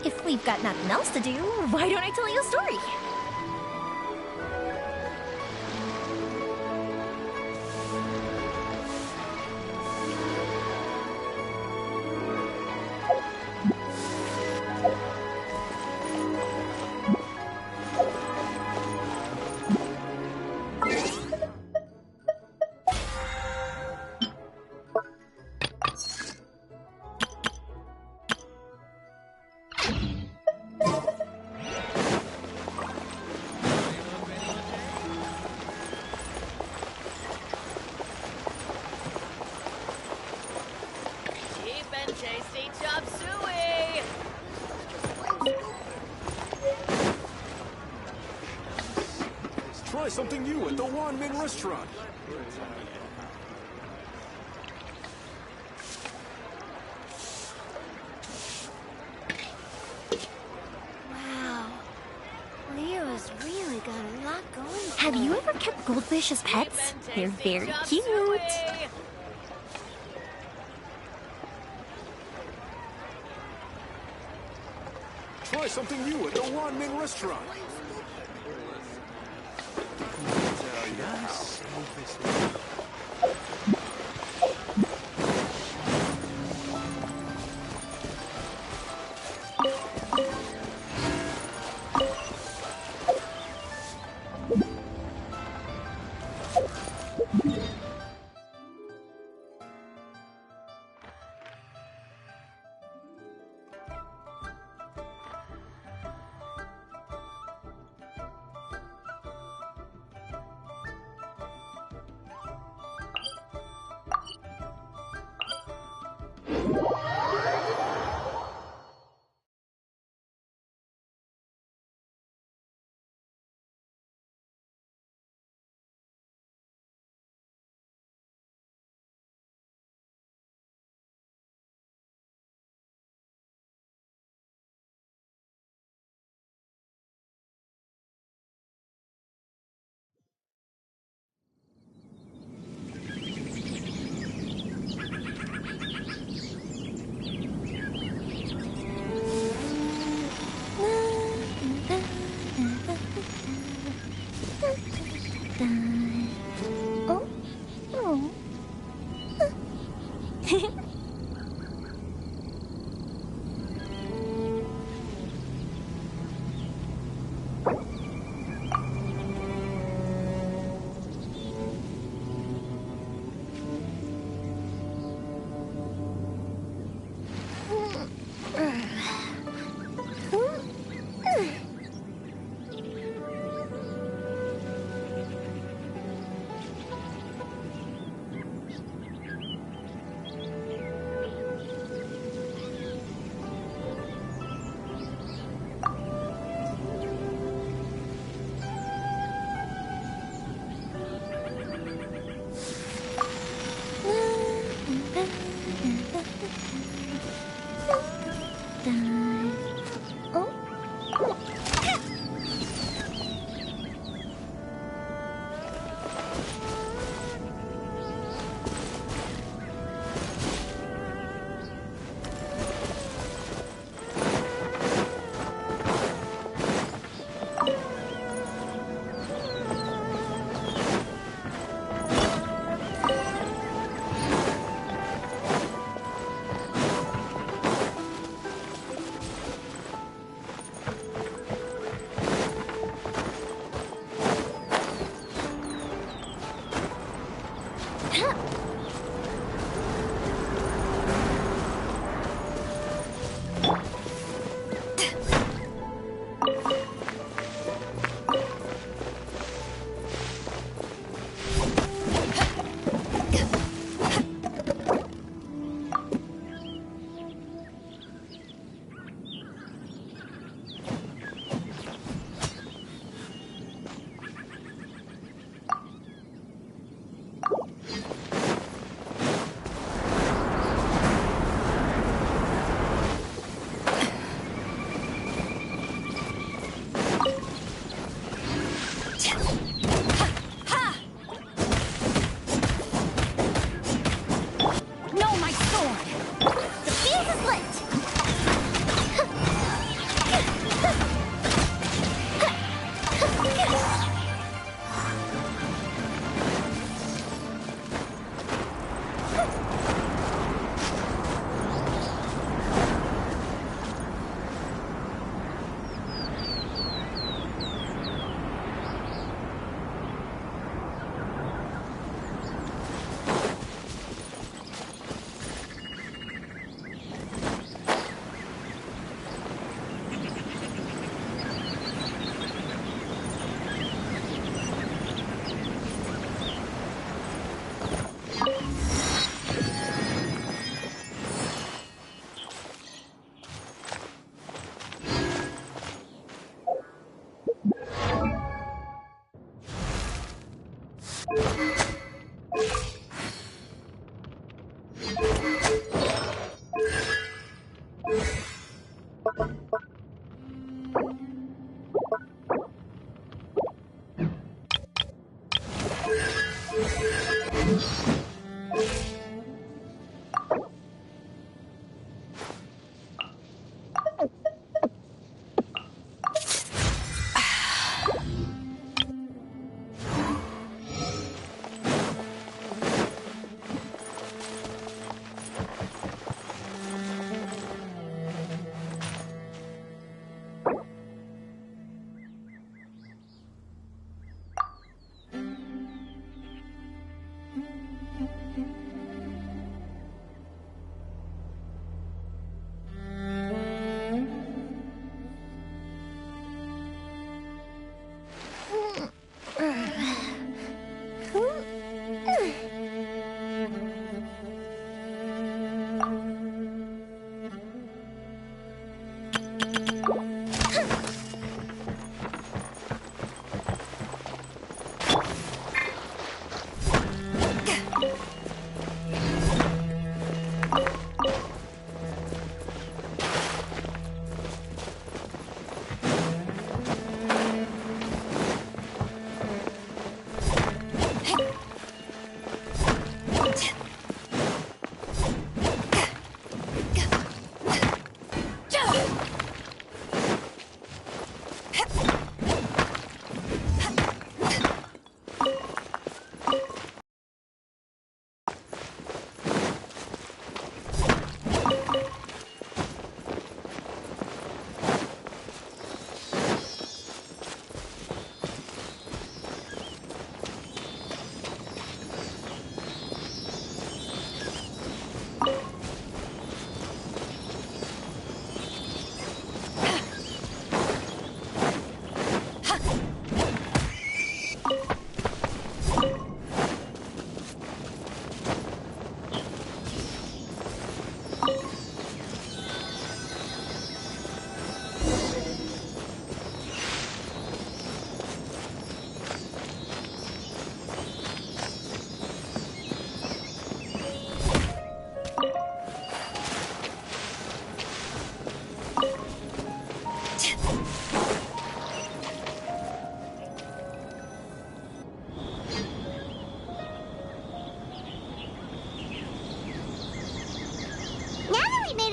If we've got nothing else to do, why don't I tell you a story? Try something new at the Wanmin restaurant. Wow. Leo's really got a lot going for Have you ever kept goldfish as pets? They're very cute. Try something new at the Wanmin restaurant.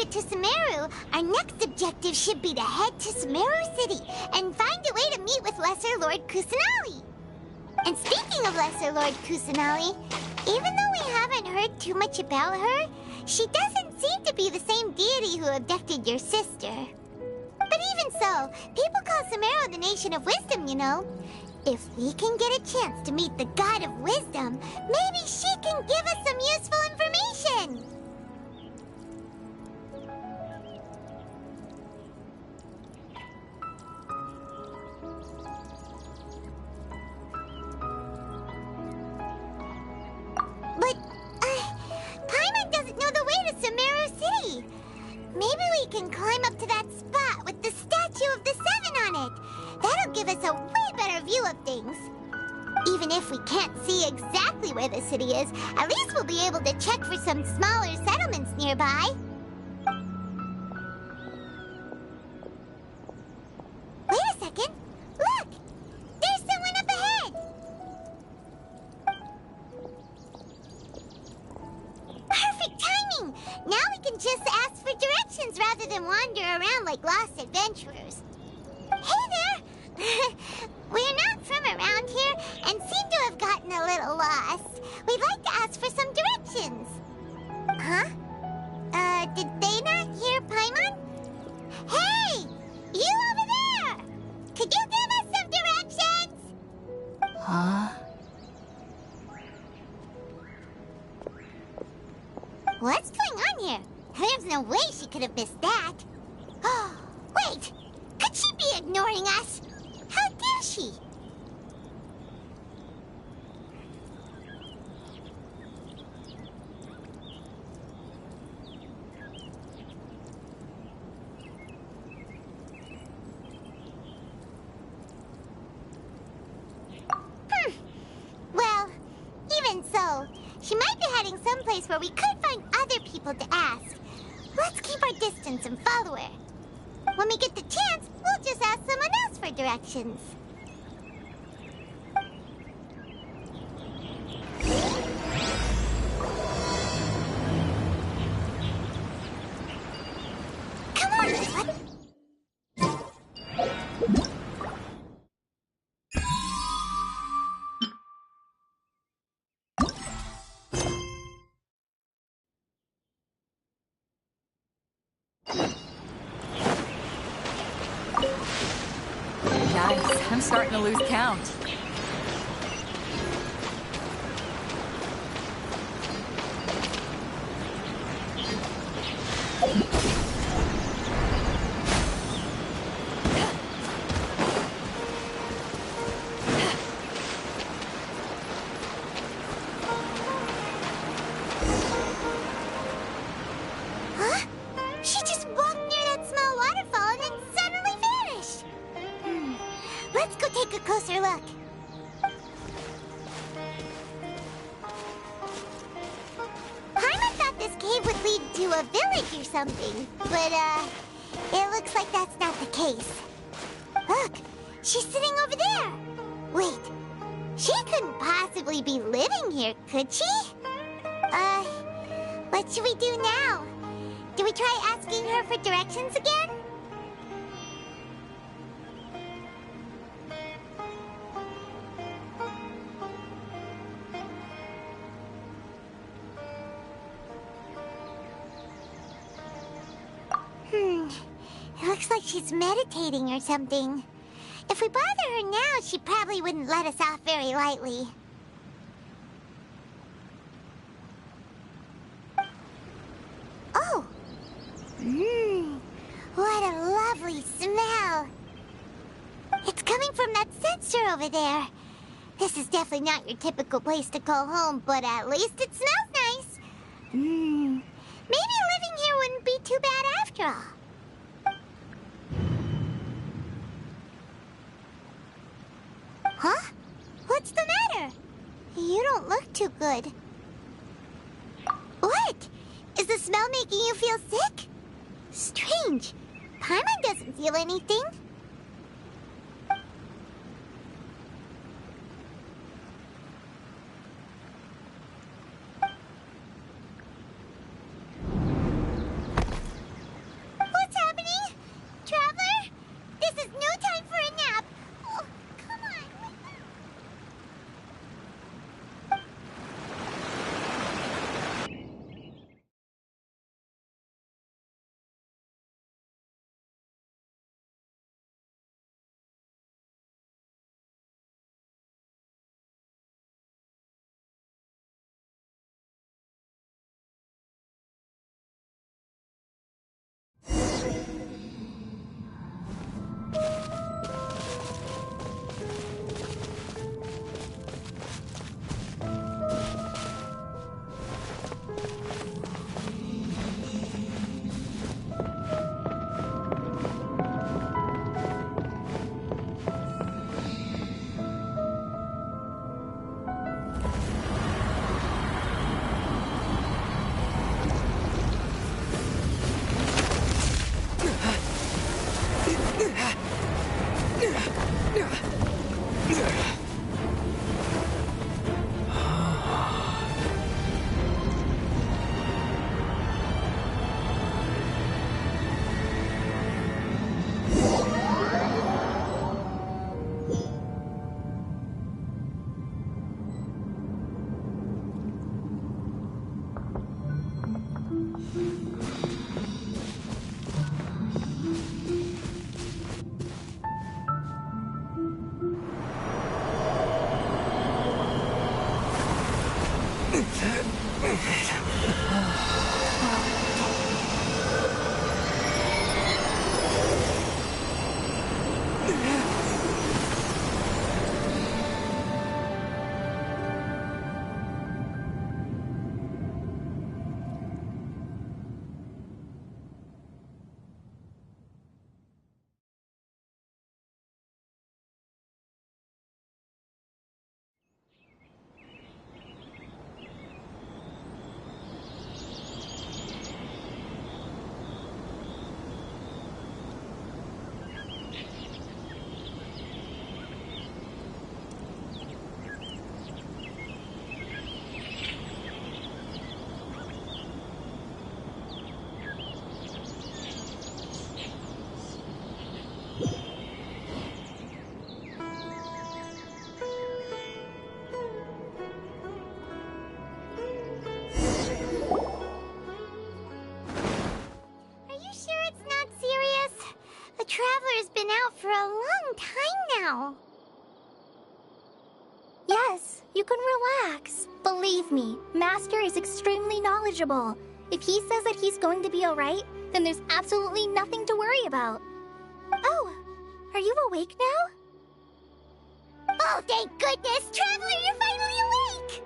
it to Sumeru, our next objective should be to head to Sumeru City and find a way to meet with Lesser Lord Kusanali. And speaking of Lesser Lord Kusanali, even though we haven't heard too much about her, she doesn't seem to be the same deity who abducted your sister. But even so, people call Sumeru the Nation of Wisdom, you know. If we can get a chance to meet the God of Wisdom, maybe she can give us some useful information. But, Paimon doesn't know the way to Sumeru City. Maybe we can climb up to that spot with the statue of the Seven on it. That'll give us a way better view of things. Even if we can't see exactly where the city is, at least we'll be able to check for some smaller settlements nearby. Wait a second. Look! There's someone up ahead! Perfect timing! Now we can just ask for directions rather than wander around like lost adventurers. Hey there! We're not from around here and seem to have gotten a little lost. We'd like to ask for some directions. Huh? Did they not hear Paimon? Hey! You over there! Could you give us some directions? Huh? What's going on here? There's no way she could have missed that. Oh, wait! Could she be ignoring us? How dare she? Well, even so, she might be heading someplace where we could find other people to ask. Let's keep our distance and follow her. When we get the chance, we'll just ask someone else for directions. Come on, Bud. Yikes, I'm starting to lose count. Huh? She just walked near that small waterfall and then suddenly vanished. Let's go take a closer look. Paimon thought this cave would lead to a village or something, but, it looks like that's not the case. Look, she's sitting over there. Wait, she couldn't possibly be living here, could she? What should we do now? Do we try asking her for directions again? It looks like she's meditating or something. If we bother her now, she probably wouldn't let us off very lightly. Oh! What a lovely smell! It's coming from that sensor over there. This is definitely not your typical place to call home, but at least it smells nice. Maybe living here wouldn't be too bad after all. Huh? What's the matter? You don't look too good. What? Is the smell making you feel sick? Strange. Paimon doesn't feel anything. been out for a long time now. Yes, you can relax. Believe me, Master is extremely knowledgeable. If he says that he's going to be alright, then there's absolutely nothing to worry about. Oh, are you awake now? Oh, thank goodness! Traveler, you're finally awake!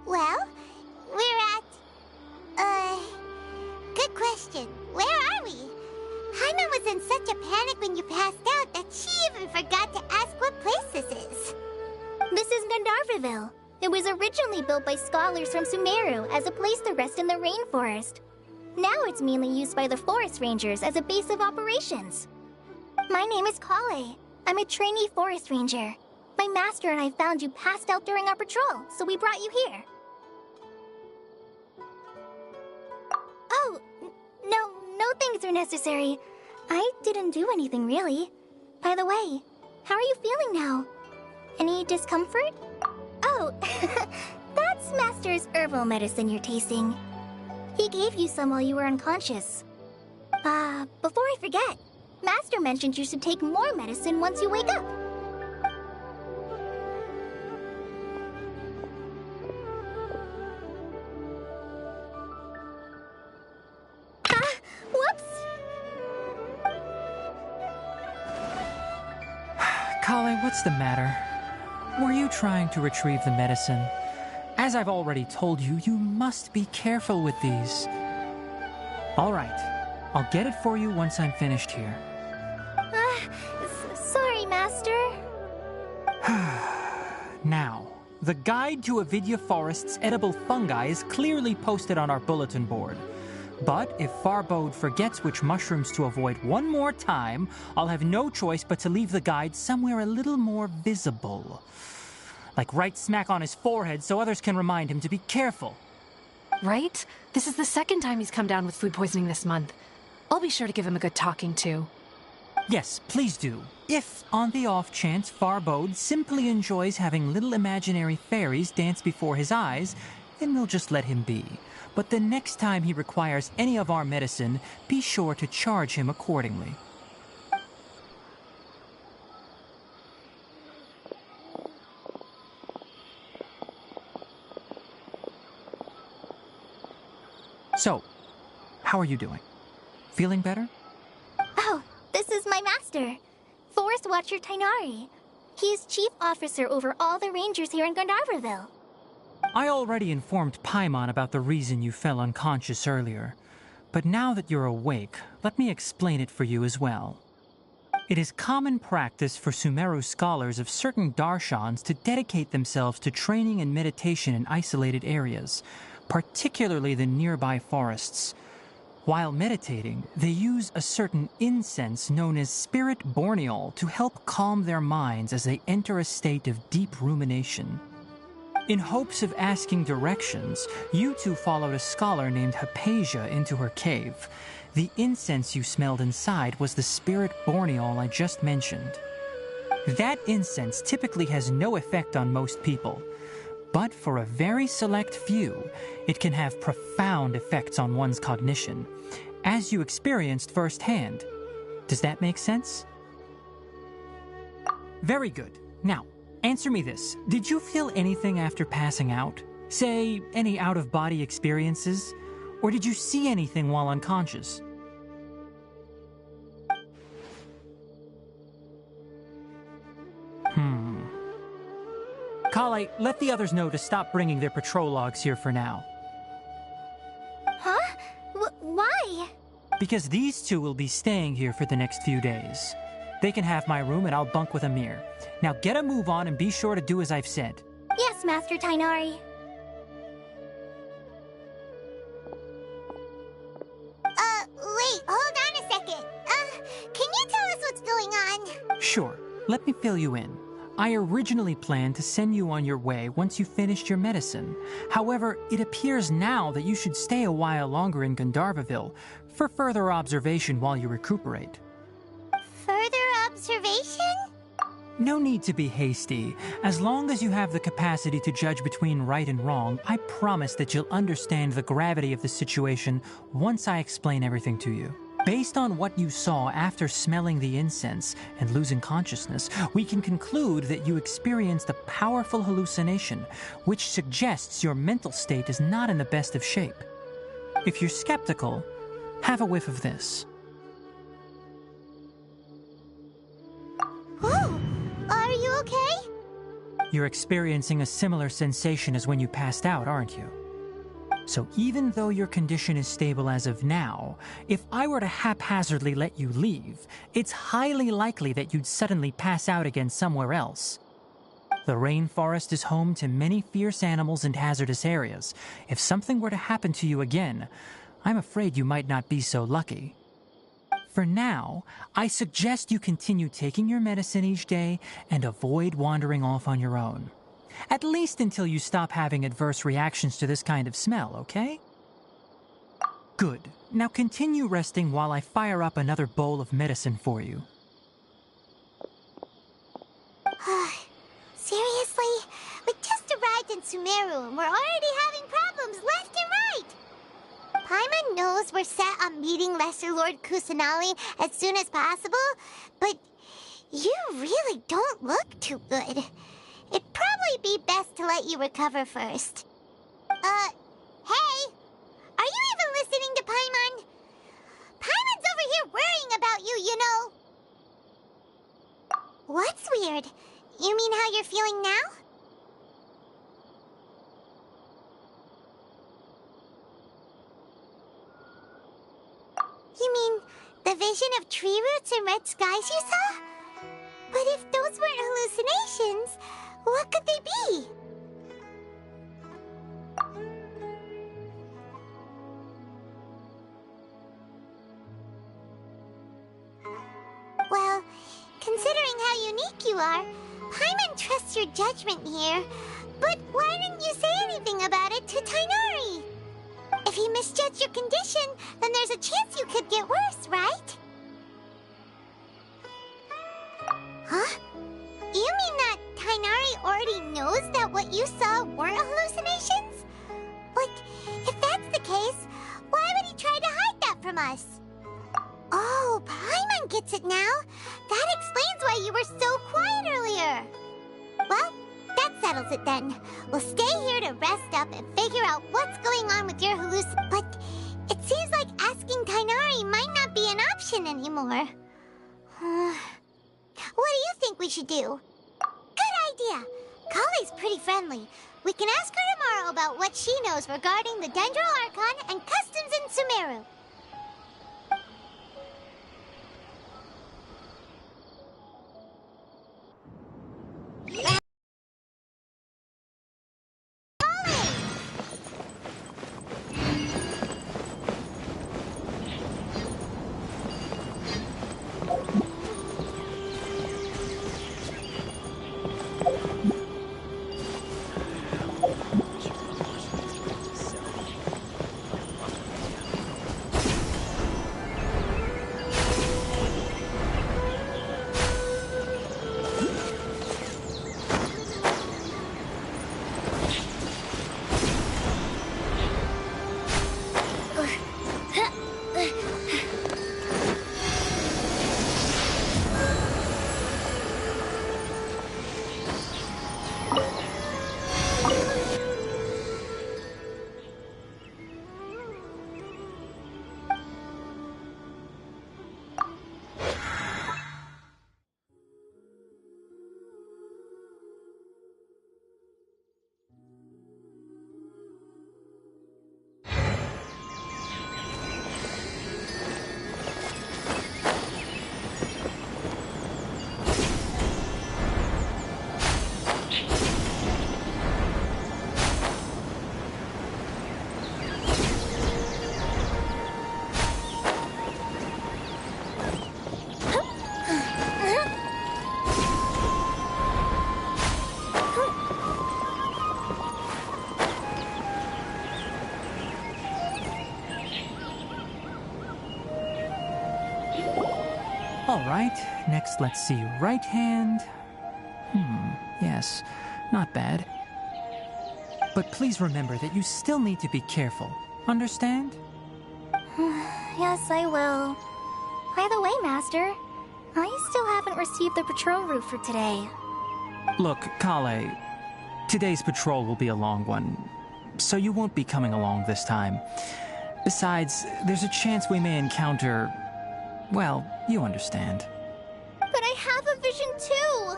Well, we're at... good question. Where are we? Paimon was in such a panic when you passed out that she even forgot to ask what place this is. This is Gandharvaville. It was originally built by scholars from Sumeru as a place to rest in the rainforest. Now it's mainly used by the forest rangers as a base of operations. My name is Colley. I'm a trainee forest ranger. My master and I found you passed out during our patrol, so we brought you here. Oh, no things are necessary. I didn't do anything really. By the way, how are you feeling now? Any discomfort? Oh, that's Master's herbal medicine you're tasting. He gave you some while you were unconscious. Before I forget, Master mentioned you should take more medicine once you wake up. Whoops! Colley, what's the matter? Were you trying to retrieve the medicine? As I've already told you, you must be careful with these. All right, I'll get it for you once I'm finished here. Sorry, Master. Now, the guide to Avidya Forest's edible fungi is clearly posted on our bulletin board. But if Farbode forgets which mushrooms to avoid one more time, I'll have no choice but to leave the guide somewhere a little more visible. Like right smack on his forehead so others can remind him to be careful. Right? This is the second time he's come down with food poisoning this month. I'll be sure to give him a good talking to. Yes, please do. If, on the off chance, Farbode simply enjoys having little imaginary fairies dance before his eyes, then we'll just let him be. But the next time he requires any of our medicine, be sure to charge him accordingly. So, how are you doing? Feeling better? Oh, this is my master, Forest Watcher Tighnari. He is chief officer over all the rangers here in Gandharvaville. I already informed Paimon about the reason you fell unconscious earlier. But now that you're awake, let me explain it for you as well. It is common practice for Sumeru scholars of certain darshans to dedicate themselves to training and meditation in isolated areas, particularly the nearby forests. While meditating, they use a certain incense known as spirit borneol to help calm their minds as they enter a state of deep rumination. In hopes of asking directions, you two followed a scholar named Hypatia into her cave. The incense you smelled inside was the spirit borneol I just mentioned. That incense typically has no effect on most people, but for a very select few, it can have profound effects on one's cognition, as you experienced firsthand. Does that make sense? Very good. Now, answer me this. Did you feel anything after passing out? Say, any out-of-body experiences? Or did you see anything while unconscious? Colley, let the others know to stop bringing their patrol logs here for now. Huh? Why? Because these two will be staying here for the next few days. They can have my room and I'll bunk with Amir. Now get a move on and be sure to do as I've said. Yes, Master Tighnari. Wait, hold on a second. Can you tell us what's going on? Sure, let me fill you in. I originally planned to send you on your way once you finished your medicine. However, it appears now that you should stay a while longer in Gandharvaville for further observation while you recuperate. Further observation? No need to be hasty. As long as you have the capacity to judge between right and wrong, I promise that you'll understand the gravity of the situation once I explain everything to you. Based on what you saw after smelling the incense and losing consciousness, we can conclude that you experienced a powerful hallucination, which suggests your mental state is not in the best of shape. If you're skeptical, have a whiff of this. Oh, are you okay? You're experiencing a similar sensation as when you passed out, aren't you? So even though your condition is stable as of now, if I were to haphazardly let you leave, it's highly likely that you'd suddenly pass out again somewhere else. The rainforest is home to many fierce animals and hazardous areas. If something were to happen to you again, I'm afraid you might not be so lucky. For now, I suggest you continue taking your medicine each day and avoid wandering off on your own. At least until you stop having adverse reactions to this kind of smell, okay? Good. Now continue resting while I fire up another bowl of medicine for you. Seriously? We just arrived in Sumeru and we're already having problems left and right. Paimon knows we're set on meeting Lesser Lord Kusanali as soon as possible, but you really don't look too good. It'd probably be best to let you recover first. Hey! Are you even listening to Paimon? Paimon's over here worrying about you, you know. What's weird? You mean how you're feeling now? You mean the vision of tree roots and red skies you saw? But if those weren't hallucinations, what could they be? Well, considering how unique you are, Paimon trusts your judgment here. But why didn't you say anything about it to Tighnari? If he misjudged your condition, then there's a chance you could get worse, right? Huh? You mean that Tighnari already knows that what you saw weren't hallucinations? But if that's the case, why would he try to hide that from us? Oh, Paimon gets it now. That explains why you were so quiet earlier. Well, that settles it then. We'll stay here to rest up and figure out what's going on with your But it seems like asking Tighnari might not be an option anymore. What do you think we should do? Good idea. Collie's pretty friendly. We can ask her tomorrow about what she knows regarding the Dendro Archon and customs in Sumeru. All right, next let's see. Right hand, Yes, not bad. But please remember that you still need to be careful. Understand? Yes, I will. By the way, Master, I still haven't received the patrol route for today. Look, Colley, today's patrol will be a long one, so you won't be coming along this time. Besides, there's a chance we may encounter... well, you understand. But I have a vision too!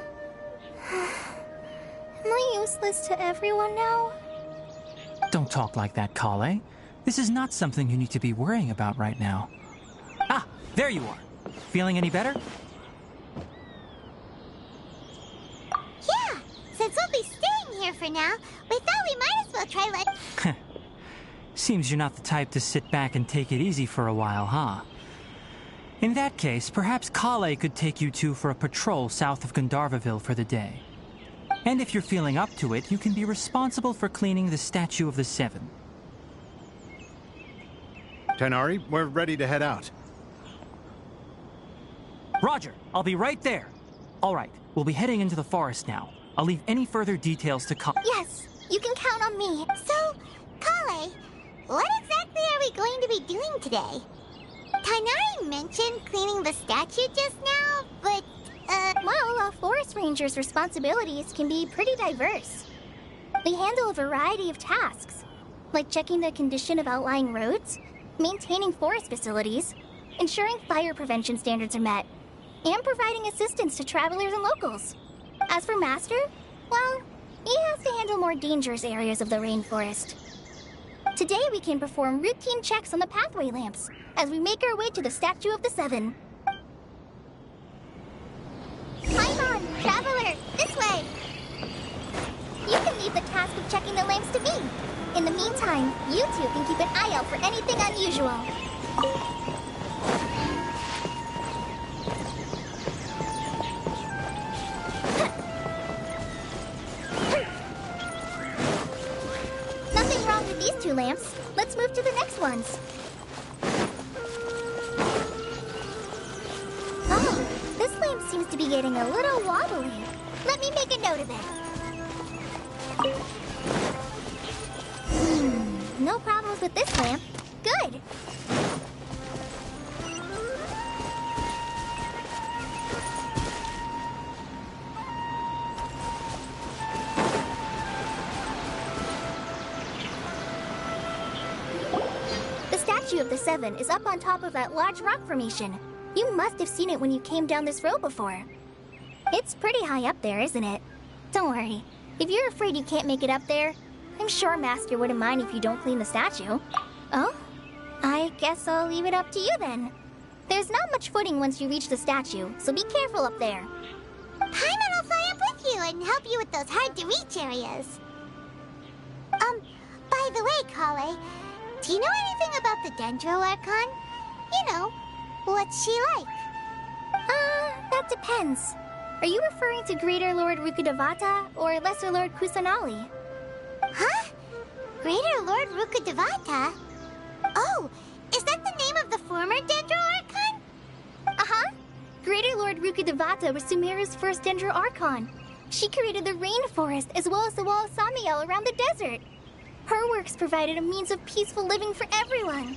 Am I useless to everyone now? Don't talk like that, Colley. This is not something you need to be worrying about right now. Ah, there you are. Feeling any better? Yeah, since we'll be staying here for now, we thought we might as well try Seems you're not the type to sit back and take it easy for a while, huh? In that case, perhaps Colley could take you two for a patrol south of Gandharvaville for the day. And if you're feeling up to it, you can be responsible for cleaning the Statue of the Seven. Tighnari, we're ready to head out. Roger, I'll be right there. All right, we'll be heading into the forest now. I'll leave any further details to come. Yes, you can count on me. So, Colley, what exactly are we going to be doing today? Tighnari mentioned cleaning the statue just now, but, Well, a forest ranger's responsibilities can be pretty diverse. They handle a variety of tasks, like checking the condition of outlying roads, maintaining forest facilities, ensuring fire prevention standards are met, and providing assistance to travelers and locals. As for Master, well, he has to handle more dangerous areas of the rainforest. Today we can perform routine checks on the pathway lamps as we make our way to the Statue of the Seven. Paimon, traveler, this way! You can leave the task of checking the lamps to me. In the meantime, you two can keep an eye out for anything unusual. Nothing wrong with these two lamps. Let's move to the next ones. Oh, this lamp seems to be getting a little wobbly. Let me make a note of it. No problems with this lamp. Good. The Statue of the Seven is up on top of that large rock formation. You must have seen it when you came down this road before. It's pretty high up there, isn't it? Don't worry. If you're afraid you can't make it up there, I'm sure Master wouldn't mind if you don't clean the statue. Oh? I guess I'll leave it up to you then. There's not much footing once you reach the statue, so be careful up there. Paimon will fly up with you and help you with those hard-to-reach areas. By the way, Colley, do you know anything about the Dendro Archon? You know, what's she like? That depends. Are you referring to Greater Lord Rukkhadevata or Lesser Lord Kusanali? Huh? Greater Lord Rukkhadevata? Oh, is that the name of the former Dendro Archon? Uh-huh. Greater Lord Rukkhadevata was Sumeru's first Dendro Archon. She created the rainforest as well as the Wall of Samiel around the desert. Her works provided a means of peaceful living for everyone.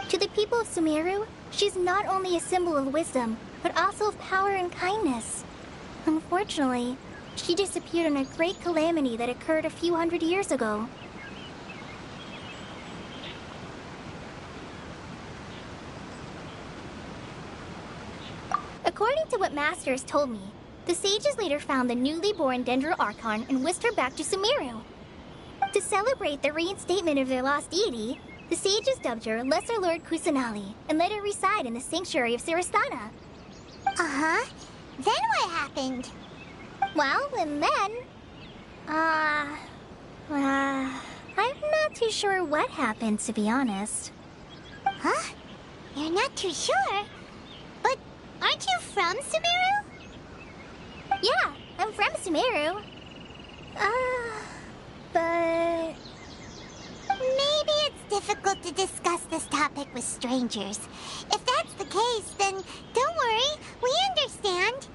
To the people of Sumeru, she's not only a symbol of wisdom, but also of power and kindness. Unfortunately, she disappeared in a great calamity that occurred a few hundred years ago. According to what Master has told me, the sages later found the newly born Dendro Archon and whisked her back to Sumeru. To celebrate the reinstatement of their lost deity, the sages dubbed her Lesser Lord Kusanali and let her reside in the sanctuary of Sarasthana. Uh-huh. Then what happened? Well, and then... I'm not too sure what happened, to be honest. Huh? You're not too sure? But aren't you from Sumeru? Yeah, I'm from Sumeru. But... Maybe it's difficult to discuss this topic with strangers. If that's the case, then don't worry, we understand.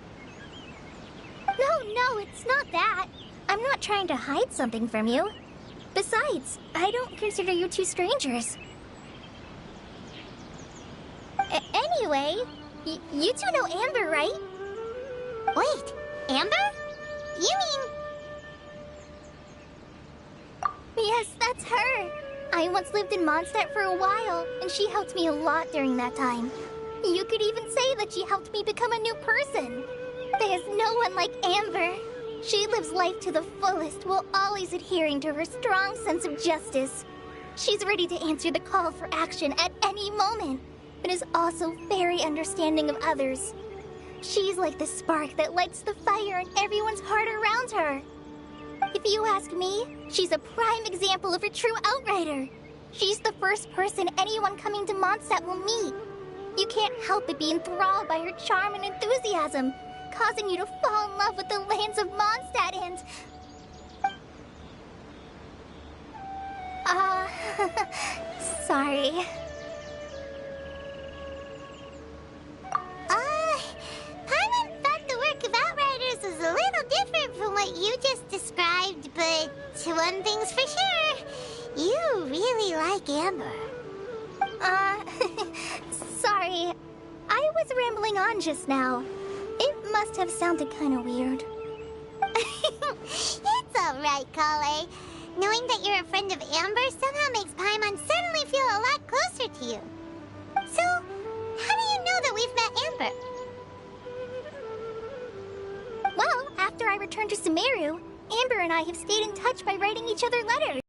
No, it's not that. I'm not trying to hide something from you. Besides, I don't consider you two strangers. Anyway, you two know Amber, right? Wait, Amber? You mean... Yes, that's her. I once lived in Mondstadt for a while, and she helped me a lot during that time. You could even say that she helped me become a new person. There's no one like Amber. She lives life to the fullest while always adhering to her strong sense of justice. She's ready to answer the call for action at any moment, but is also very understanding of others. She's like the spark that lights the fire in everyone's heart around her. If you ask me, she's a prime example of a true outrider. She's the first person anyone coming to Mondstadt will meet. You can't help but be enthralled by her charm and enthusiasm, causing you to fall in love with the lands of Mondstadt and... sorry. Paimon thought the work of Outriders was a little different from what you just described, but one thing's for sure, you really like Amber. Sorry. I was rambling on just now. It must have sounded kind of weird. It's alright, Colley. Knowing that you're a friend of Amber somehow makes Paimon suddenly feel a lot closer to you. So, how do you know that we've met Amber? Well, after I returned to Sumeru, Amber and I have stayed in touch by writing each other letters.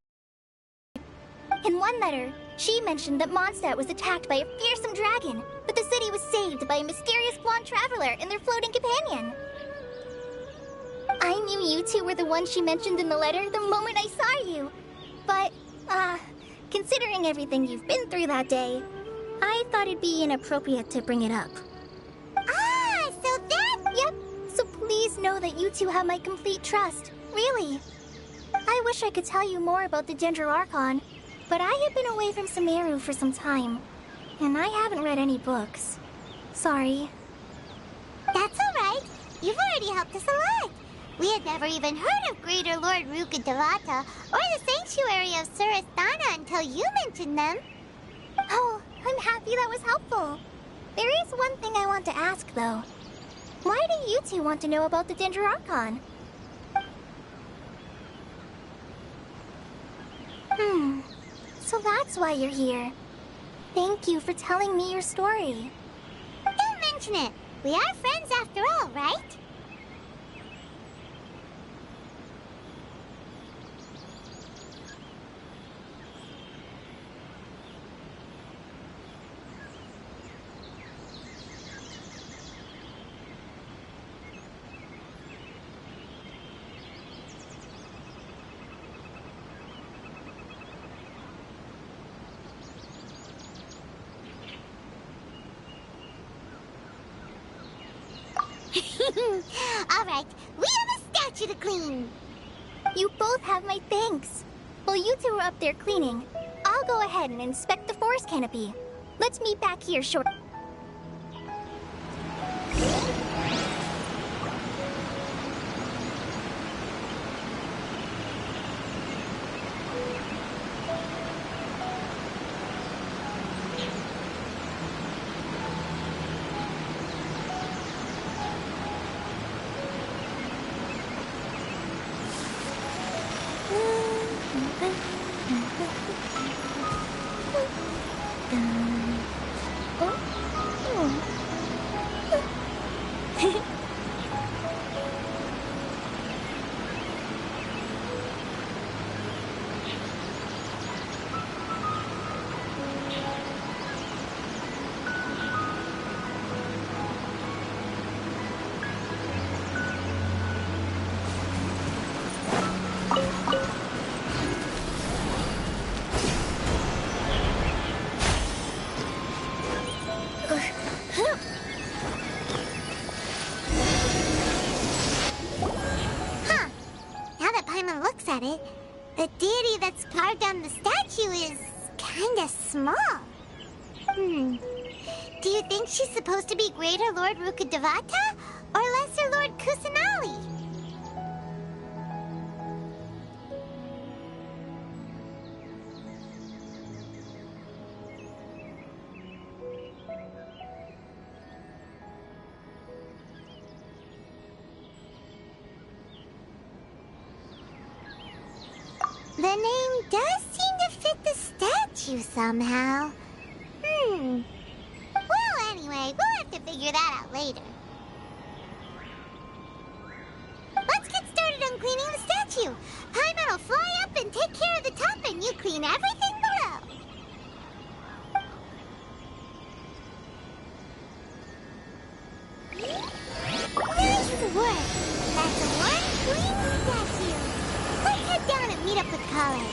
In one letter, she mentioned that Mondstadt was attacked by a fearsome dragon, but the city was saved by a mysterious blonde traveler and their floating companion. I knew you two were the ones she mentioned in the letter the moment I saw you. But, considering everything you've been through that day, I thought it'd be inappropriate to bring it up. So that... Yep, so please know that you two have my complete trust, really. I wish I could tell you more about the Dendroarchon, but I have been away from Sumeru for some time, and I haven't read any books. Sorry. That's alright. You've already helped us a lot. We had never even heard of Greater Lord Rukkhadevata or the Sanctuary of Surasthana until you mentioned them. Oh, I'm happy that was helpful. There is one thing I want to ask, though. Why do you two want to know about the Dendroarchon? So that's why you're here. Thank you for telling me your story. Don't mention it. We are friends after all, right? Alright, we have a statue to clean. You both have my thanks. While you two are up there cleaning, I'll go ahead and inspect the forest canopy. Let's meet back here shortly. At it, the deity that's carved on the statue is kinda small. Do you think she's supposed to be Greater Lord Rukkhadevata or Lesser Lord Kusanali? The name does seem to fit the statue somehow. Well, anyway, we'll have to figure that out later. Let's get started on cleaning the statue. Paimon will fly up and take care of the top, and you clean everything below. Nice work! That's one clean statue. Let's head down and meet up with Colley.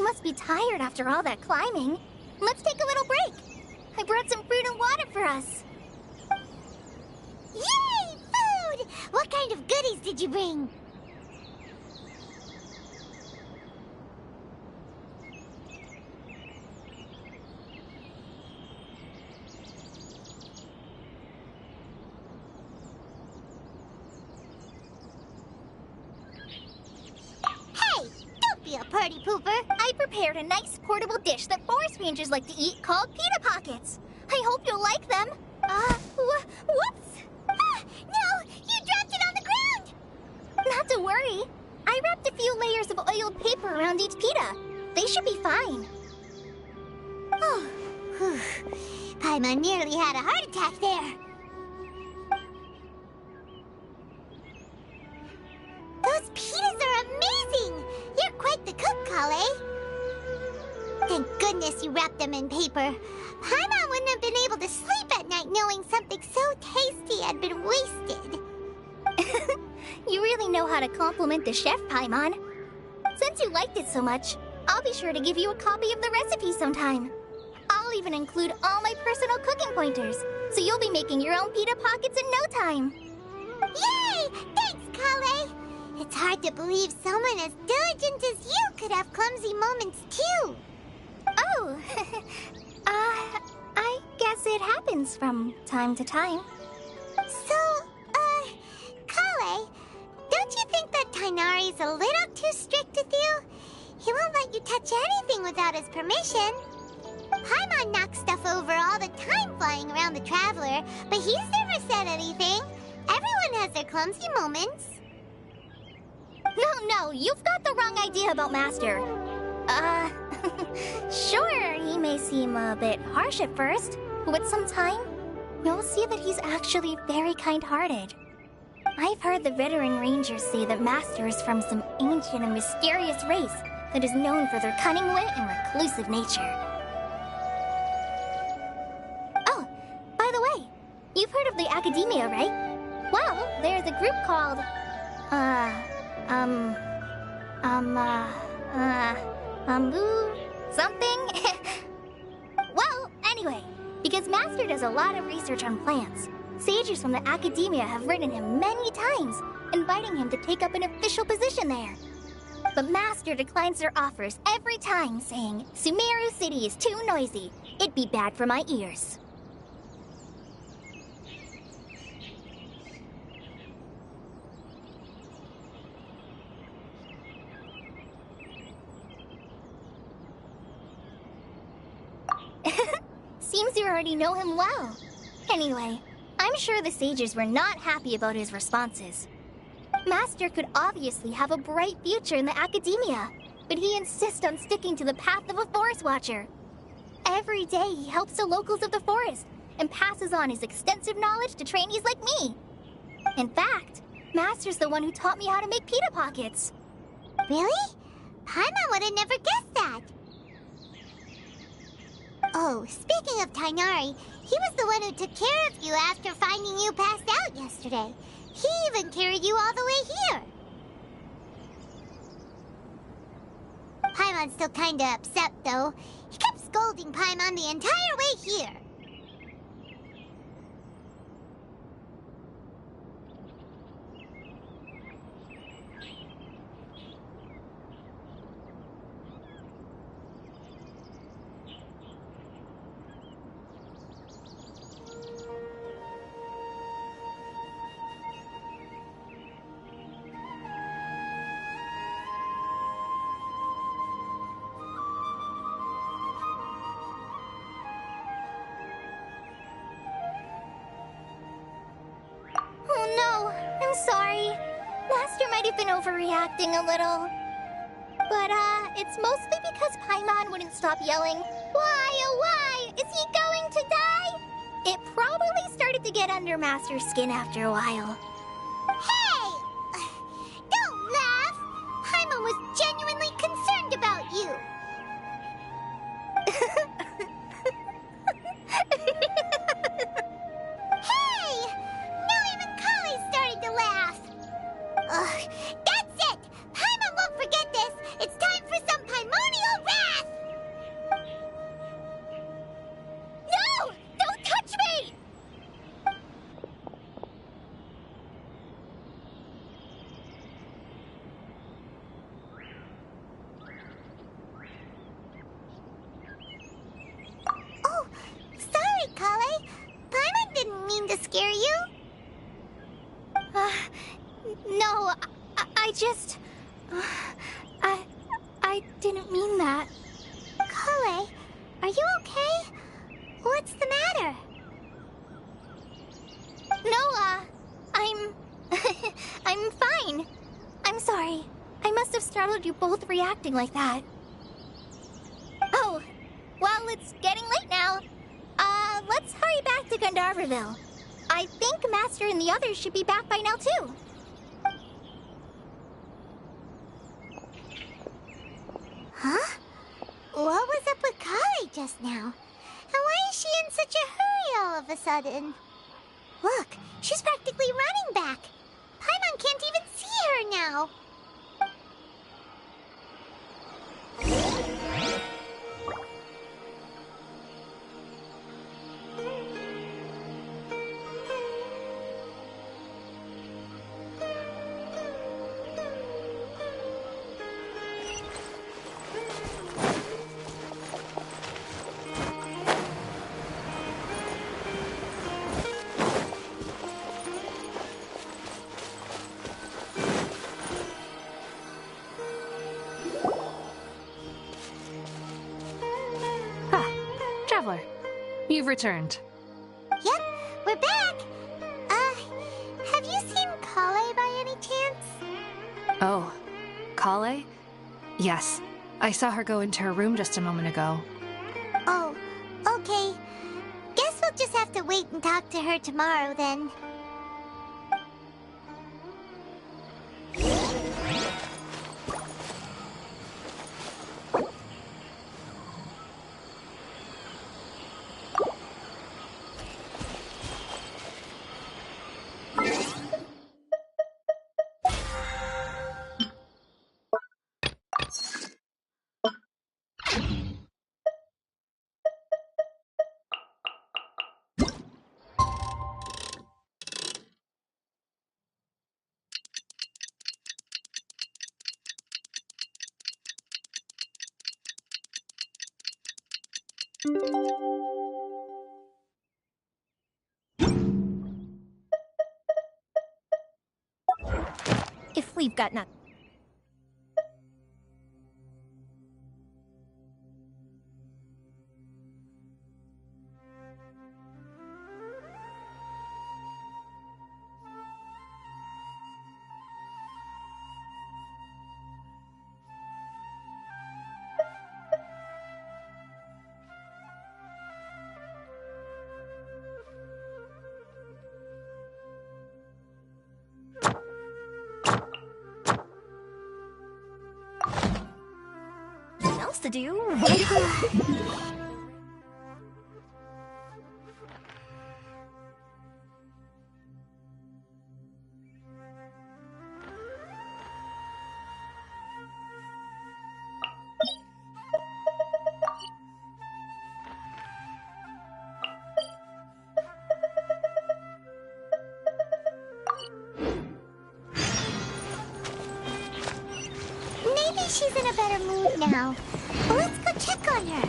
must be tired after all that climbing. Let's take a little break. I brought some fruit and water for us. Yay! Food! What kind of goodies did you bring? Hey! Don't be a party pooper! I prepared a nice portable dish that forest rangers like to eat called Pita Pockets. I hope you'll like them. Whoops! Ah! No! You dropped it on the ground! Not to worry. I wrapped a few layers of oiled paper around each pita. They should be fine. Oh, whew. Paimon nearly had a heart attack there. Those pitas are amazing! You're quite the cook, Colley. Thank goodness you wrapped them in paper. Paimon wouldn't have been able to sleep at night knowing something so tasty had been wasted. You really know how to compliment the chef, Paimon. Since you liked it so much, I'll be sure to give you a copy of the recipe sometime. I'll even include all my personal cooking pointers, so you'll be making your own pita pockets in no time. Yay! Thanks, Colley! It's hard to believe someone as diligent as you could have clumsy moments, too. Oh, I guess it happens from time to time. So, Colley, don't you think that Tighnari's a little too strict with you? He won't let you touch anything without his permission. Paimon knocks stuff over all the time flying around the Traveler, but he's never said anything. Everyone has their clumsy moments. No, you've got the wrong idea about Master. Sure, he may seem a bit harsh at first, but with some time, you'll see that he's actually very kind-hearted. I've heard the veteran rangers say that Master is from some ancient and mysterious race that is known for their cunning wit and reclusive nature. Oh, by the way, you've heard of the Academia, right? Well, there's a group called, something? Well, anyway, because Master does a lot of research on plants, sages from the Academia have written him many times, inviting him to take up an official position there. But Master declines their offers every time, saying, Sumeru City is too noisy. It'd be bad for my ears. Seems you already know him well. Anyway, I'm sure the sages were not happy about his responses. Master could obviously have a bright future in the Academia, but he insists on sticking to the path of a forest watcher. Every day he helps the locals of the forest and passes on his extensive knowledge to trainees like me. In fact, Master's the one who taught me how to make pita pockets. Really? Paimon would have never guessed that. Oh, speaking of Tighnari, he was the one who took care of you after finding you passed out yesterday. He even carried you all the way here. Paimon's still kinda upset, though. He kept scolding Paimon the entire way here. Oh no, I'm sorry. Master might have been overreacting a little. But, it's mostly because Paimon wouldn't stop yelling, Why, oh why, is he going to die? It probably started to get under Master's skin after a while. Hey! Don't laugh! Paimon was genuinely concerned about you. Hey! Now even Colley started to laugh. Ugh, that's it! Paimon won't forget this! It's time for some Paimonial rap! No, I just... I didn't mean that. Colley, are you okay? What's the matter? No, I'm... I'm fine. I'm sorry. I must have startled you both reacting like that. Oh, well, it's getting late now. Let's hurry back to Gandharvaville. I think Master and the others should be back by now, too. Huh? What was up with Colley just now? And why is she in such a hurry all of a sudden? Look, she's practically running back. Paimon can't even see her now. Traveler, you've returned. Yep, we're back. Have you seen Colley by any chance? Oh, Colley? Yes, I saw her go into her room just a moment ago. Oh, okay. Guess we'll just have to wait and talk to her tomorrow then. If we've got nothing. Else to do. Maybe she's in a better mood now. Well, let's go check on her.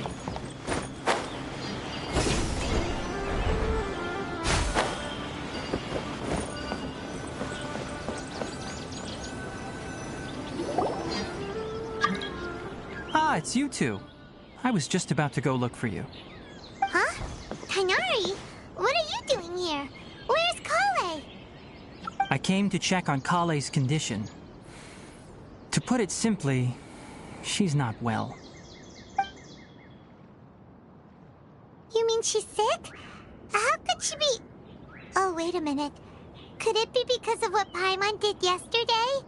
Ah, it's you two. I was just about to go look for you. Huh? Tighnari? What are you doing here? Where's Colley? I came to check on Colley's condition. To put it simply, she's not well. You mean she's sick? How could she be... Oh, wait a minute. Could it be because of what Paimon did yesterday?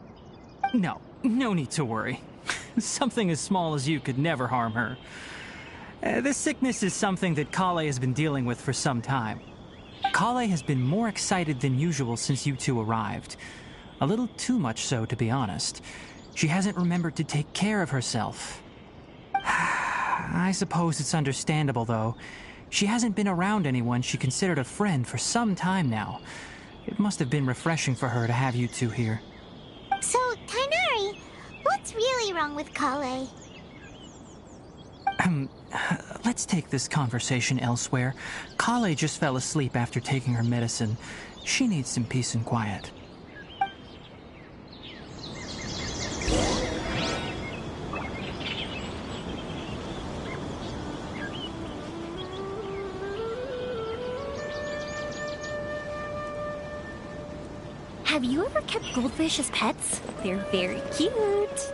No need to worry. Something as small as you could never harm her. This sickness is something that Colley has been dealing with for some time. Colley has been more excited than usual since you two arrived. A little too much so, to be honest. She hasn't remembered to take care of herself. I suppose it's understandable, though. She hasn't been around anyone she considered a friend for some time now. It must have been refreshing for her to have you two here. So, Tighnari, what's really wrong with Colley? Let's take this conversation elsewhere. Colley just fell asleep after taking her medicine. She needs some peace and quiet. Have you ever kept goldfish as pets? They're very cute.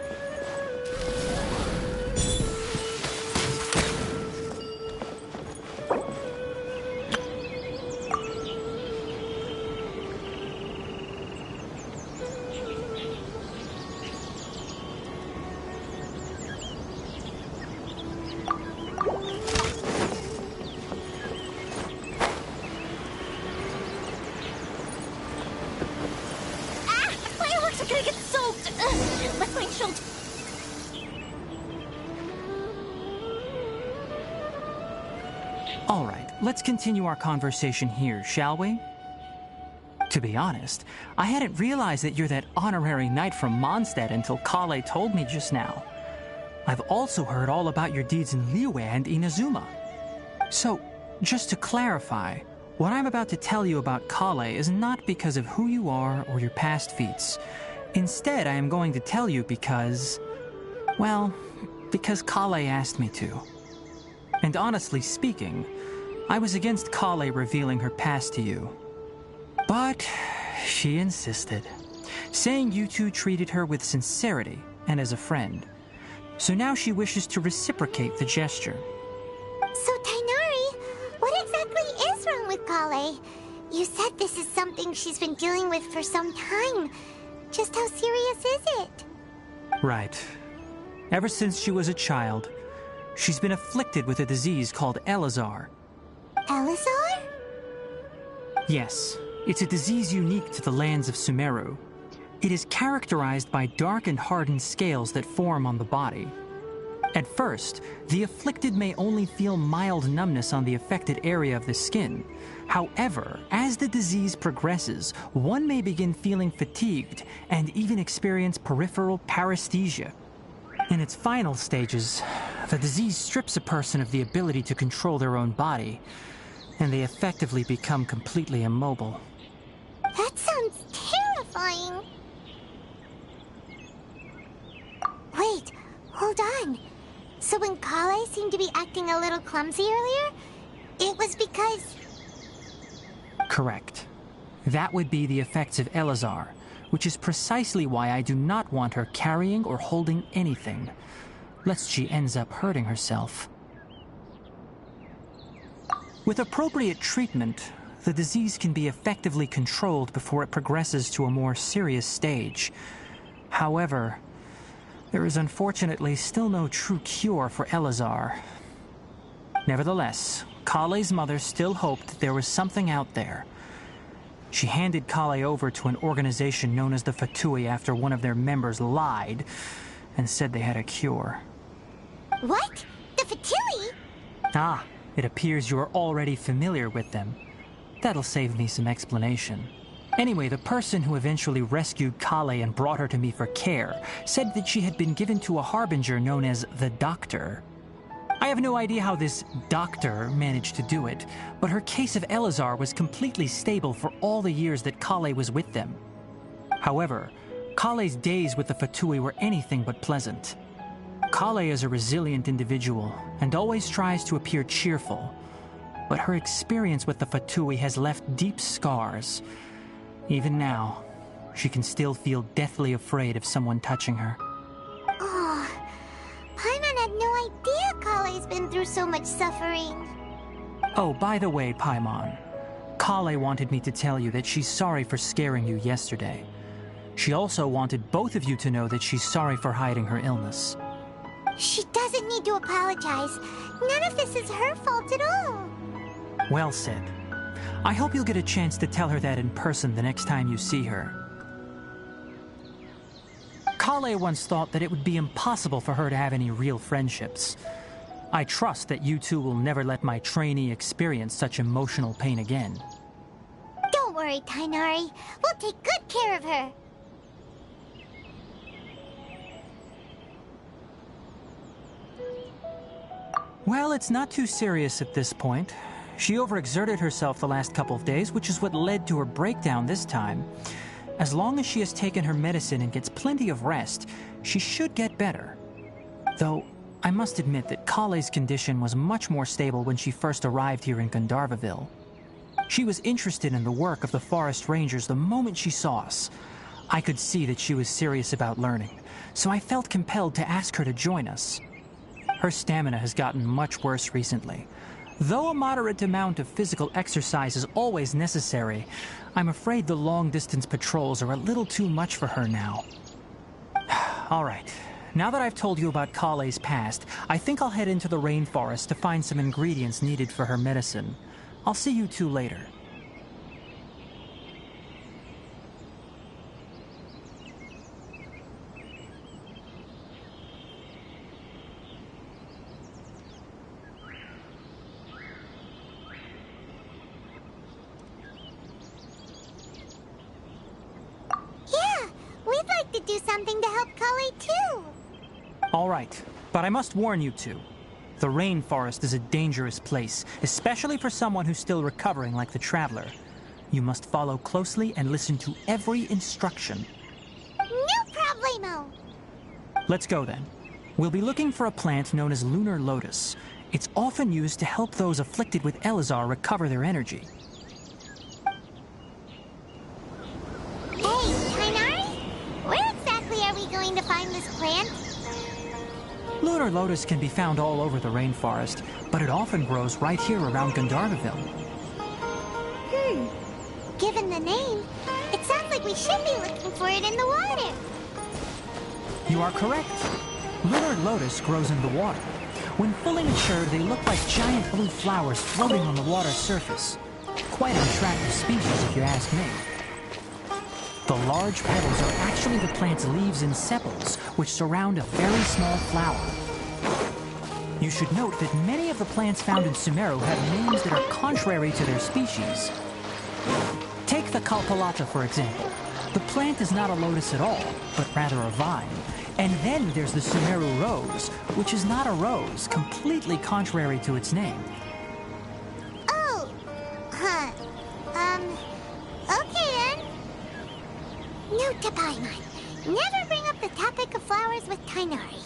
Let's continue our conversation here, shall we? To be honest, I hadn't realized that you're that honorary knight from Mondstadt until Colley told me just now. I've also heard all about your deeds in Liyue and Inazuma. So, just to clarify, what I'm about to tell you about Colley is not because of who you are or your past feats. Instead, I am going to tell you because... well, because Colley asked me to. And honestly speaking, I was against Colley revealing her past to you. But she insisted, saying you two treated her with sincerity and as a friend. So now she wishes to reciprocate the gesture. So, Tighnari, what exactly is wrong with Colley? You said this is something she's been dealing with for some time. Just how serious is it? Right. Ever since she was a child, she's been afflicted with a disease called Elazar. Elazar? Yes, it's a disease unique to the lands of Sumeru. It is characterized by dark and hardened scales that form on the body. At first, the afflicted may only feel mild numbness on the affected area of the skin. However, as the disease progresses, one may begin feeling fatigued and even experience peripheral paresthesia. In its final stages, the disease strips a person of the ability to control their own body, and they effectively become completely immobile. That sounds terrifying. Wait, hold on. So when Colley seemed to be acting a little clumsy earlier, it was because... Correct. That would be the effects of Elazar, which is precisely why I do not want her carrying or holding anything, lest she ends up hurting herself. With appropriate treatment, the disease can be effectively controlled before it progresses to a more serious stage. However, there is unfortunately still no true cure for Elazar. Nevertheless, Colley's mother still hoped that there was something out there. She handed Colley over to an organization known as the Fatui after one of their members lied and said they had a cure. What? The Fatui? Ah, it appears you are already familiar with them. That'll save me some explanation. Anyway, the person who eventually rescued Colley and brought her to me for care said that she had been given to a harbinger known as the Doctor. I have no idea how this doctor managed to do it, but her case of Elazar was completely stable for all the years that Colley was with them. However, Colley's days with the Fatui were anything but pleasant. Colley is a resilient individual and always tries to appear cheerful, but her experience with the Fatui has left deep scars. Even now, she can still feel deathly afraid of someone touching her. Oh, Paimon had no idea Colley's been through so much suffering. Oh, by the way, Paimon, Colley wanted me to tell you that she's sorry for scaring you yesterday. She also wanted both of you to know that she's sorry for hiding her illness. She doesn't need to apologize. None of this is her fault at all. Well said. I hope you'll get a chance to tell her that in person the next time you see her. Colley once thought that it would be impossible for her to have any real friendships. I trust that you two will never let my trainee experience such emotional pain again. Don't worry, Tighnari. We'll take good care of her. Well, it's not too serious at this point. She overexerted herself the last couple of days, which is what led to her breakdown this time. As long as she has taken her medicine and gets plenty of rest, she should get better. Though, I must admit that Colley's condition was much more stable when she first arrived here in Gandharvaville. She was interested in the work of the forest rangers the moment she saw us. I could see that she was serious about learning, so I felt compelled to ask her to join us. Her stamina has gotten much worse recently. Though a moderate amount of physical exercise is always necessary, I'm afraid the long-distance patrols are a little too much for her now. All right, now that I've told you about Collie's past, I think I'll head into the rainforest to find some ingredients needed for her medicine. I'll see you two later. To do something to help Colley too. All right, but I must warn you two. The rainforest is a dangerous place, especially for someone who's still recovering like the Traveler. You must follow closely and listen to every instruction. No problemo. Let's go then. We'll be looking for a plant known as Lunar Lotus. It's often used to help those afflicted with Elazar recover their energy. To find this plant? Lunar Lotus can be found all over the rainforest, but it often grows right here around Gandharvaville. Given the name, it sounds like we should be looking for it in the water. You are correct. Lunar Lotus grows in the water. When fully matured, they look like giant blue flowers floating on the water's surface. Quite an attractive species, if you ask me. The large petals are actually the plant's leaves and sepals, which surround a very small flower. You should note that many of the plants found in Sumeru have names that are contrary to their species. Take the Kalpalata, for example. The plant is not a lotus at all, but rather a vine. And then there's the Sumeru rose, which is not a rose, completely contrary to its name. Oh, huh. Okay then. Note to Paimon. Never bring up the topic of flowers with Tighnari.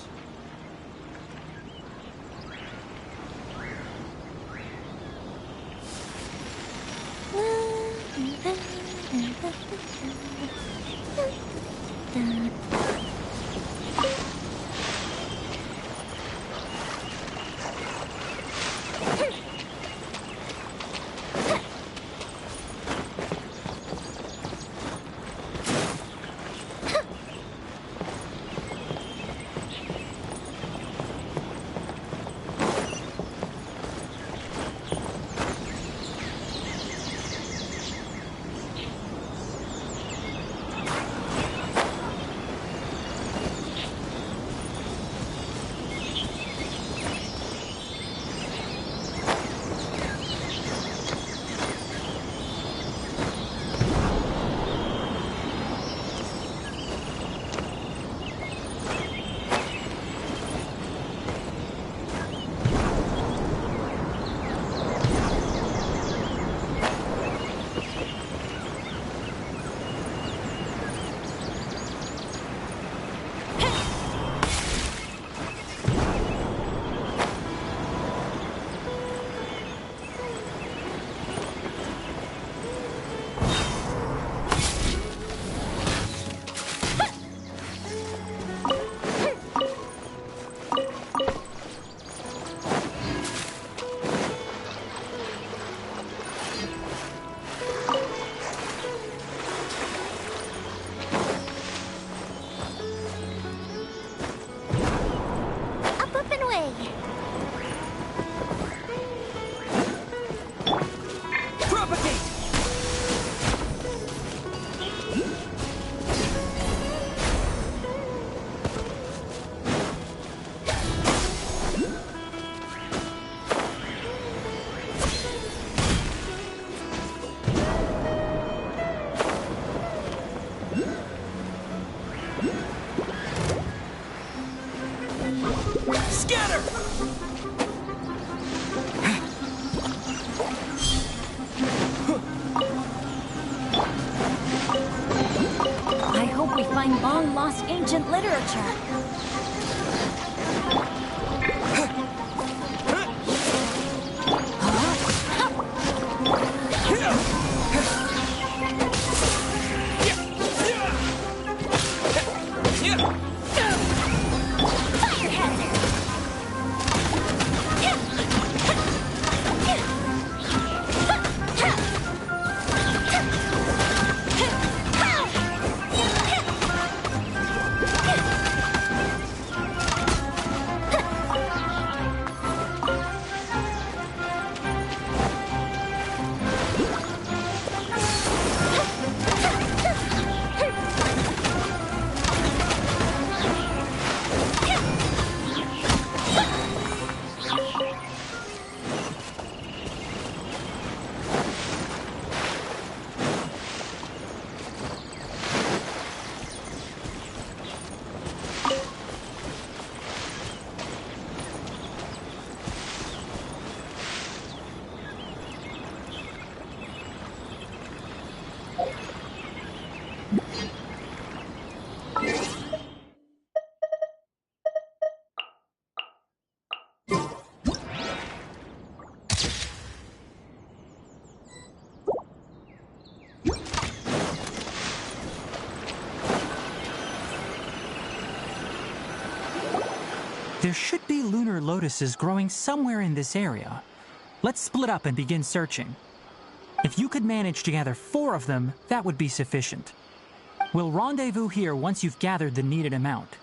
Lost ancient literature. There should be lunar lotuses growing somewhere in this area. Let's split up and begin searching. If you could manage to gather 4 of them, that would be sufficient. We'll rendezvous here once you've gathered the needed amount.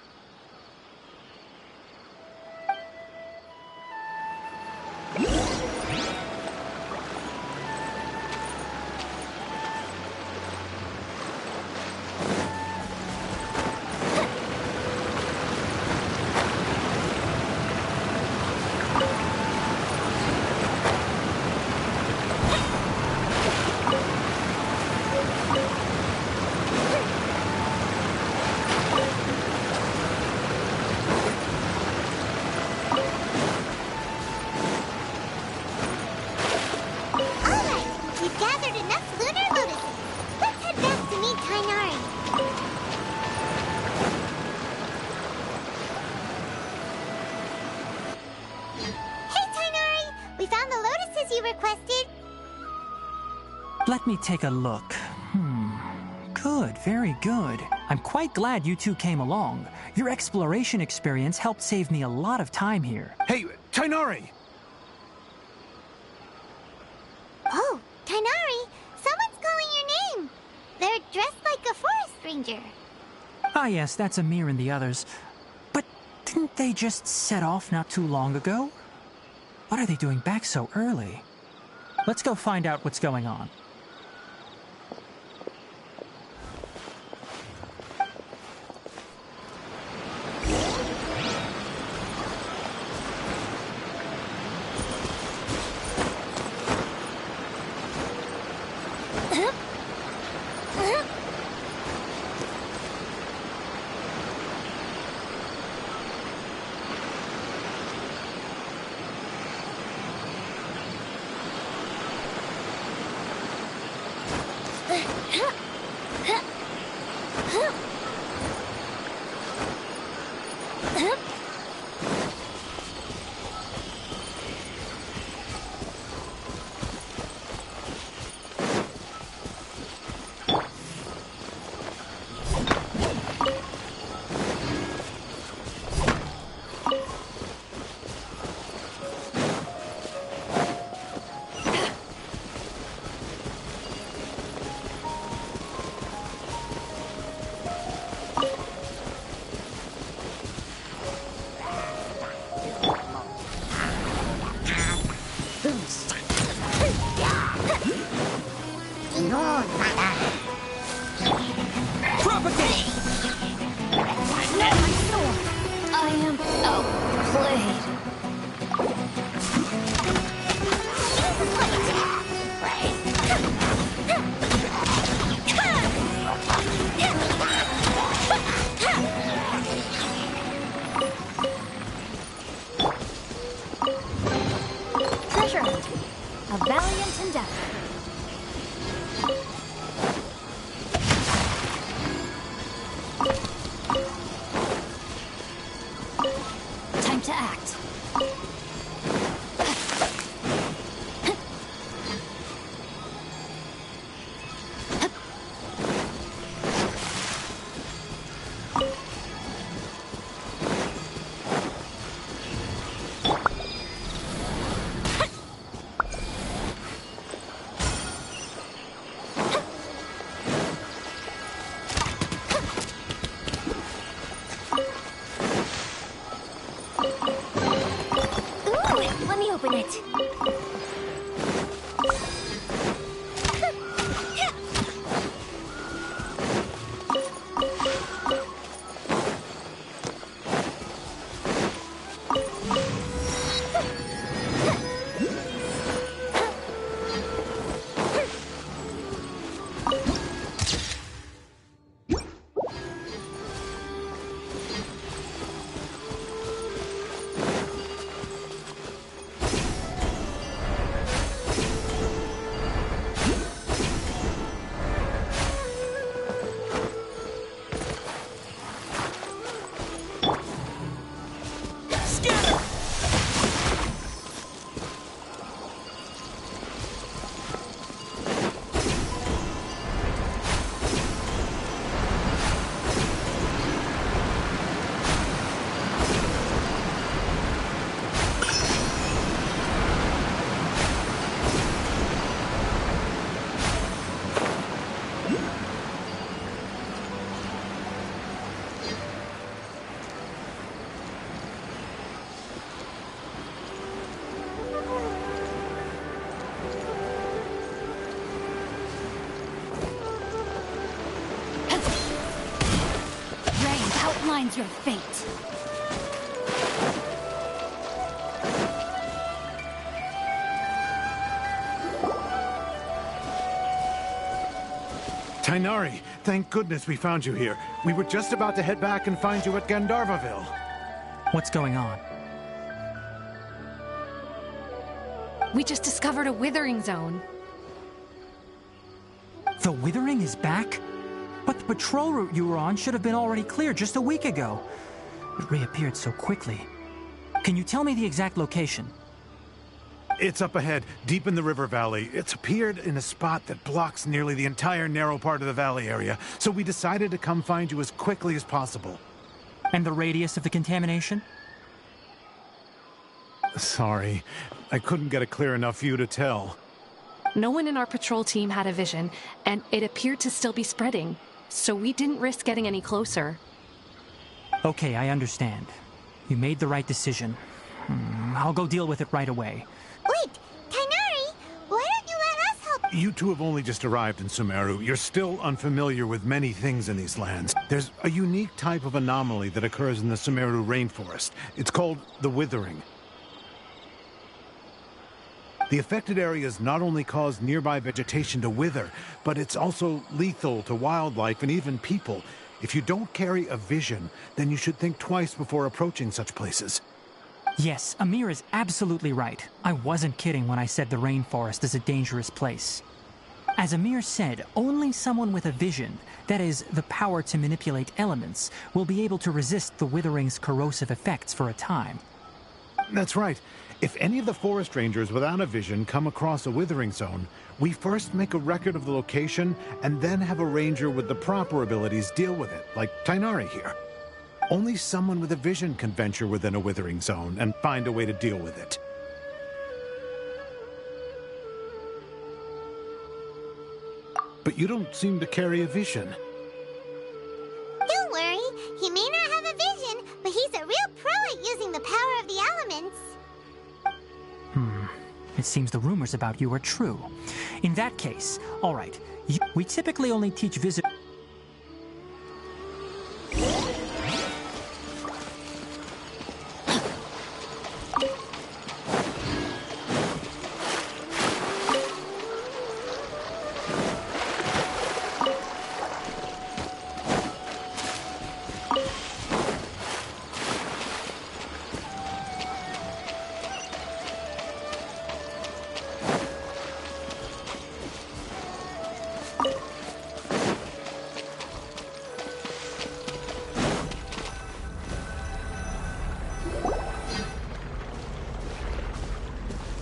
Let me take a look. Good, very good. I'm quite glad you two came along. Your exploration experience helped save me a lot of time here. Hey, Tainari! Oh, Tainari! Someone's calling your name! They're dressed like a forest ranger. Ah yes, that's Amir and the others. But didn't they just set off not too long ago? What are they doing back so early? Let's go find out what's going on. A valiant endeavor. Time to act. your fate. Tighnari, thank goodness we found you here. We were just about to head back and find you at Gandharvaville. What's going on? We just discovered a Withering zone. The Withering is back? But the patrol route you were on should have been already clear just a week ago. It reappeared so quickly. Can you tell me the exact location? It's up ahead, deep in the river valley. It's appeared in a spot that blocks nearly the entire narrow part of the valley area, so we decided to come find you as quickly as possible. And the radius of the contamination? Sorry, I couldn't get a clear enough view to tell. No one in our patrol team had a vision, and it appeared to still be spreading, so we didn't risk getting any closer. Okay, I understand. You made the right decision. I'll go deal with it right away. Wait, Tighnari, why don't you let us help? You two have only just arrived in Sumeru. You're still unfamiliar with many things in these lands. There's a unique type of anomaly that occurs in the Sumeru rainforest. It's called the Withering. The affected areas not only cause nearby vegetation to wither, but it's also lethal to wildlife and even people. If you don't carry a vision, then you should think twice before approaching such places. Yes, Amir is absolutely right. I wasn't kidding when I said the rainforest is a dangerous place. As Amir said, only someone with a vision, that is, the power to manipulate elements, will be able to resist the Withering's corrosive effects for a time. That's right. If any of the forest rangers without a vision come across a Withering zone, we first make a record of the location and then have a ranger with the proper abilities deal with it, like Tighnari here. Only someone with a vision can venture within a Withering zone and find a way to deal with it. But you don't seem to carry a vision. Don't worry, he may not have a vision, but he's a real pro at using the power of the elements. It seems the rumors about you are true. In that case, all right, we typically only teach visitors.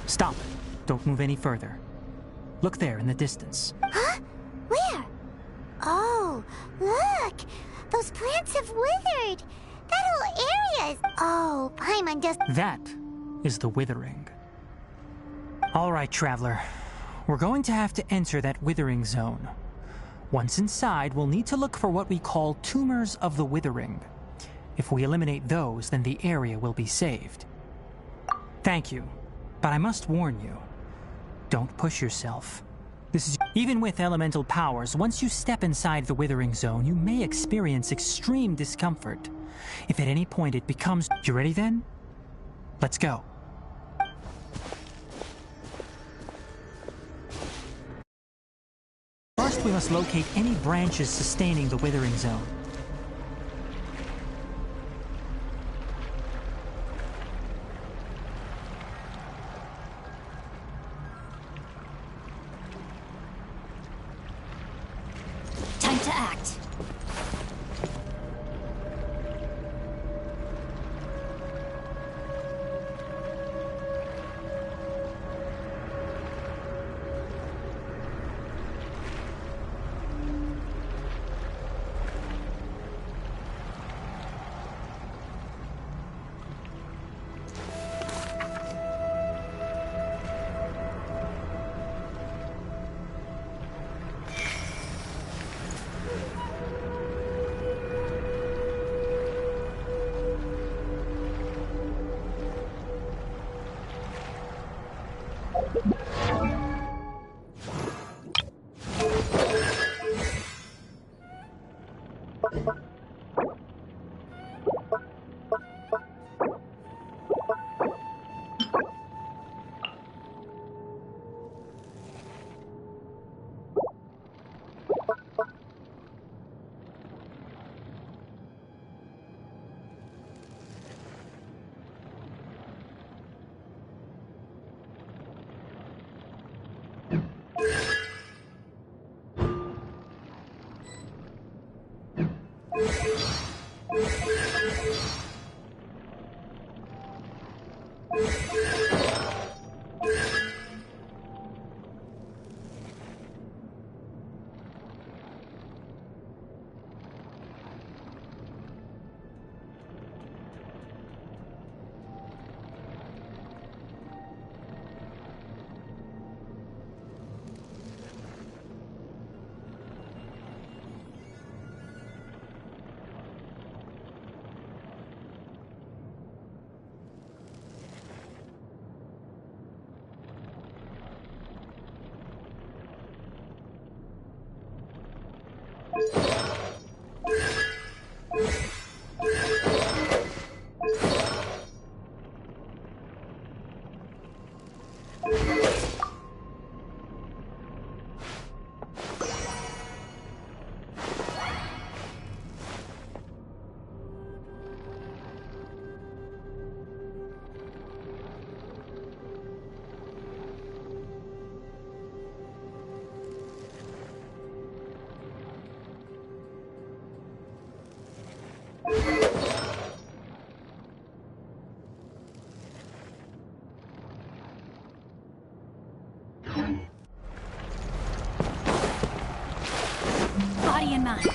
Stop. Don't move any further. Look there in the distance. Huh? Where? Oh, look! Those plants have withered! That whole area is... Oh, Paimon does... That is the Withering. All right, Traveler. We're going to have to enter that Withering zone. Once inside, we'll need to look for what we call tumors of the Withering. If we eliminate those, then the area will be saved. Thank you. But I must warn you, don't push yourself. Even with elemental powers, once you step inside the Withering zone, you may experience extreme discomfort. If at any point it becomes... You ready then? Let's go. First, we must locate any branches sustaining the Withering zone. Time to act. Body and mind.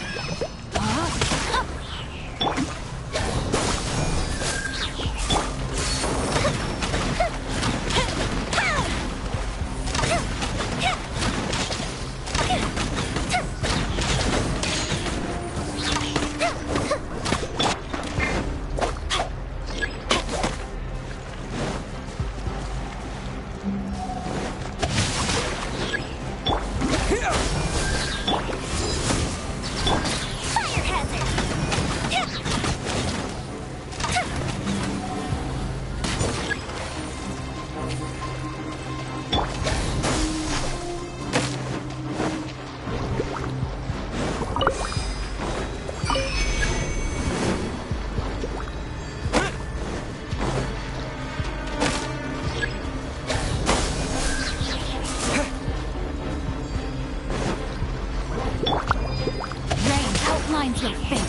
Outlines your fate.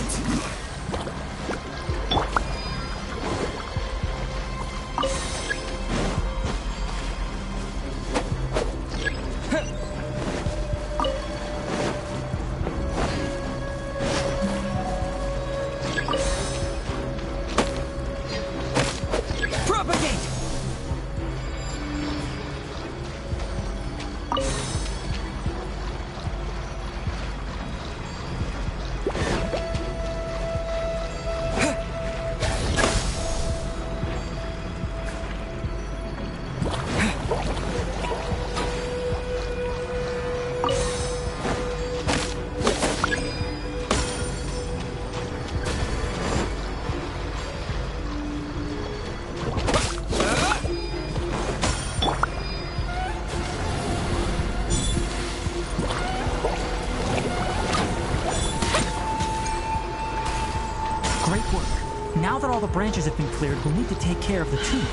Now that all the branches have been cleared, we'll need to take care of the tumor.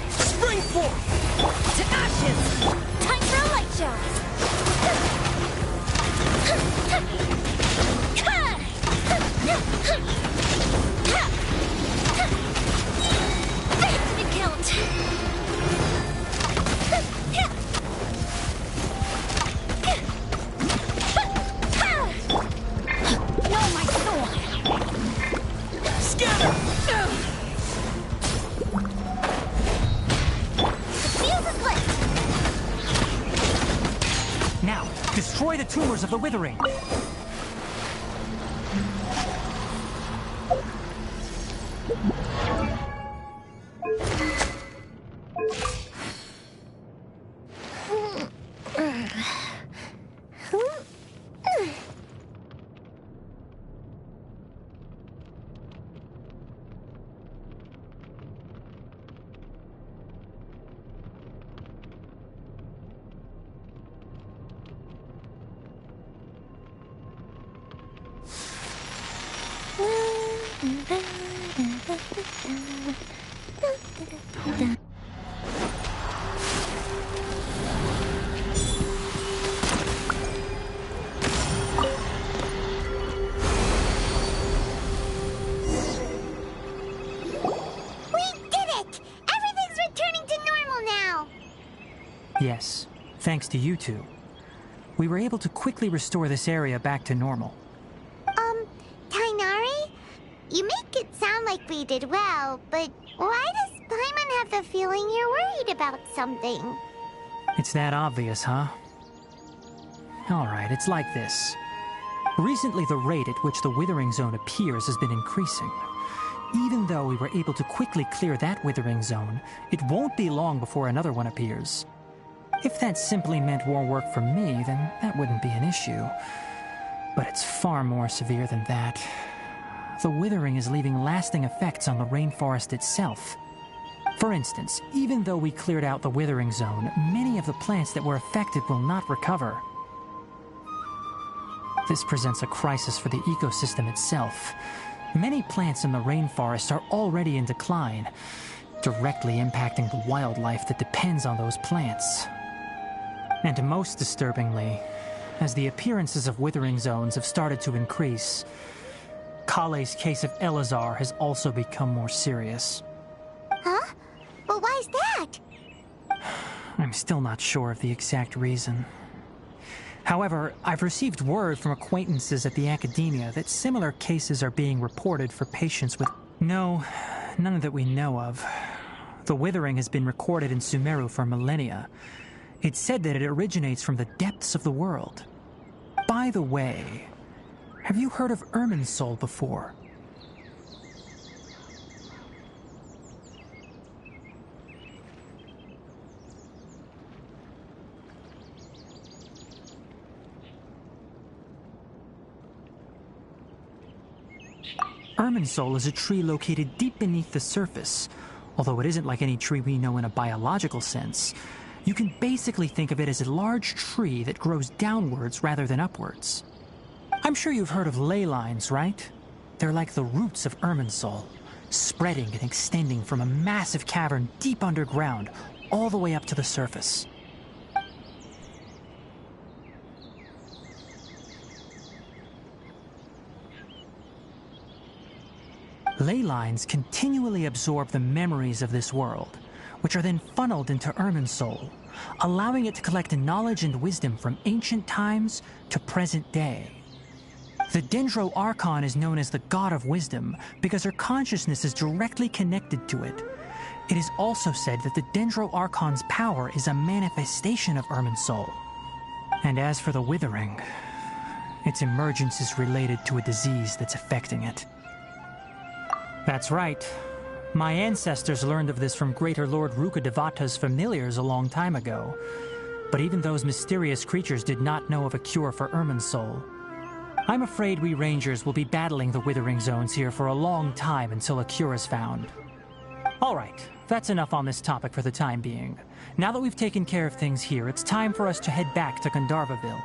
Spring forth! To ashes! Time for a light show! That didn't count! Destroy the tumors of the Withering! Yes, thanks to you two. We were able to quickly restore this area back to normal. Tainari? You make it sound like we did well, but why does Paimon have the feeling you're worried about something? It's that obvious, huh? Alright, it's like this. Recently, the rate at which the Withering Zone appears has been increasing. Even though we were able to quickly clear that Withering Zone, it won't be long before another one appears. If that simply meant more work for me, then that wouldn't be an issue. But it's far more severe than that. The Withering is leaving lasting effects on the rainforest itself. For instance, even though we cleared out the Withering Zone, many of the plants that were affected will not recover. This presents a crisis for the ecosystem itself. Many plants in the rainforest are already in decline, directly impacting the wildlife that depends on those plants. And most disturbingly, as the appearances of Withering Zones have started to increase, Collie's case of Elazar has also become more serious. Huh? Well, why's that? I'm still not sure of the exact reason. However, I've received word from acquaintances at the academia that similar cases are being reported for patients with... No, none that we know of. The Withering has been recorded in Sumeru for millennia. It's said that it originates from the depths of the world. By the way, have you heard of Irminsul before? Irminsul is a tree located deep beneath the surface. Although it isn't like any tree we know in a biological sense, you can basically think of it as a large tree that grows downwards rather than upwards. I'm sure you've heard of Ley Lines, right? They're like the roots of Irminsul, spreading and extending from a massive cavern deep underground all the way up to the surface. Ley Lines continually absorb the memories of this world, which are then funneled into Irminsul, allowing it to collect knowledge and wisdom from ancient times to present day. The Dendro Archon is known as the God of Wisdom because her consciousness is directly connected to it. It is also said that the Dendro Archon's power is a manifestation of Irminsul. And as for the Withering, its emergence is related to a disease that's affecting it. That's right. My ancestors learned of this from Greater Lord Rukkhadevata's familiars a long time ago. But even those mysterious creatures did not know of a cure for Irminsul. I'm afraid we Rangers will be battling the Withering Zones here for a long time until a cure is found. Alright, that's enough on this topic for the time being. Now that we've taken care of things here, it's time for us to head back to Gandharvaville.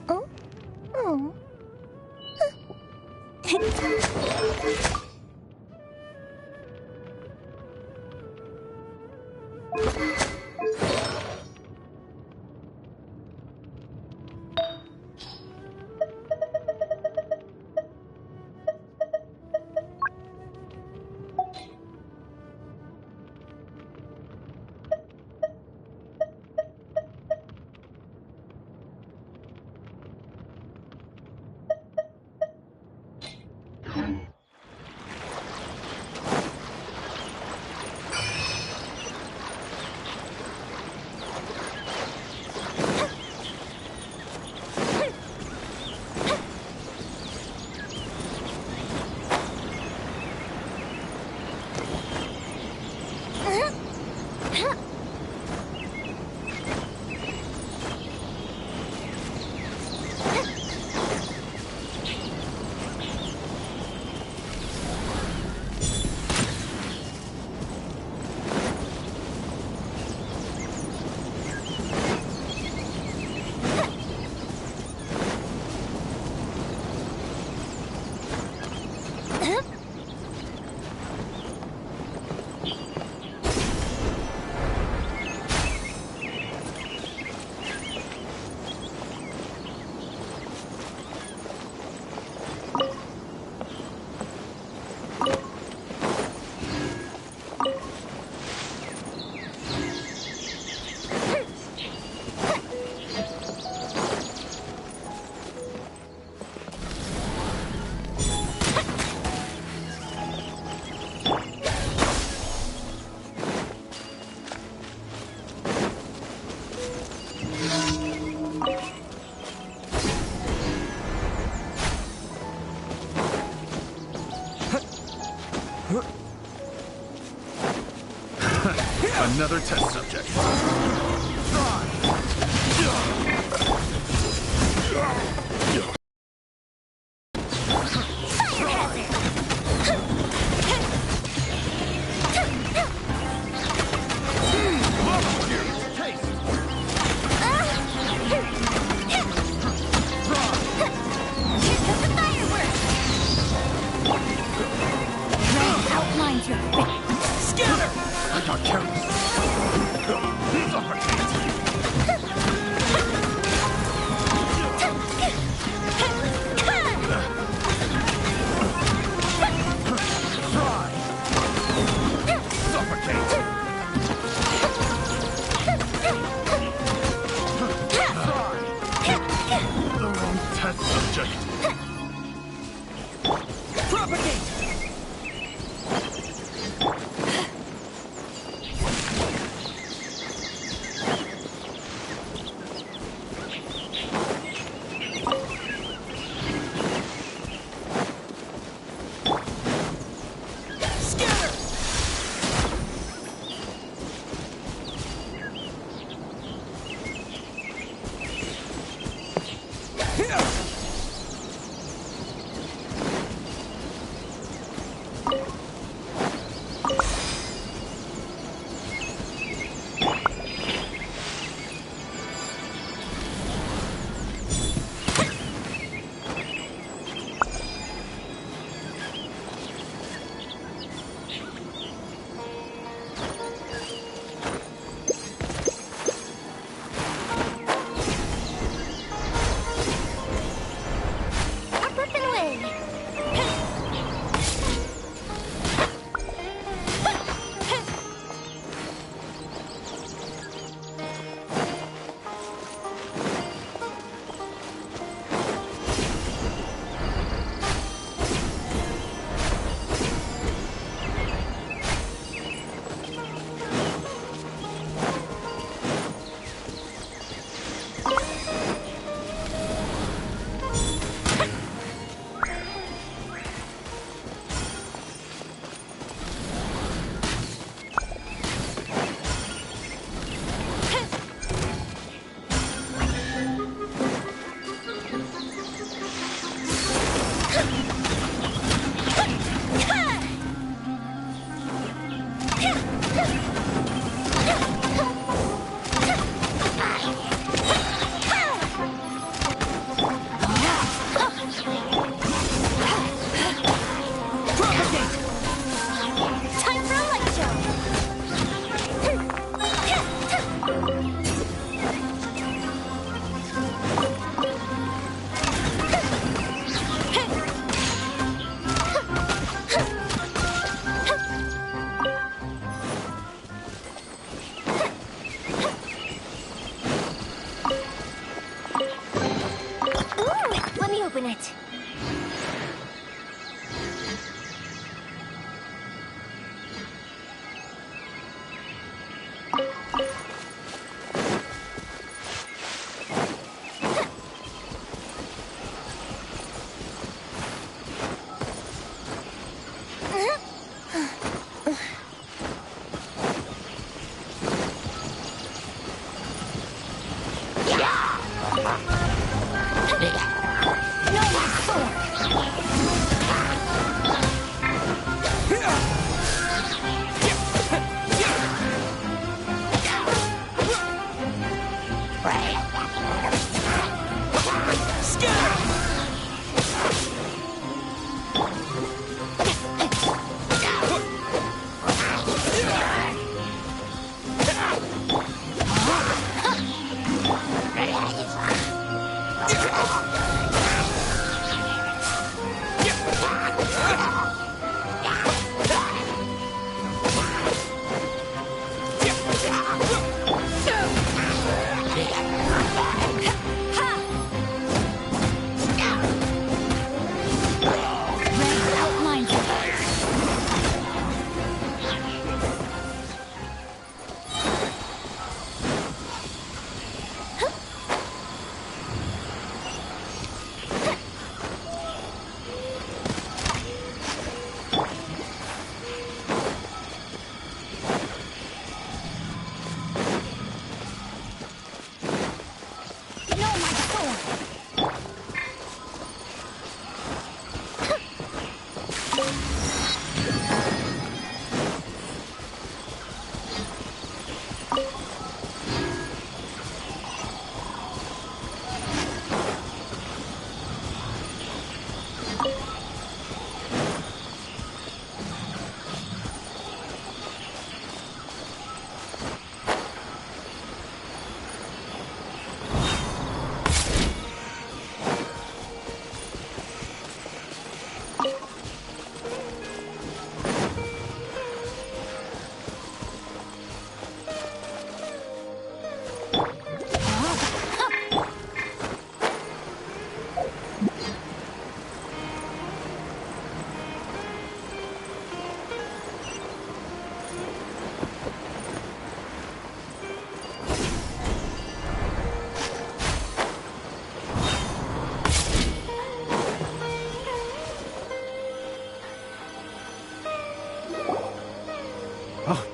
Oh? Oh. Another test subject.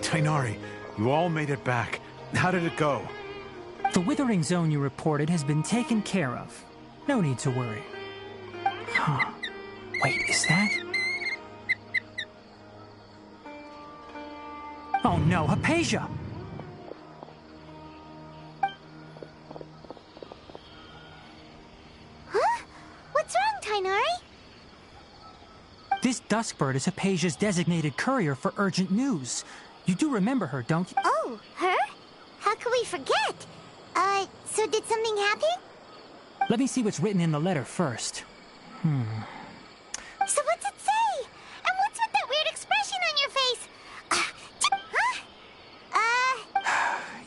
Tighnari, you all made it back. How did it go? The Withering Zone you reported has been taken care of. No need to worry. Huh. Wait, is that? Oh no, Hypatia! Huh? What's wrong, Tighnari? This Duskbird is Hypatia's designated courier for urgent news. You do remember her, don't you? Oh, her? How could we forget? So did something happen? Let me see what's written in the letter first. So what's it say? And what's with that weird expression on your face?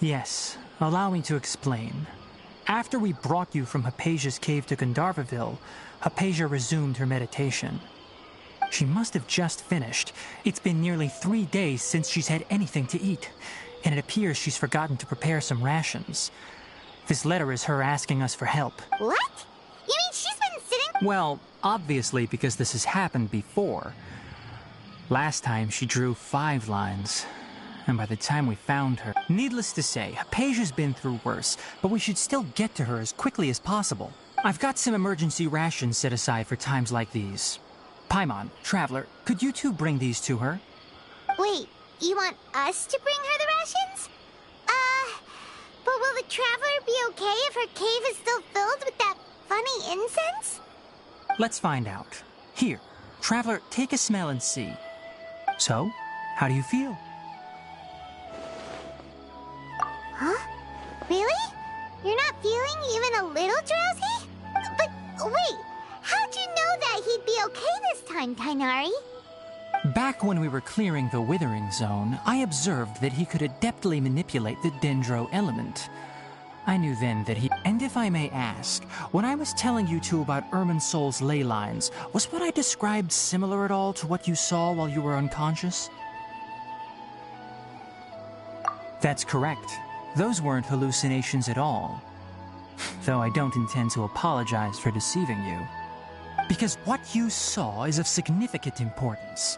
Yes, allow me to explain. After we brought you from Hypatia's cave to Gandharvaville, Hypatia resumed her meditation. She must have just finished. It's been nearly 3 days since she's had anything to eat, and it appears she's forgotten to prepare some rations. This letter is her asking us for help. What? You mean she's been sitting? Well, obviously because this has happened before. Last time she drew 5 lines, and by the time we found her... Needless to say, Hypatia's been through worse, but we should still get to her as quickly as possible. I've got some emergency rations set aside for times like these. Paimon, Traveler, could you two bring these to her? Wait, you want us to bring her the rations? But will the Traveler be okay if her cave is still filled with that funny incense? Let's find out. Here, Traveler, take a smell and see. So, how do you feel? Huh? Really? You're not feeling even a little drowsy? But wait, how'd you know that he'd be okay this time, Tighnari? Back when we were clearing the Withering Zone, I observed that he could adeptly manipulate the Dendro element. I knew then that he... And if I may ask, when I was telling you two about Irminsul's Ley Lines, was what I described similar at all to what you saw while you were unconscious? That's correct. Those weren't hallucinations at all. Though I don't intend to apologize for deceiving you. Because what you saw is of significant importance.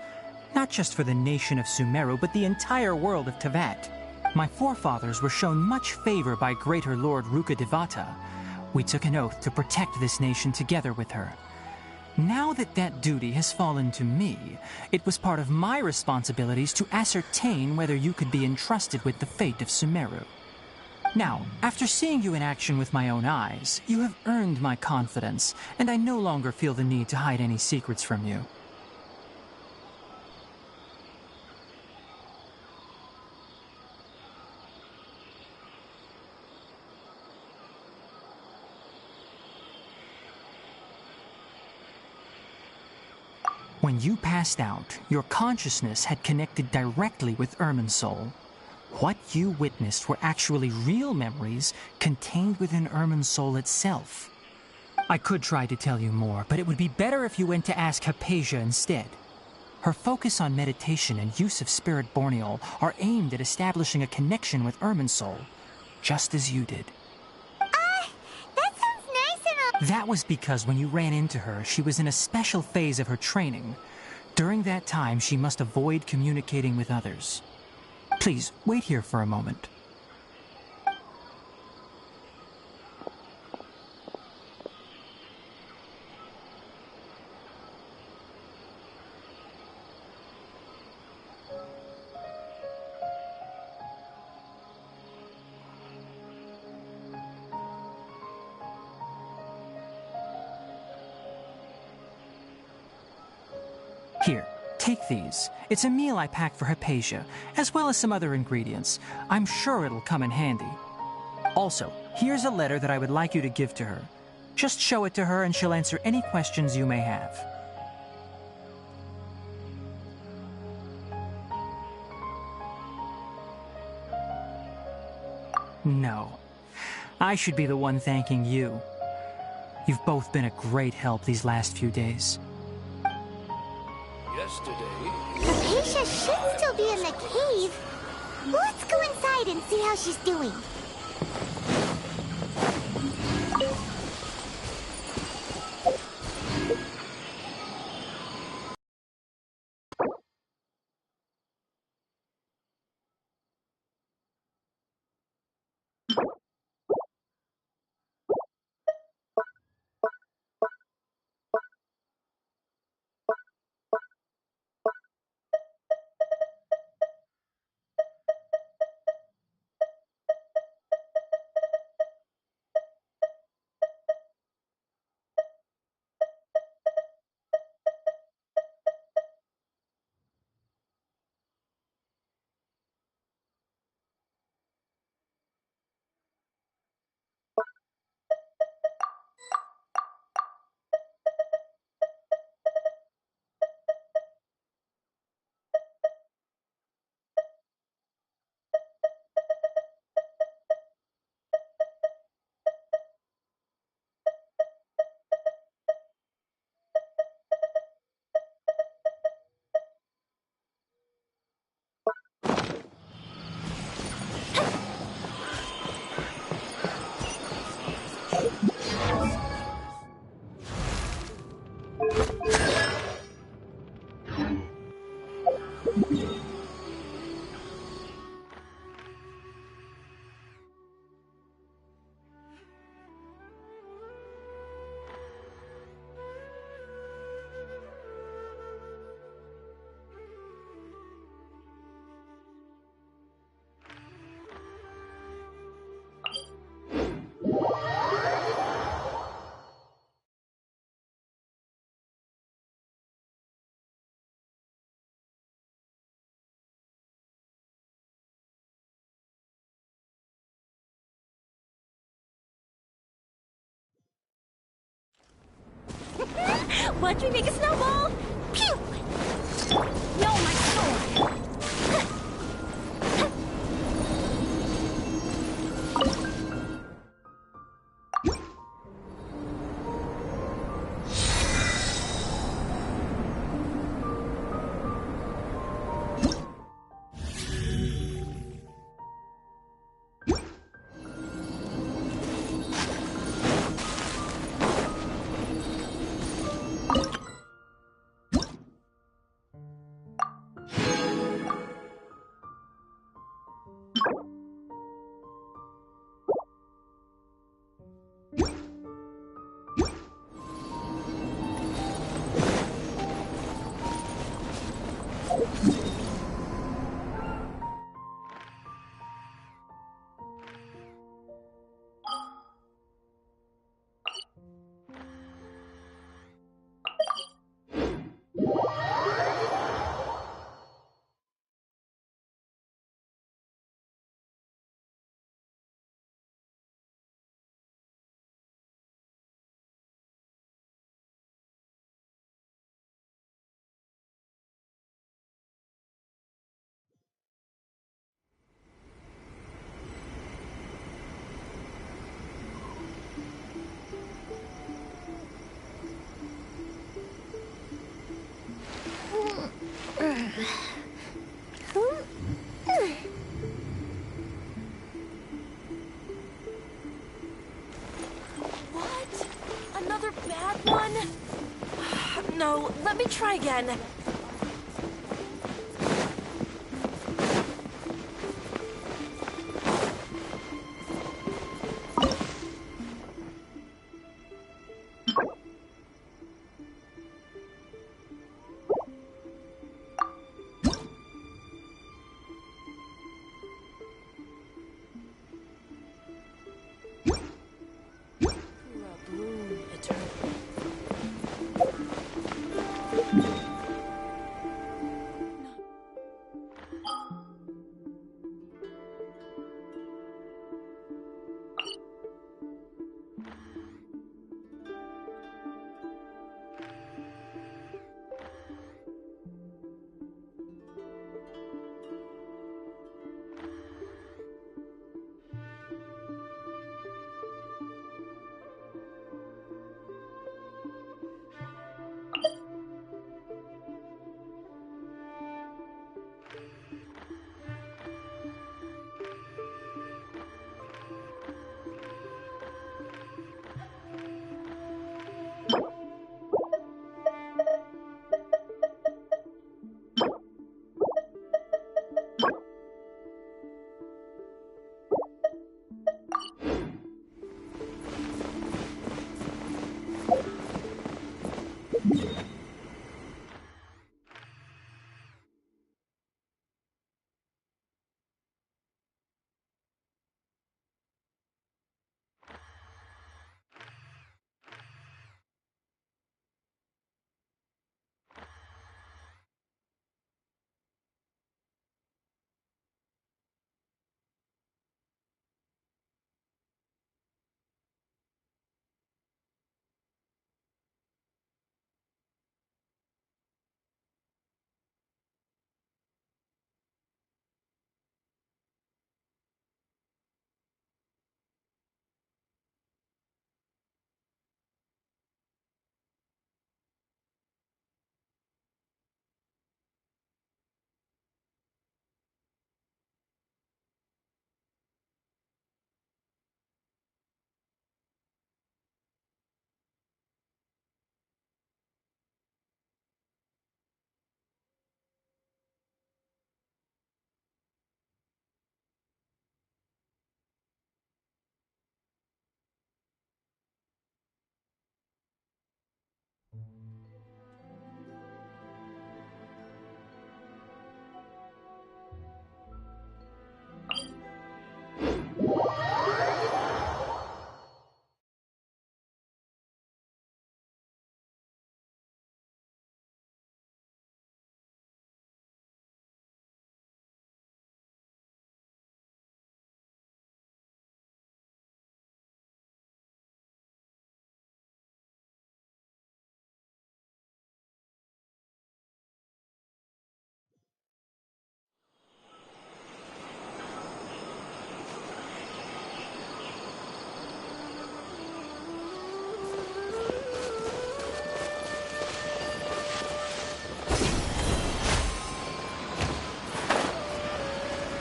Not just for the nation of Sumeru, but the entire world of Teyvat. My forefathers were shown much favor by Greater Lord Rukkhadevata. We took an oath to protect this nation together with her. Now that that duty has fallen to me, it was part of my responsibilities to ascertain whether you could be entrusted with the fate of Sumeru. Now, after seeing you in action with my own eyes, you have earned my confidence, and I no longer feel the need to hide any secrets from you. When you passed out, your consciousness had connected directly with Irminsul. What you witnessed were actually real memories contained within Irminsul itself. I could try to tell you more, but it would be better if you went to ask Hypatia instead. Her focus on meditation and use of Spirit Borneol are aimed at establishing a connection with Irminsul, just as you did. That sounds nice and all. That was because when you ran into her, she was in a special phase of her training. During that time, she must avoid communicating with others. Please, wait here for a moment. Here, take these. It's a meal I packed for Hypatia, as well as some other ingredients. I'm sure it'll come in handy. Also, here's a letter that I would like you to give to her. Just show it to her and she'll answer any questions you may have. No. I should be the one thanking you. You've both been a great help these last few days. Yesterday... Hypatia should still be in the cave. Let's go inside and see how she's doing. Watch me make a snowball! Pew! No, my sword! What? Another bad one? No, let me try again.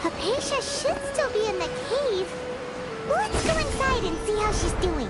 Hypatia should still be in the cave. Let's go inside and see how she's doing.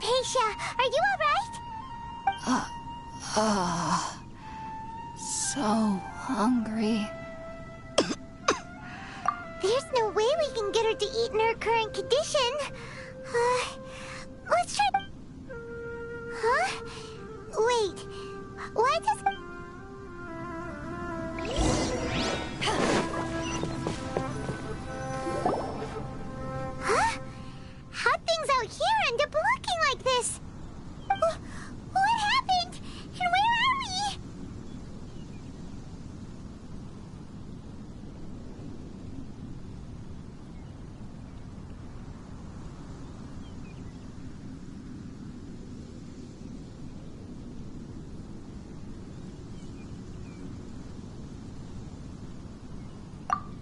Hypatia, are you alright? So hungry. There's no way we can get her to eat in her current condition. Let's try... Huh? Wait, why does... Huh? How'd things out here end up looking like this? What happened? And where are we?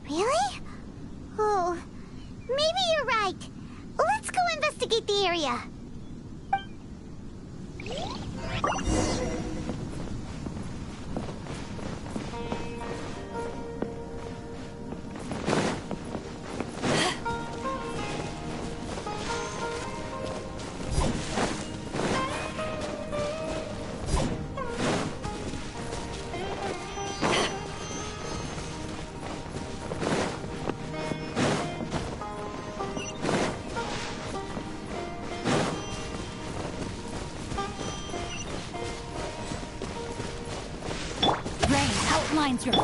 Really? Oh, maybe you're right. Let's go investigate the area. Outlines your...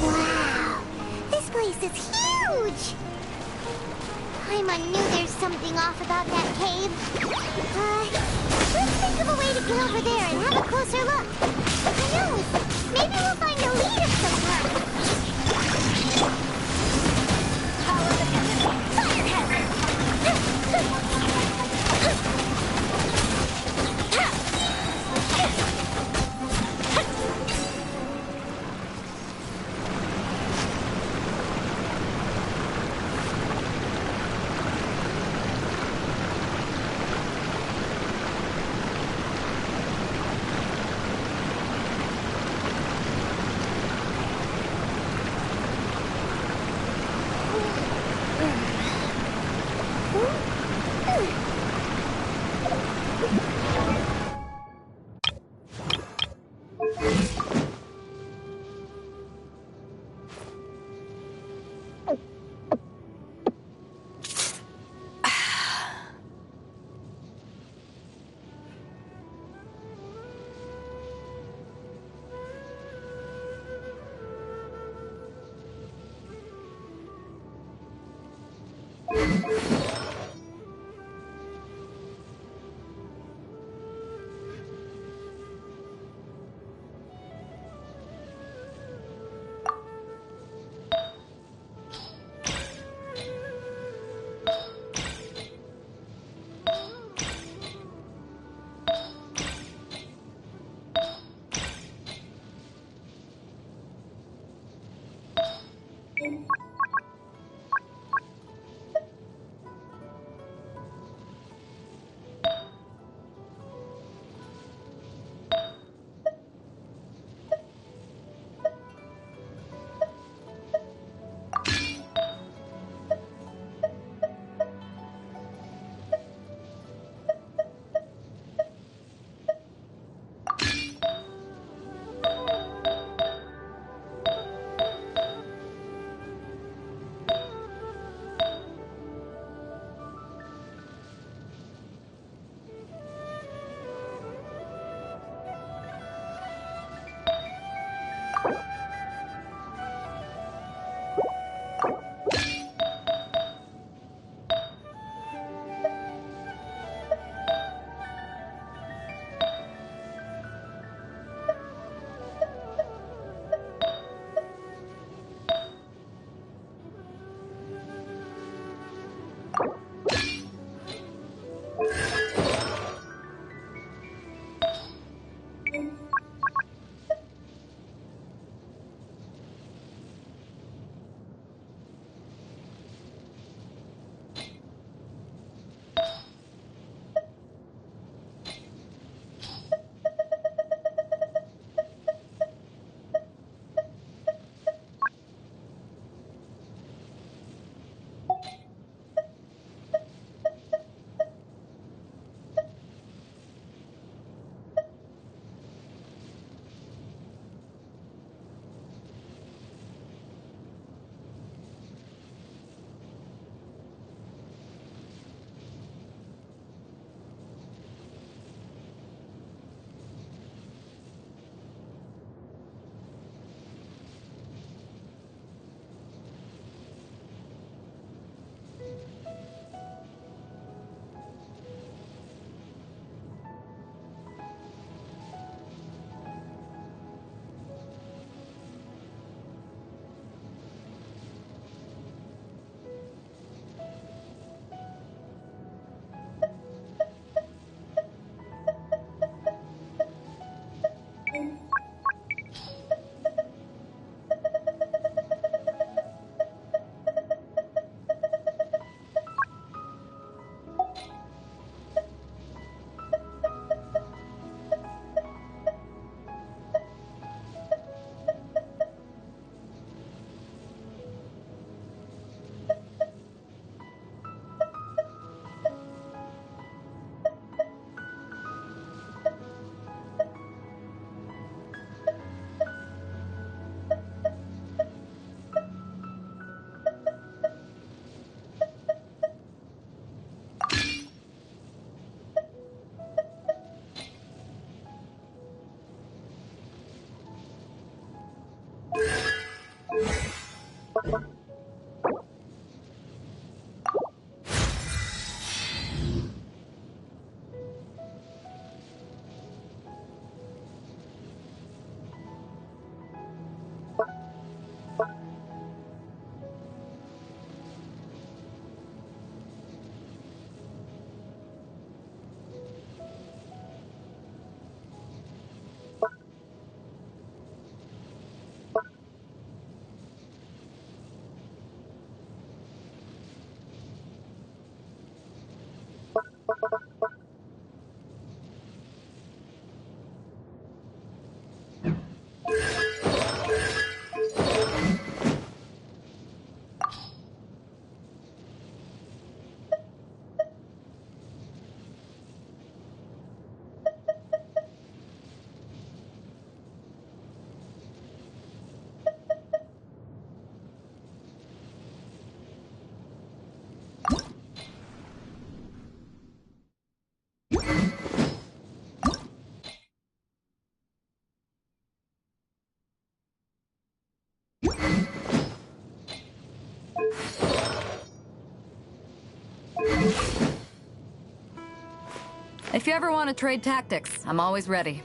Wow, this place is huge! Paimon knew there's something off about that cave. Let's think of a way to get over there and have a closer look. Who knows? Maybe we'll find a lead of some kind. If you ever want to trade tactics, I'm always ready.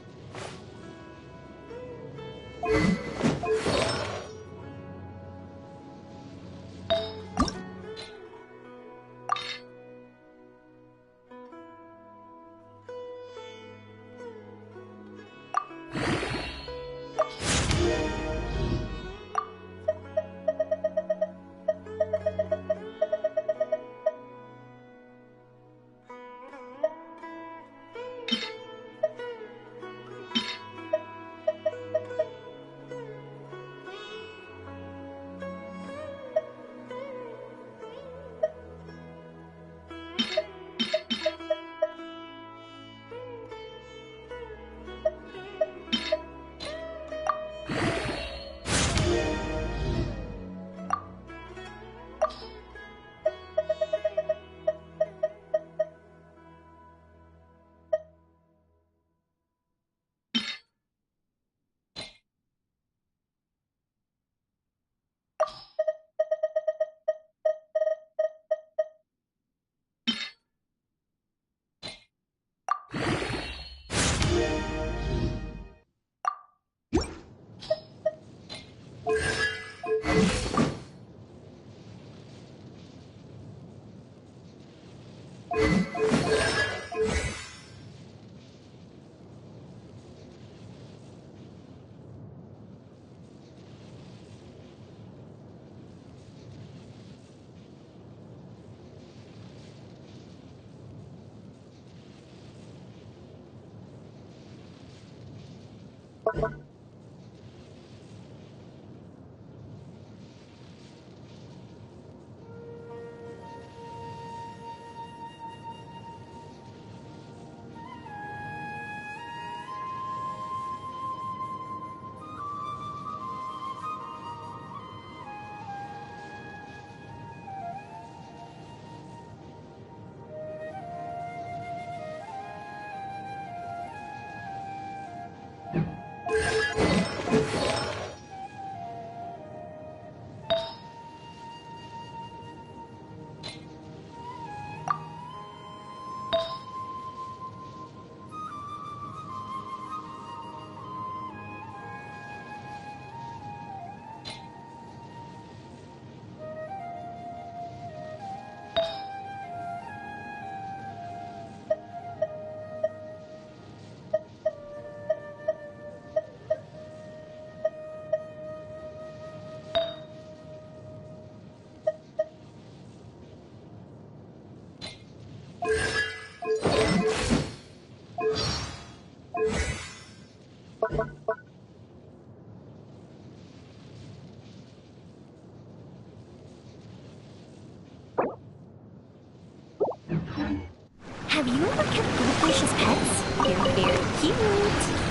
Have you ever kept goldfish as pets? They're very cute.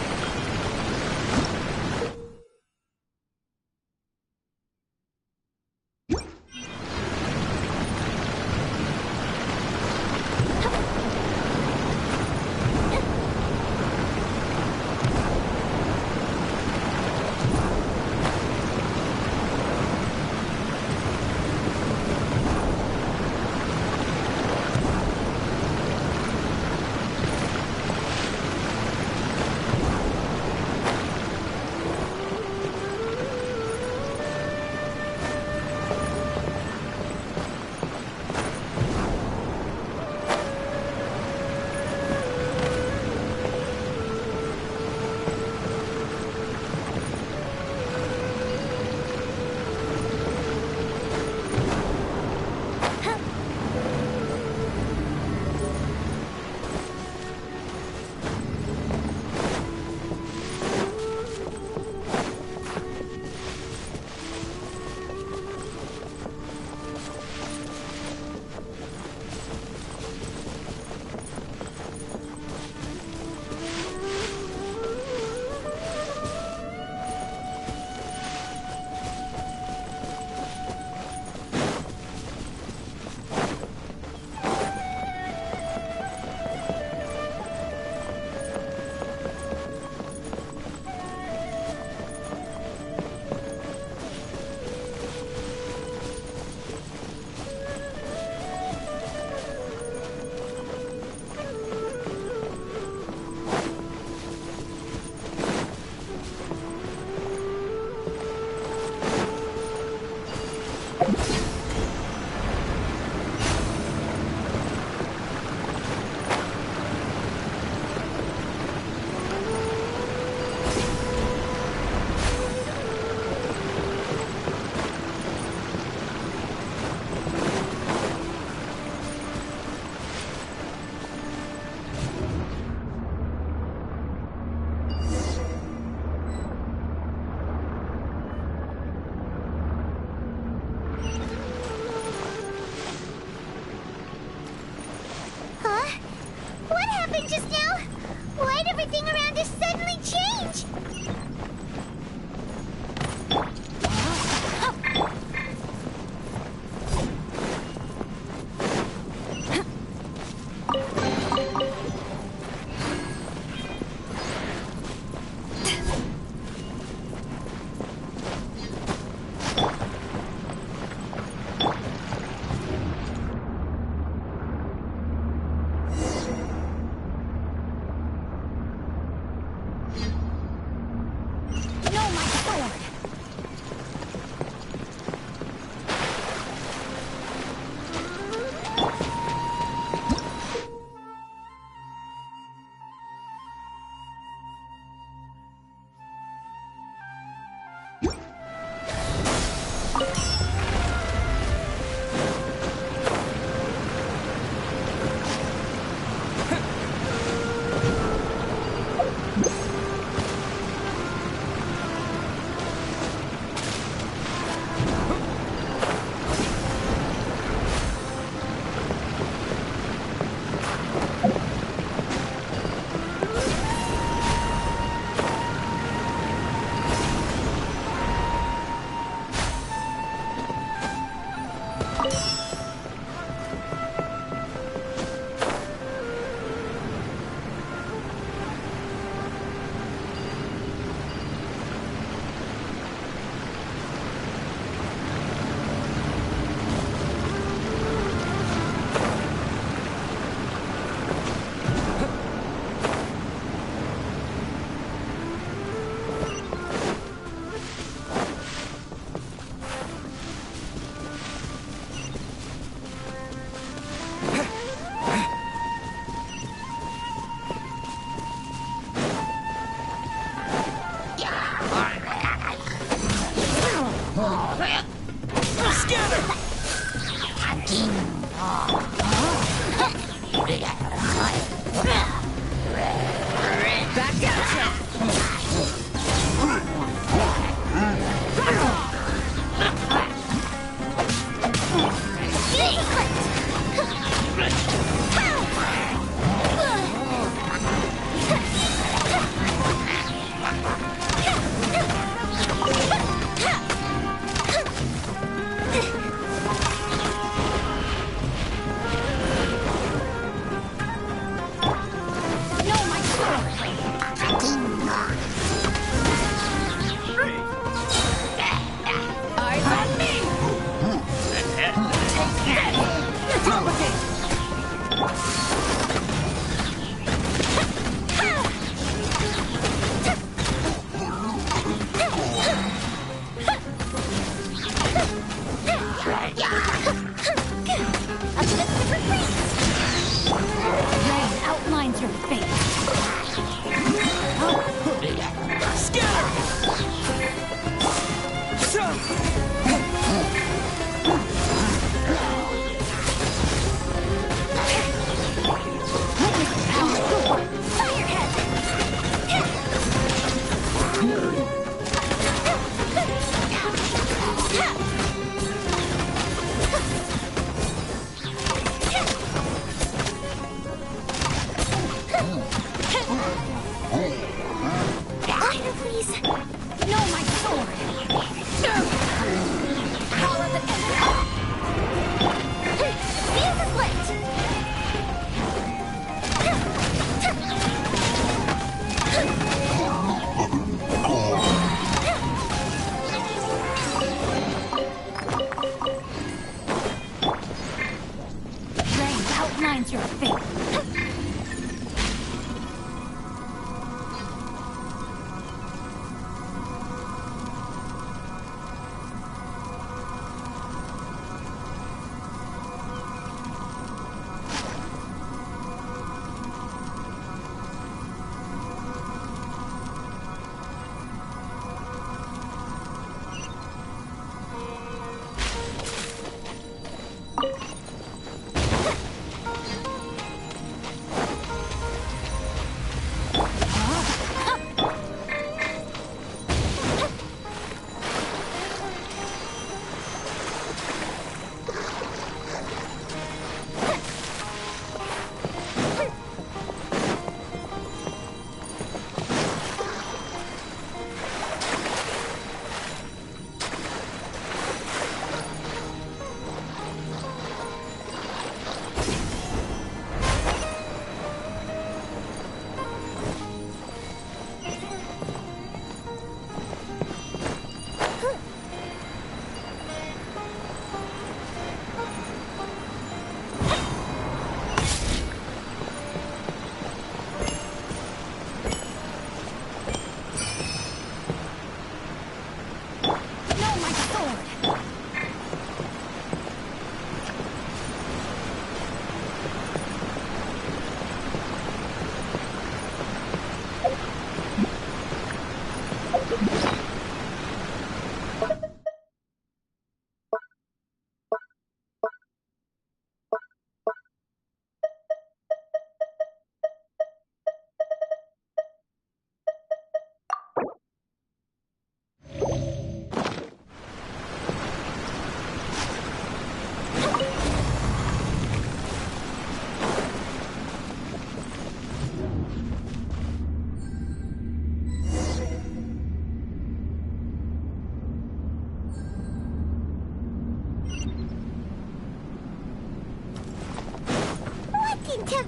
everything around us suddenly change?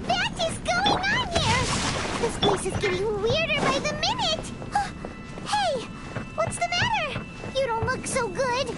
What is going on here? This place is getting weirder by the minute. Hey, what's the matter? You don't look so good.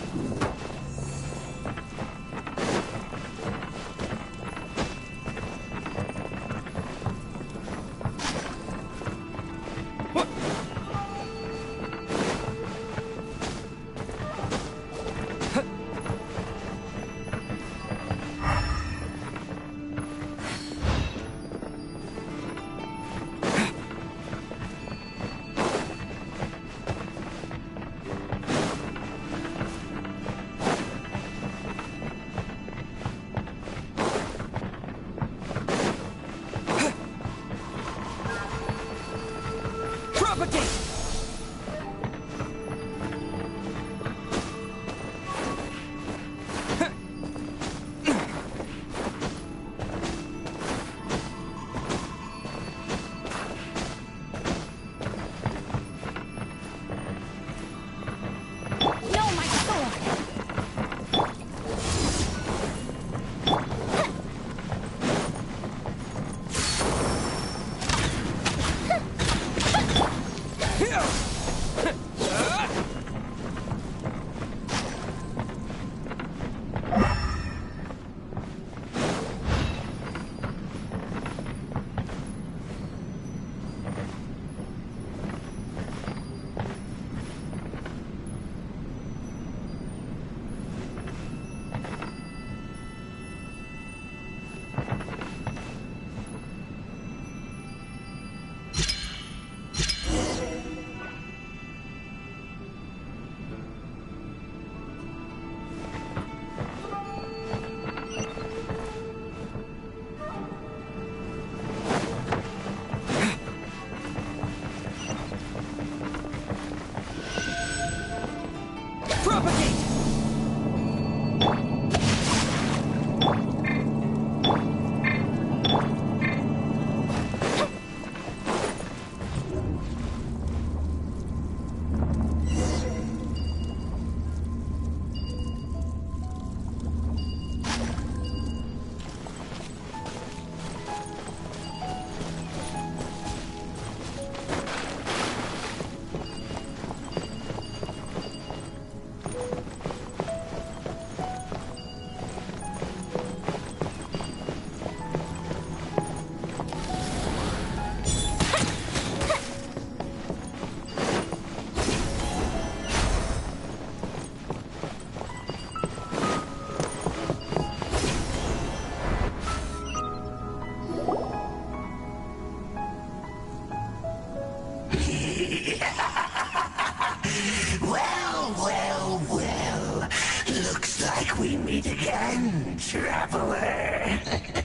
We meet again, traveler. The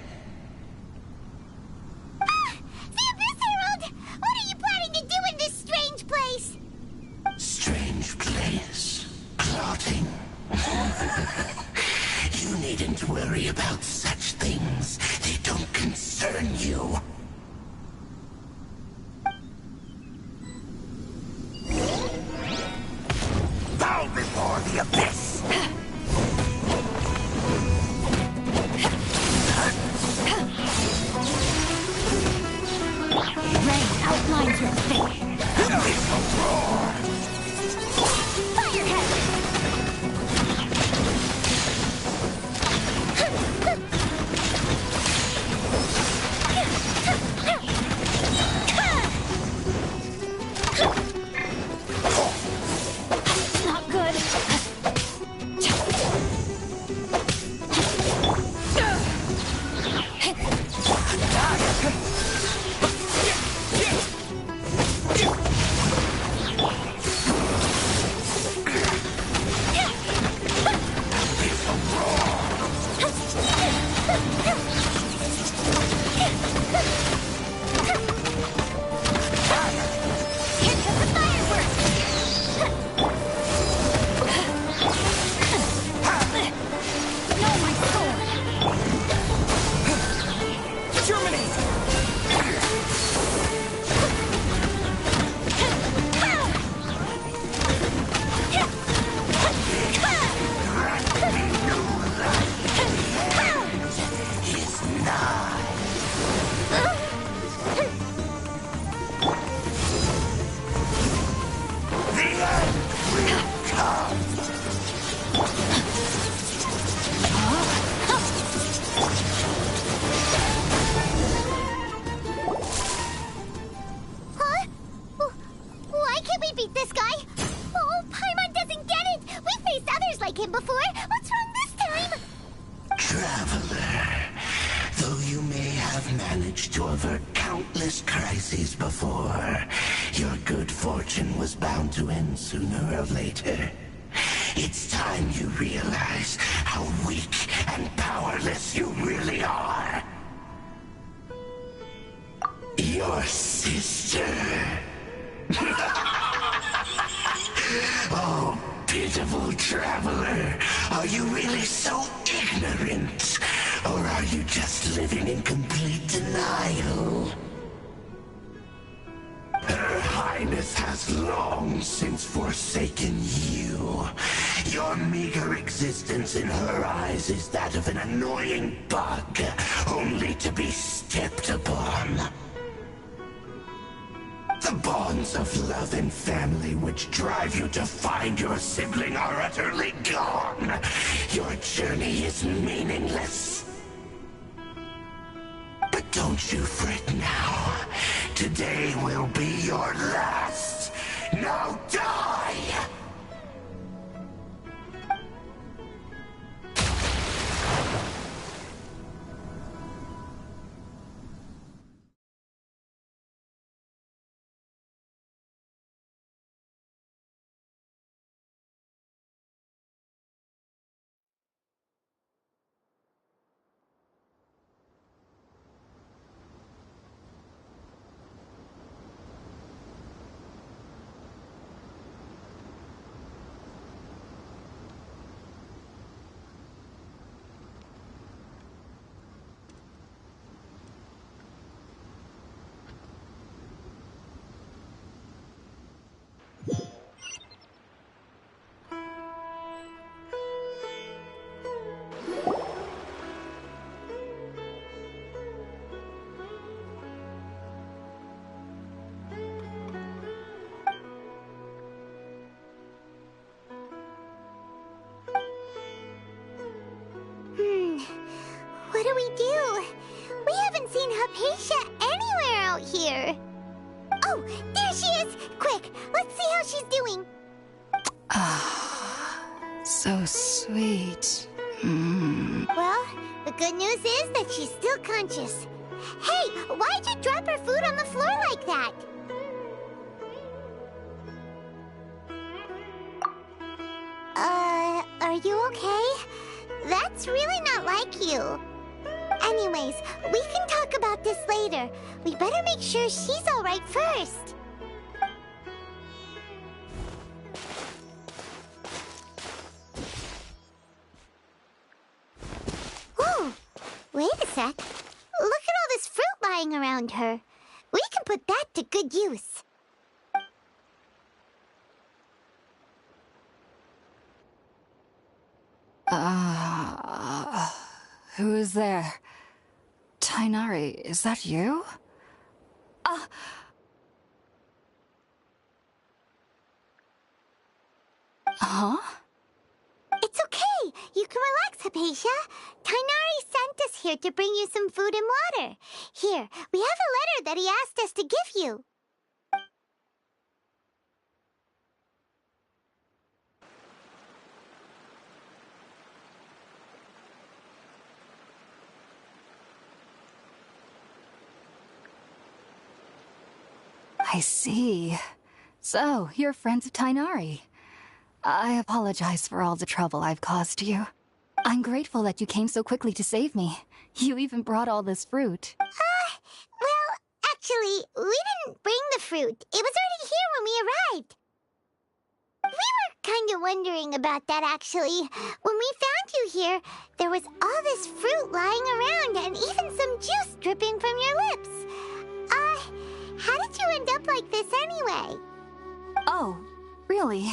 Abyss Herald! What are you planning to do in this strange place? Strange place. Clotting. You needn't worry about such things. They don't concern you. Bow before the Abyss! Rain outlines your fate. Abyssal roar! Firehead! Not good. we beat this guy. Oh, Paimon doesn't get it. We faced others like him before. What's wrong this time? Traveler, though you may have managed to avert countless crises before, your good fortune was bound to end sooner or later. It's time you realize how weak and powerless you really are. Your sister. Oh, pitiful traveler. Are you really so ignorant? Or are you just living in complete denial? Her Highness has long since forsaken you. Your meager existence in her eyes is that of an annoying bug, only to be stepped upon. The bonds of love and family which drive you to find your sibling are utterly gone. Your journey is meaningless. But don't you fret now. Today will be your last. Now die! What do we do? We haven't seen Hypatia anywhere out here. Oh, there she is! Quick, let's see how she's doing. So sweet. Well, the good news is that she's still conscious. Hey, why'd you drop her food on the floor like that? Are you okay? That's really not like you. Anyways, we can talk about this later. We better make sure she's alright first. Whoa, wait a sec. Look at all this fruit lying around her. We can put that to good use. Who is there? Tighnari, is that you? Huh? It's okay. You can relax, Hypatia. Tighnari sent us here to bring you some food and water. Here, we have a letter that he asked us to give you. I see. So, you're friends of Tighnari. I apologize for all the trouble I've caused you. I'm grateful that you came so quickly to save me. You even brought all this fruit. Well, actually, we didn't bring the fruit. It was already here when we arrived. We were kind of wondering about that, actually. When we found you here, there was all this fruit lying around and even some juice dripping from your lips. How did you end up like this anyway? Oh, really?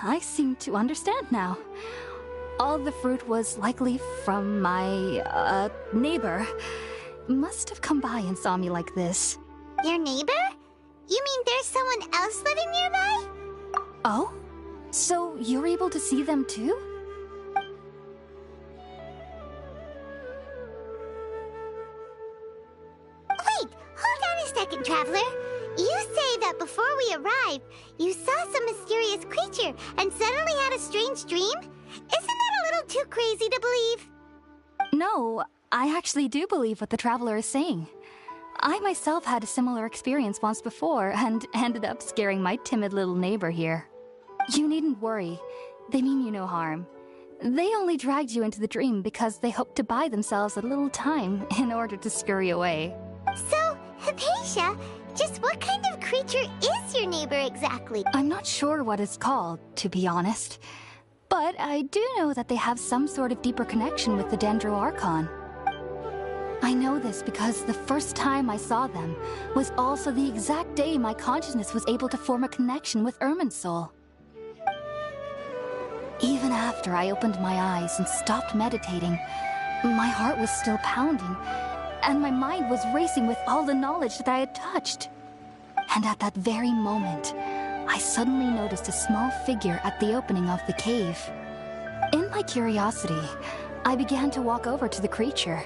I seem to understand now. All the fruit was likely from my, neighbor. Must have come by and saw me like this. Your neighbor? You mean there's someone else living nearby? Oh? So you're able to see them too? Wait, hold on a second, Traveler. You say that before we arrived, you saw some mysterious creature and suddenly had a strange dream? Isn't that a little too crazy to believe? No, I actually do believe what the traveler is saying. I myself had a similar experience once before and ended up scaring my timid little neighbor here. You needn't worry. They mean you no harm. They only dragged you into the dream because they hoped to buy themselves a little time in order to scurry away. So, Hypatia, just what kind of creature is your neighbor exactly? I'm not sure what it's called, to be honest. But I do know that they have some sort of deeper connection with the Dendro Archon. I know this because the first time I saw them was also the exact day my consciousness was able to form a connection with Irminsul. Even after I opened my eyes and stopped meditating, my heart was still pounding, and my mind was racing with all the knowledge that I had touched. And at that very moment, I suddenly noticed a small figure at the opening of the cave. In my curiosity, I began to walk over to the creature.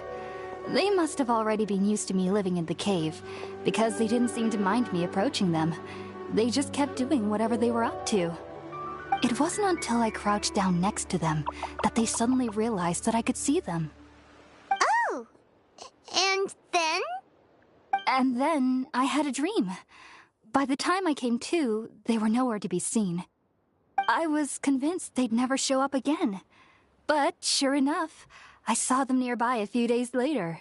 They must have already been used to me living in the cave, because they didn't seem to mind me approaching them. They just kept doing whatever they were up to. It wasn't until I crouched down next to them that they suddenly realized that I could see them. Oh! And then? And then I had a dream. By the time I came to, they were nowhere to be seen. I was convinced they'd never show up again. But sure enough, I saw them nearby a few days later,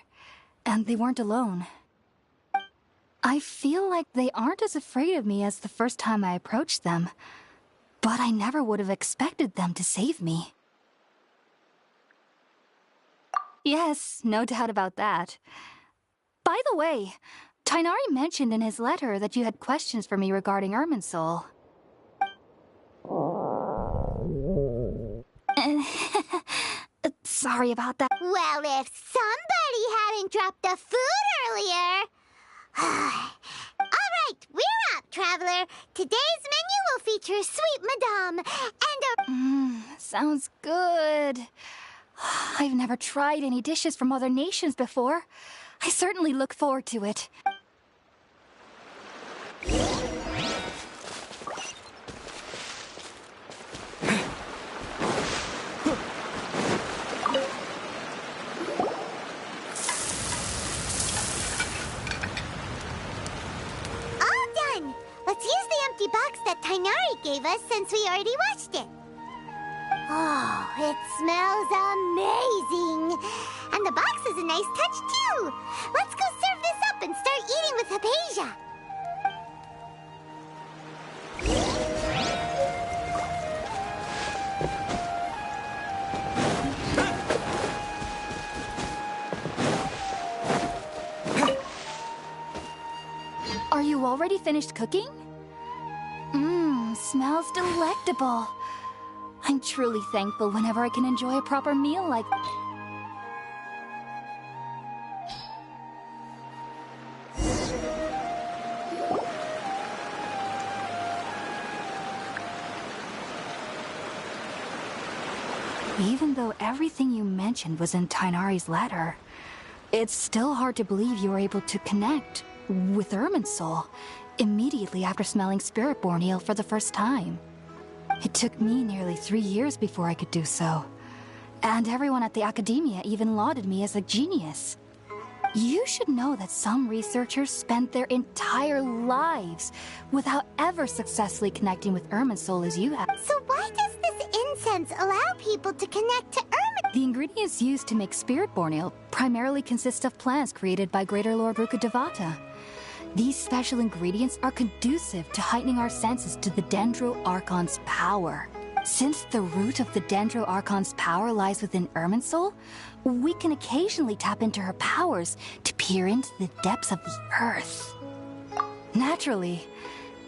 and they weren't alone. I feel like they aren't as afraid of me as the first time I approached them, but I never would have expected them to save me. Yes, no doubt about that. By the way, Tighnari mentioned in his letter that you had questions for me regarding Irminsul. Sorry about that. Well, if somebody hadn't dropped the food earlier... Alright, we're up, traveler. Today's menu will feature Sweet Madame and a... Sounds good. I've never tried any dishes from other nations before. I certainly look forward to it. Let's use the empty box that Tighnari gave us since we already washed it. Oh, it smells amazing. And the box is a nice touch, too. Let's go serve this up and start eating with Hypatia. Are you already finished cooking? Smells delectable. I'm truly thankful whenever I can enjoy a proper meal like... Even though everything you mentioned was in Tighnari's letter, it's still hard to believe you were able to connect with Irminsul immediately after smelling Spiritborn ale for the first time. It took me nearly 3 years before I could do so, and everyone at the Academia even lauded me as a genius. You should know that some researchers spend their entire lives without ever successfully connecting with Irminsul as you have. So why does this incense allow people to connect to Irminsul? The ingredients used to make Spiritborn ale primarily consist of plants created by Greater Lord Rukkhadevata. These special ingredients are conducive to heightening our senses to the Dendro Archon's power. Since the root of the Dendro Archon's power lies within Irminsul, we can occasionally tap into her powers to peer into the depths of the earth. Naturally,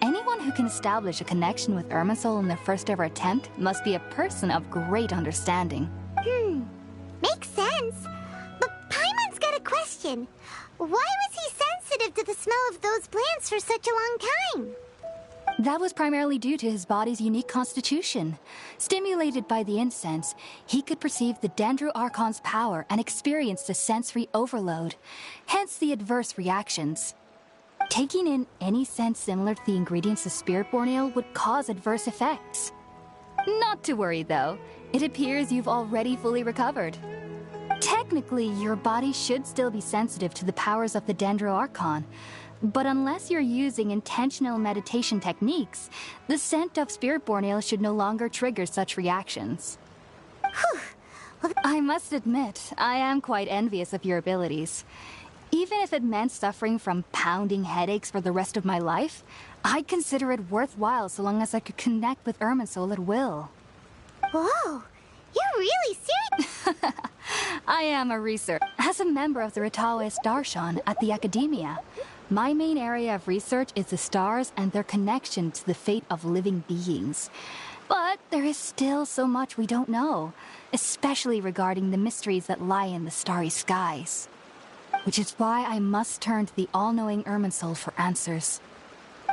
anyone who can establish a connection with Irminsul in their first ever attempt must be a person of great understanding. Makes sense. But Paimon's got a question. Why was he sensitive to the smell of those plants for such a long time? That was primarily due to his body's unique constitution. Stimulated by the incense, he could perceive the Dendro Archon's power and experienced a sensory overload, hence the adverse reactions. Taking in any scent similar to the ingredients of Spiritborn Ale would cause adverse effects. Not to worry, though. It appears you've already fully recovered. Technically, your body should still be sensitive to the powers of the Dendro Archon, but unless you're using intentional meditation techniques, the scent of Spiritborn Ale should no longer trigger such reactions. I must admit, I am quite envious of your abilities. Even if it meant suffering from pounding headaches for the rest of my life, I'd consider it worthwhile so long as I could connect with Irminsul at will. Whoa, you're really serious? I am a researcher. As a member of the Ritawe Darshan at the Academia, my main area of research is the stars and their connection to the fate of living beings. But there is still so much we don't know, especially regarding the mysteries that lie in the starry skies. Which is why I must turn to the all-knowing Irminsul for answers.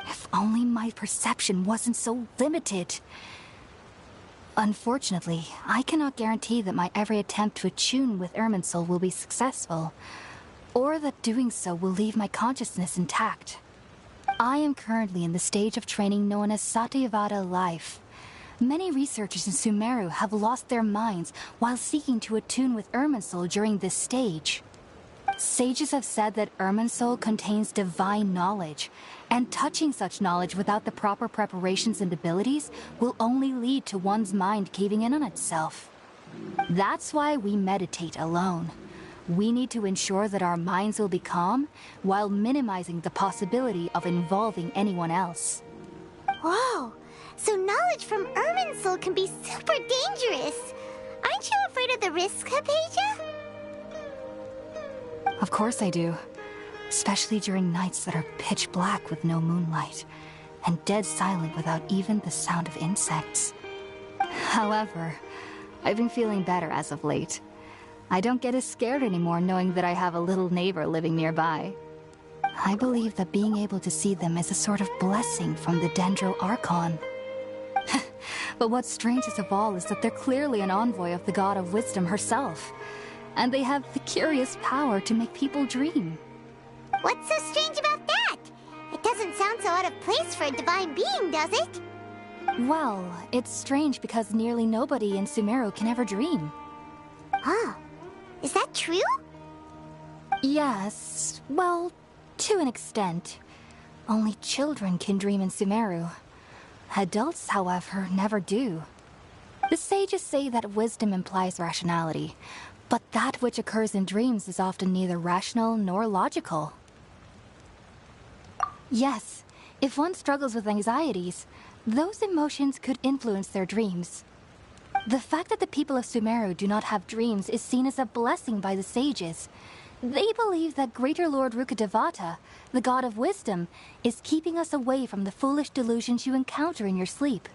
If only my perception wasn't so limited. Unfortunately, I cannot guarantee that my every attempt to attune with Irminsul will be successful, or that doing so will leave my consciousness intact. I am currently in the stage of training known as Satyavada life. Many researchers in Sumeru have lost their minds while seeking to attune with Irminsul during this stage. Sages have said that Irminsul contains divine knowledge, and touching such knowledge without the proper preparations and abilities will only lead to one's mind caving in on itself. That's why we meditate alone. We need to ensure that our minds will be calm, while minimizing the possibility of involving anyone else. Whoa, so knowledge from Irminsul can be super dangerous. Aren't you afraid of the risk, Hypatia? Of course I do. Especially during nights that are pitch black with no moonlight, and dead silent without even the sound of insects. However, I've been feeling better as of late. I don't get as scared anymore knowing that I have a little neighbor living nearby. I believe that being able to see them is a sort of blessing from the Dendro Archon. But what's strangest of all is that they're clearly an envoy of the God of Wisdom herself, and they have the curious power to make people dream. What's so strange about that? It doesn't sound so out of place for a divine being, does it? Well, it's strange because nearly nobody in Sumeru can ever dream. Oh, is that true? Yes, well, to an extent. Only children can dream in Sumeru. Adults, however, never do. The sages say that wisdom implies rationality, but that which occurs in dreams is often neither rational nor logical. Yes, if one struggles with anxieties, those emotions could influence their dreams. The fact that the people of Sumeru do not have dreams is seen as a blessing by the sages. They believe that Greater Lord Rukkhadevata, the god of wisdom, is keeping us away from the foolish delusions you encounter in your sleep.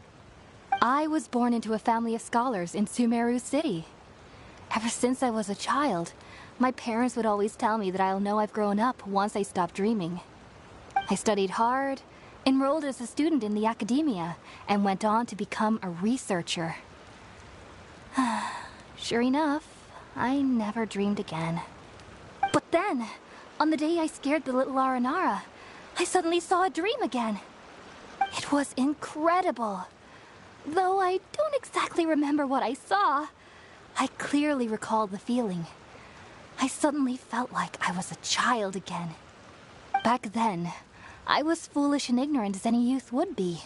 I was born into a family of scholars in Sumeru City. Ever since I was a child, my parents would always tell me that I'll know I've grown up once I stop dreaming. I studied hard, enrolled as a student in the Academia, and went on to become a researcher. Sure enough, I never dreamed again. But then, on the day I scared the little Aranara, I suddenly saw a dream again. It was incredible. Though I don't exactly remember what I saw, I clearly recall the feeling. I suddenly felt like I was a child again. Back then, I was foolish and ignorant as any youth would be,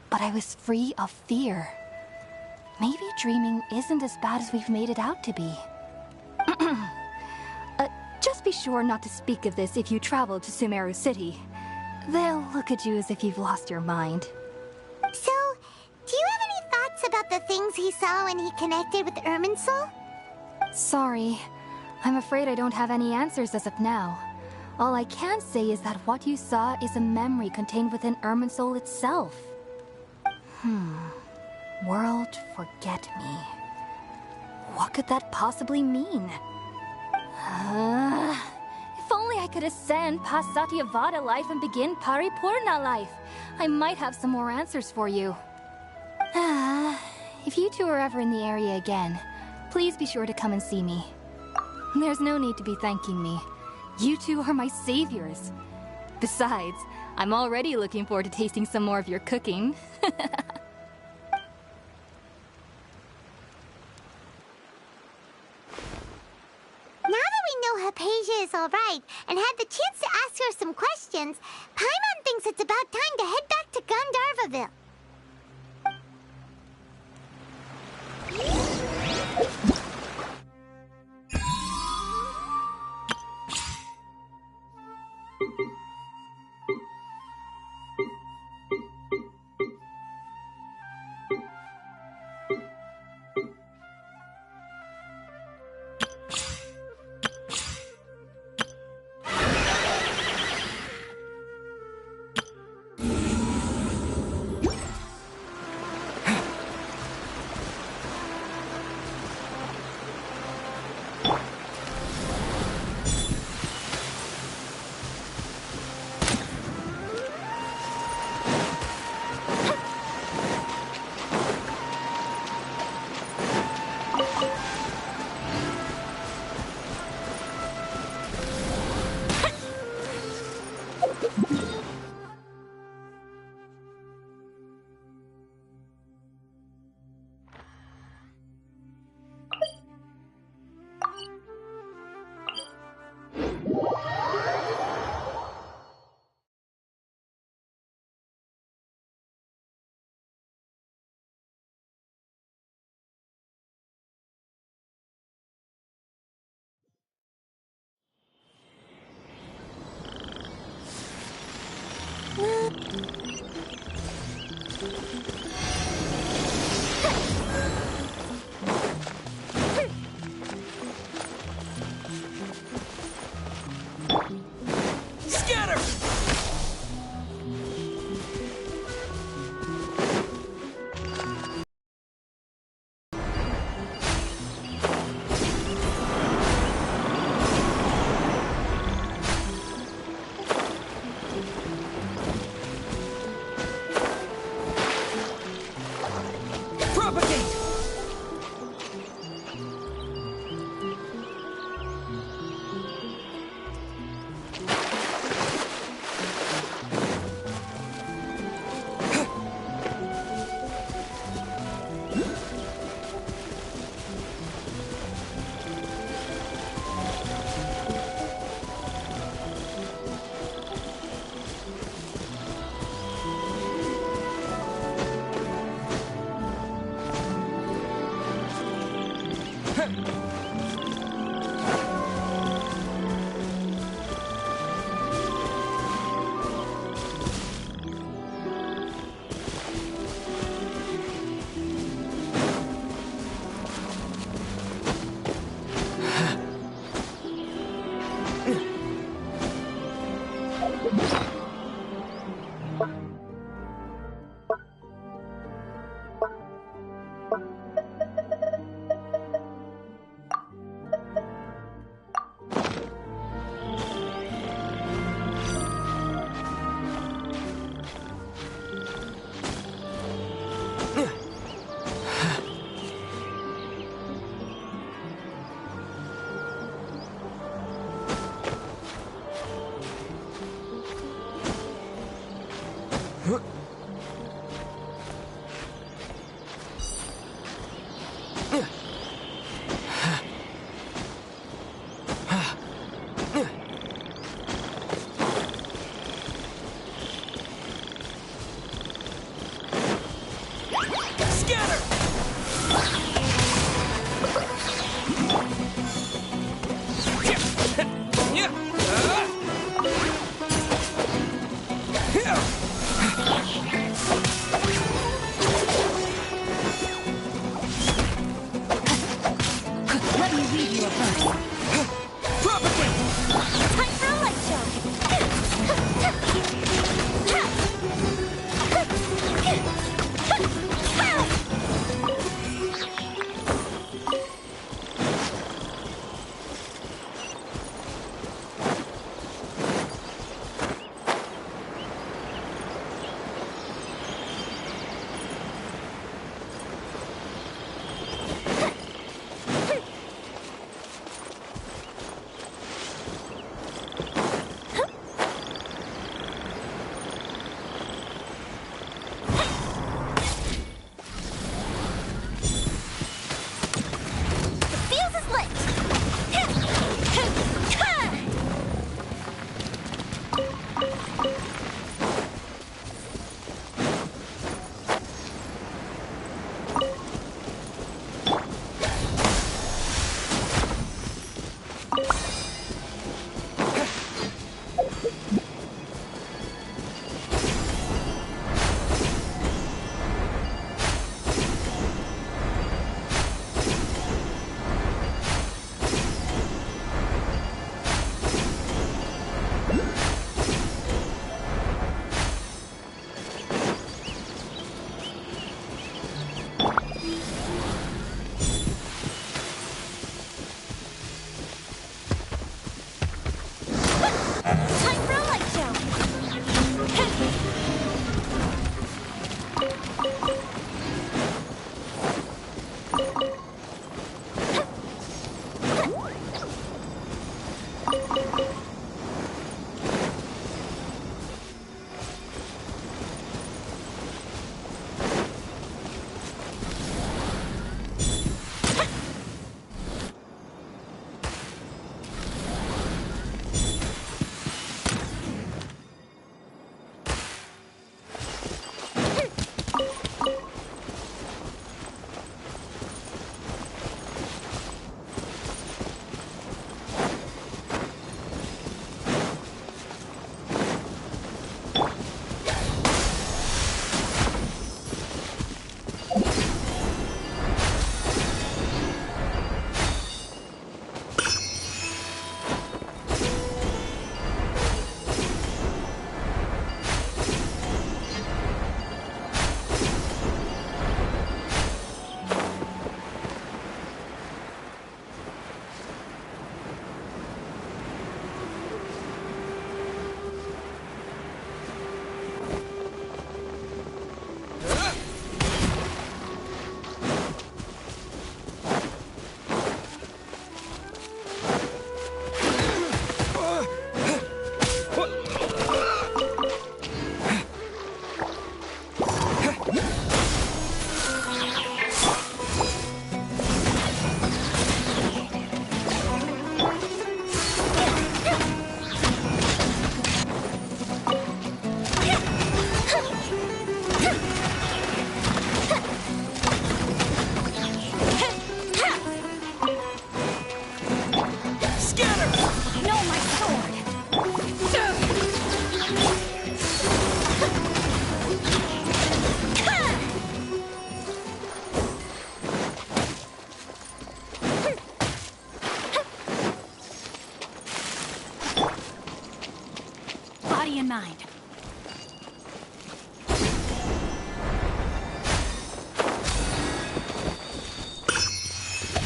but I was free of fear. Maybe dreaming isn't as bad as we've made it out to be. Just be sure not to speak of this if you travel to Sumeru City. They'll look at you as if you've lost your mind. So, do you have any thoughts about the things he saw when he connected with Irminsul? Sorry. I'm afraid I don't have any answers as of now. All I can say is that what you saw is a memory contained within Irminsul itself. World forget me. What could that possibly mean? If only I could ascend past Satyavada life and begin Paripurna life, I might have some more answers for you. If you two are ever in the area again, please be sure to come and see me. There's no need to be thanking me. You two are my saviors. Besides, I'm already looking forward to tasting some more of your cooking. Now that we know Hypatia is alright and had the chance to ask her some questions, Paimon thinks it's about time to head back to Gandharvaville. Body in mind.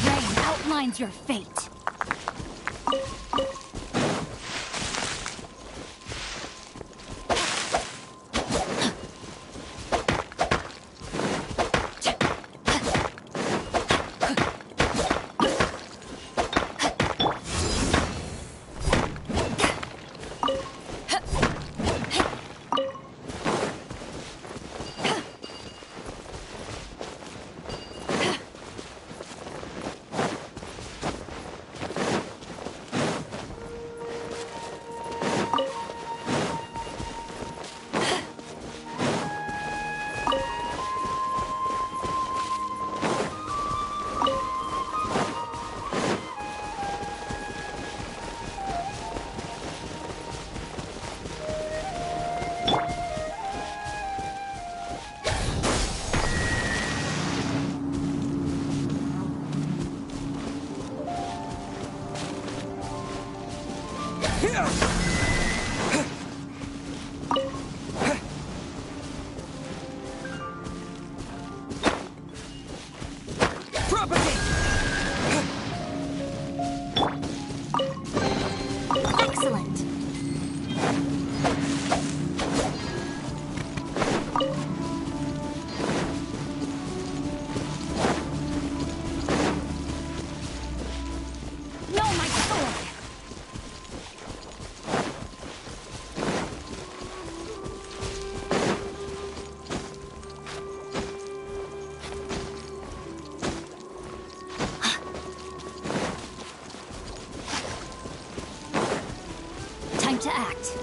Rain outlines your fate. Excellent. No, my sword. Time to act.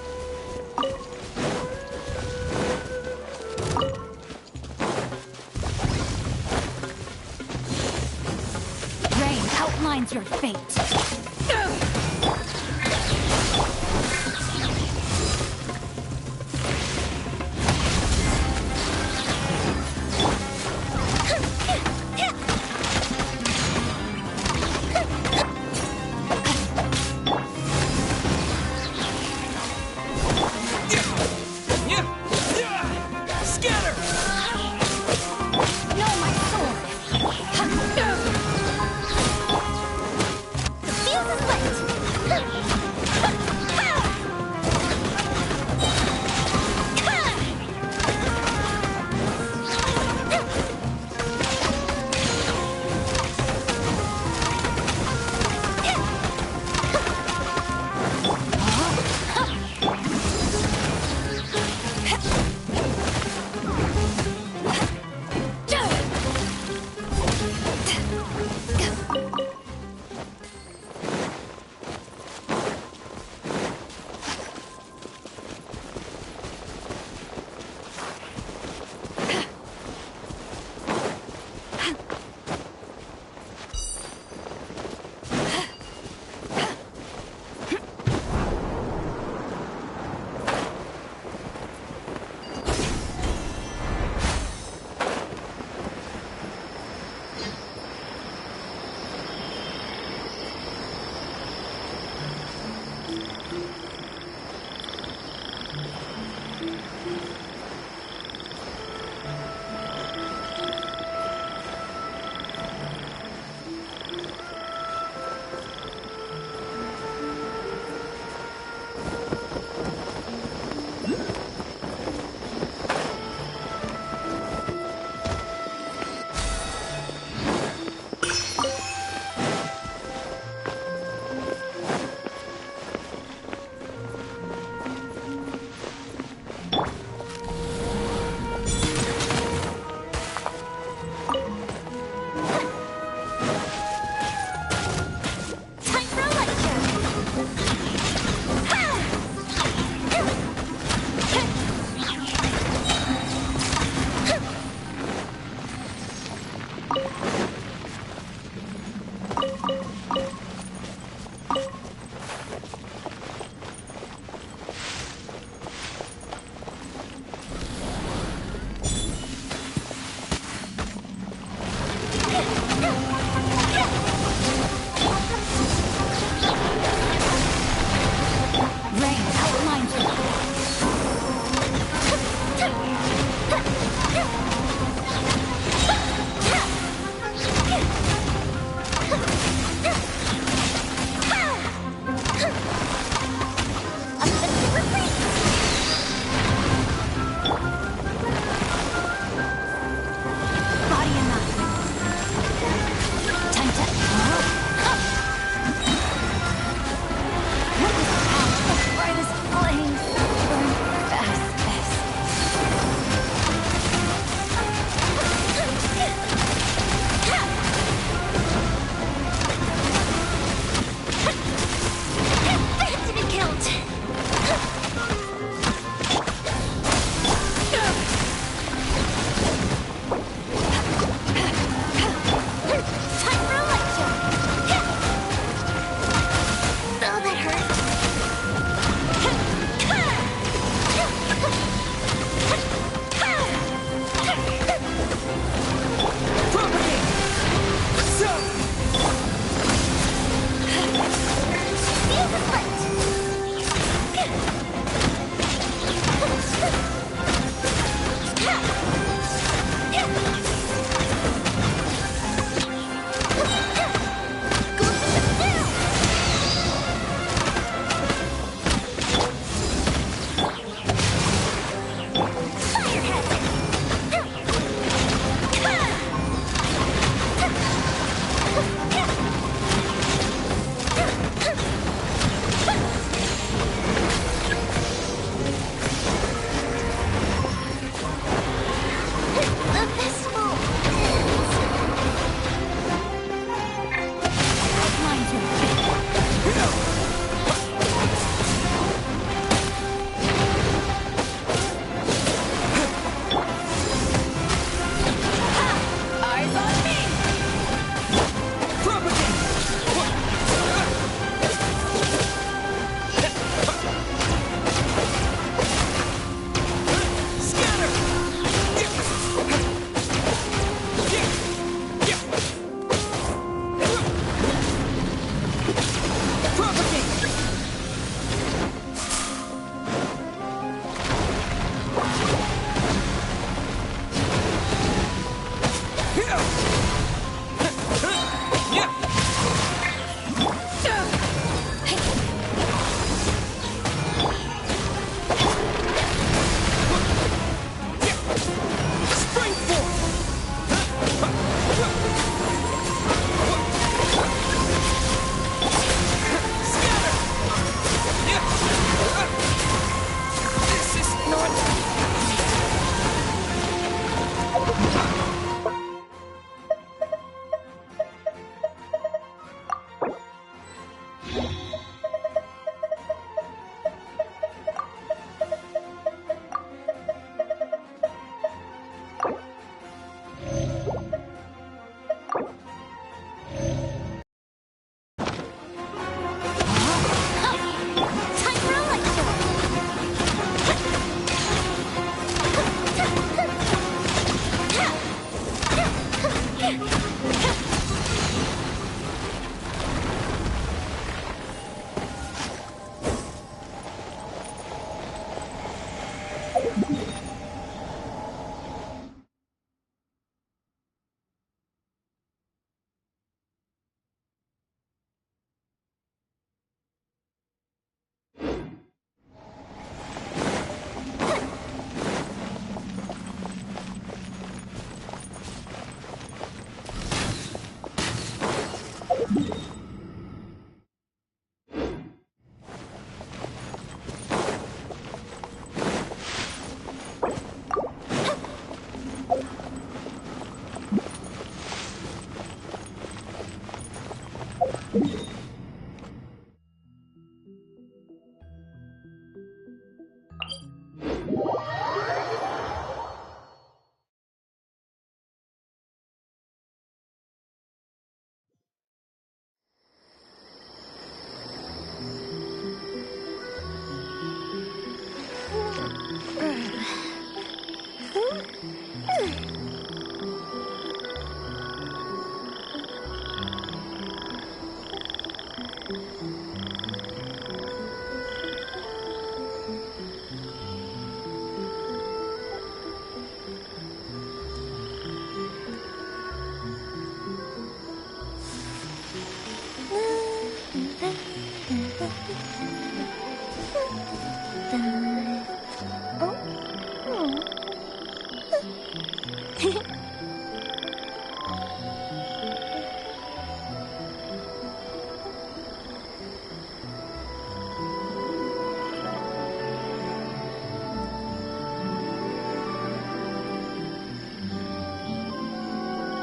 Rain outlines your fate.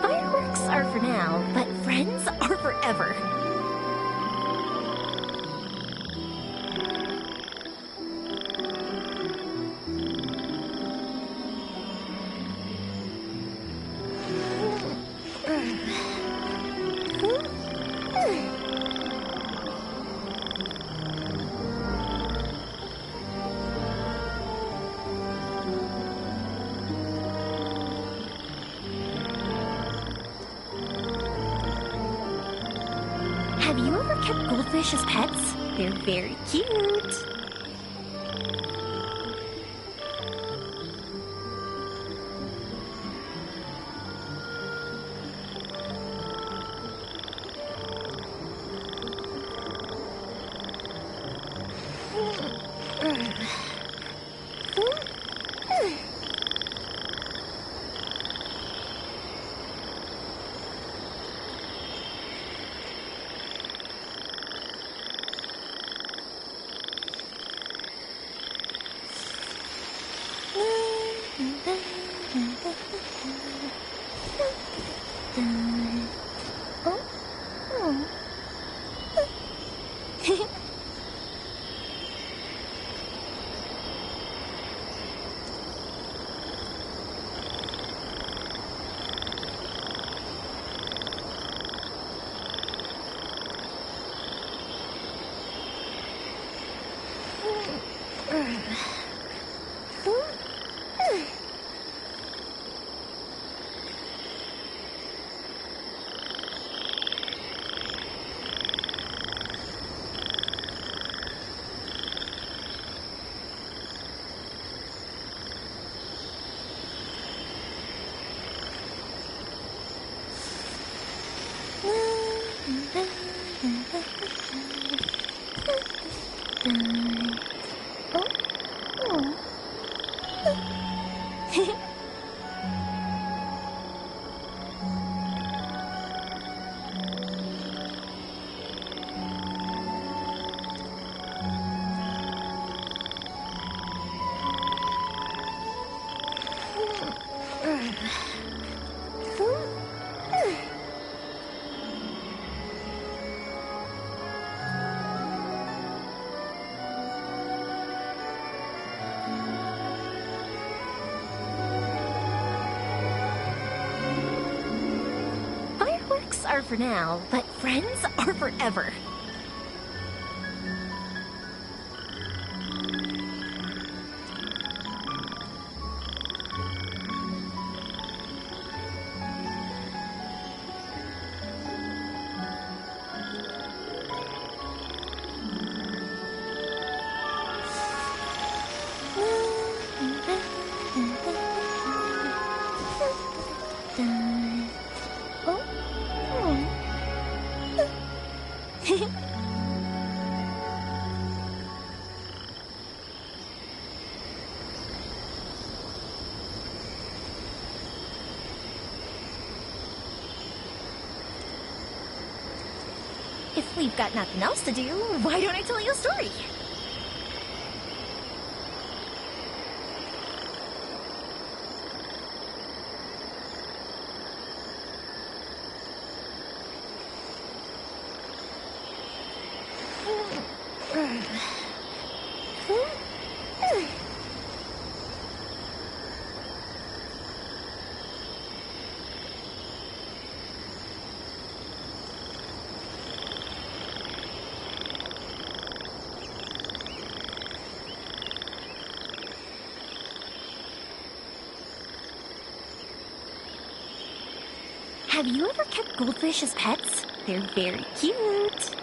Fireworks are for now, but friends are forever. Have you ever kept goldfish as pets? They're very cute. Are for now, but friends are forever. If we've got nothing else to do, why don't I tell you a story? Have you ever kept goldfish as pets? They're very cute.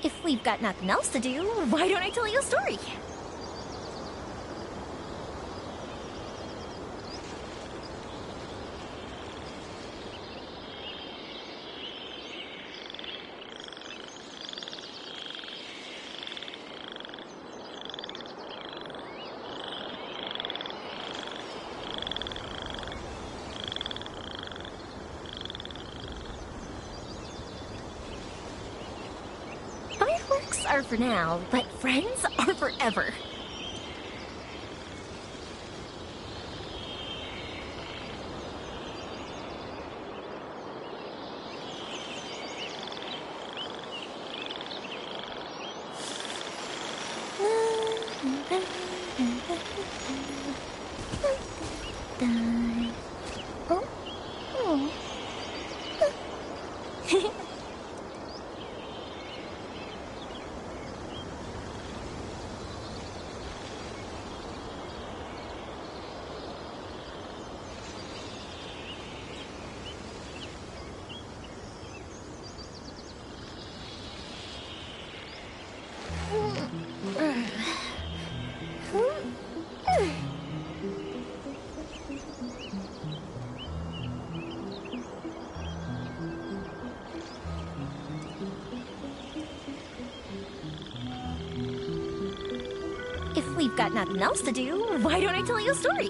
If we've got nothing else to do, why don't I tell you a story? Fireworks are for now, but friends are forever. If we've got nothing else to do, why don't I tell you a story?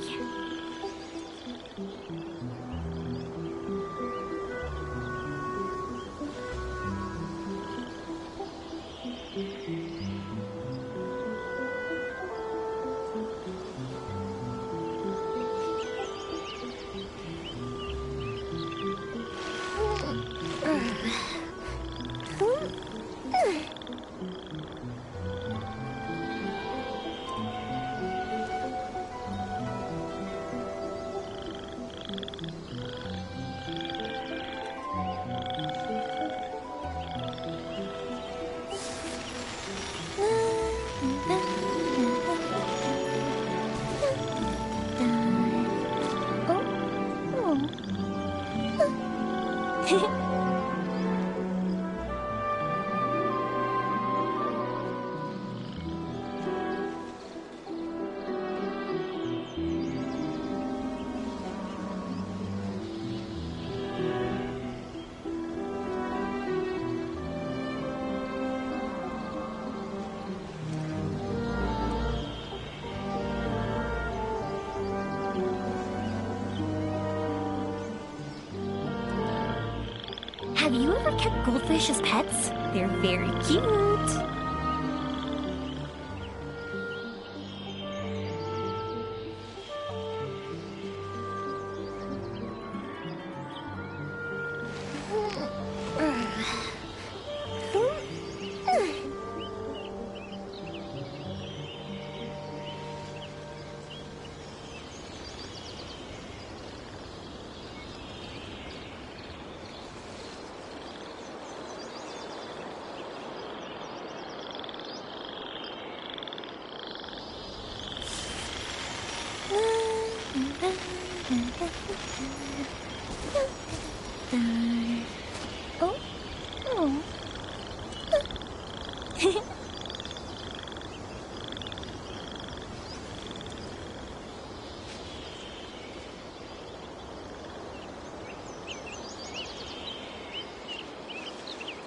Have you ever kept goldfish as pets? They're very cute.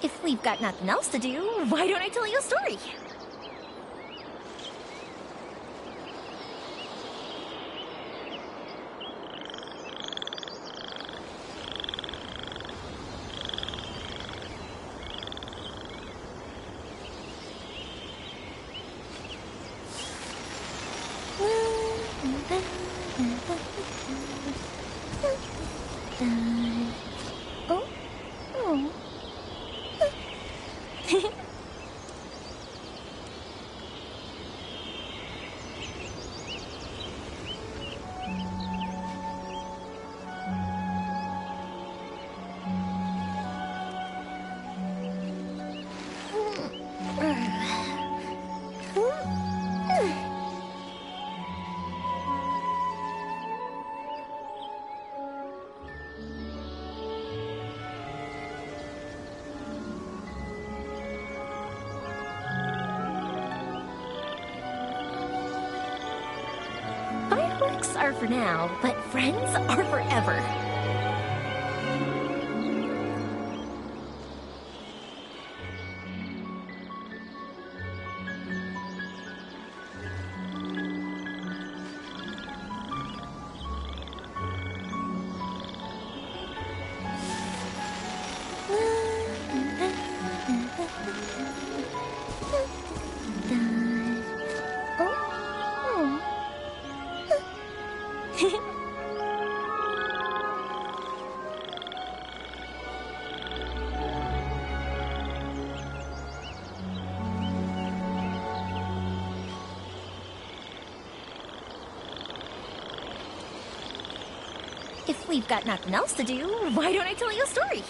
If we've got nothing else to do, why don't I tell you a story? Fireworks are for now, but friends are forever. If we've got nothing else to do, why don't I tell you a story?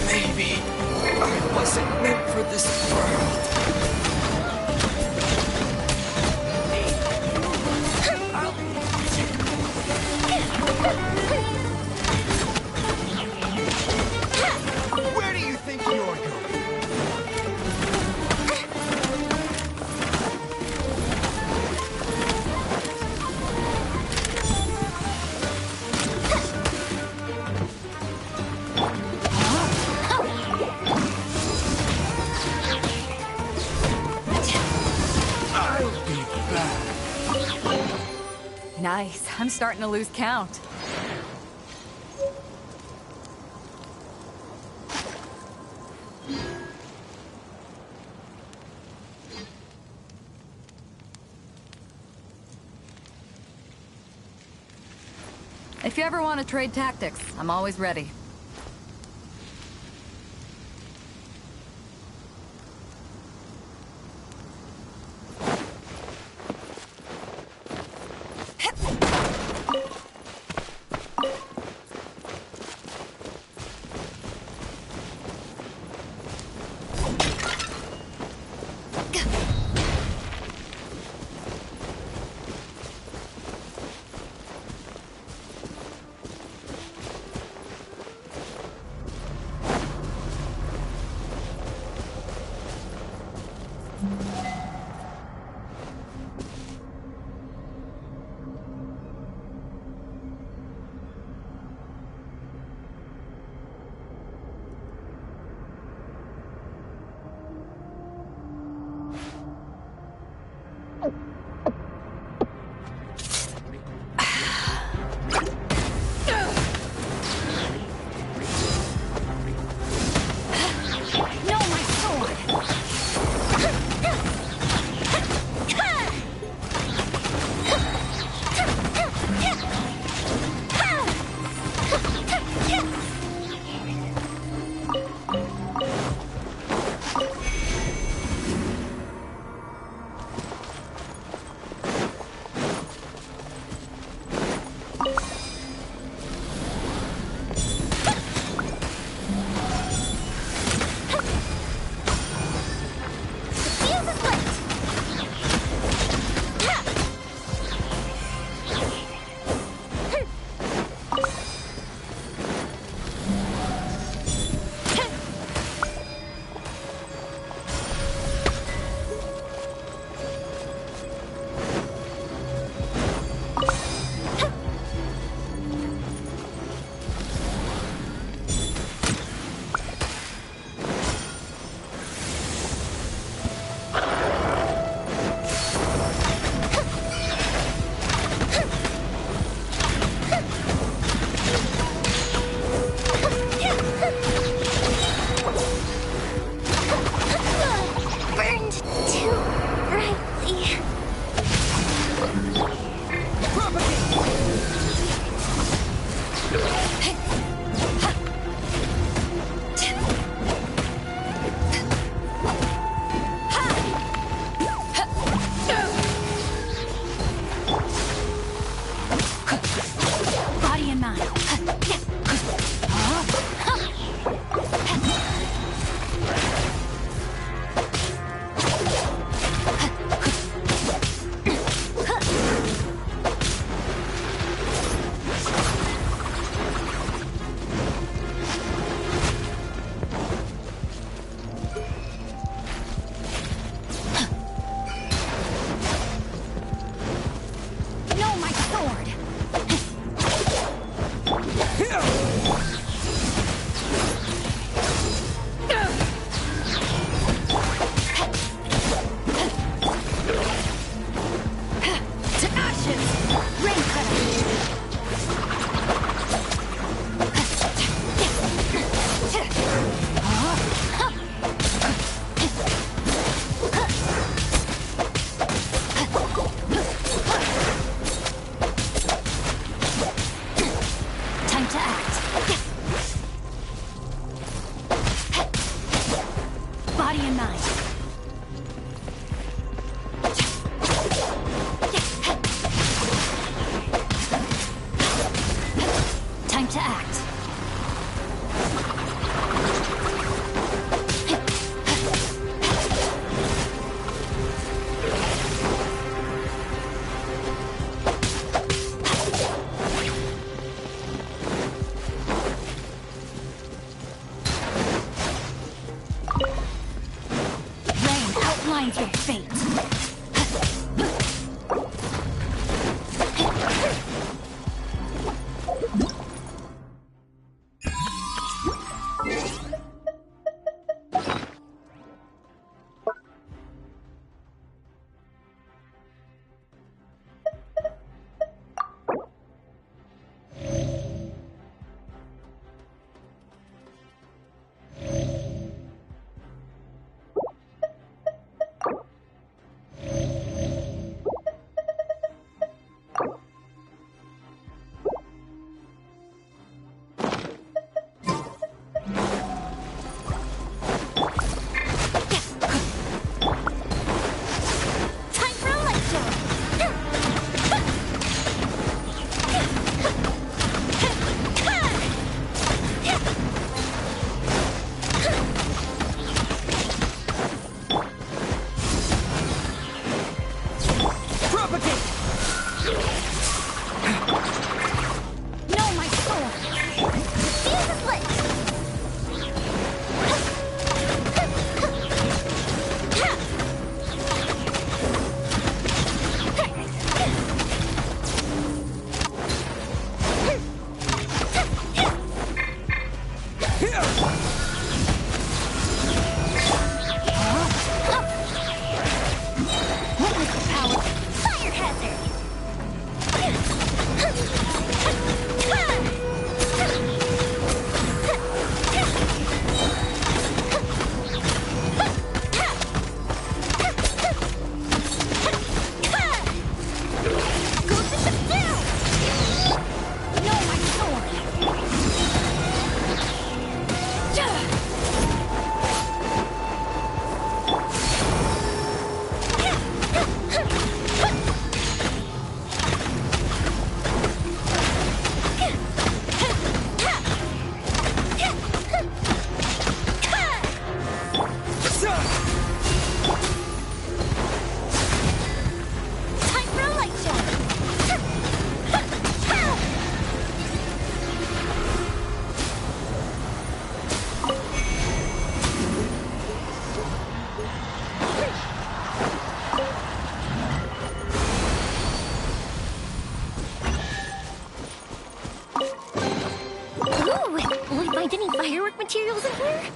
Maybe I wasn't meant for this world. Where do you think you're going? Nice. I'm starting to lose count. If you ever want to trade tactics, I'm always ready. find any firework materials in here?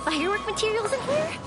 Firework materials in here?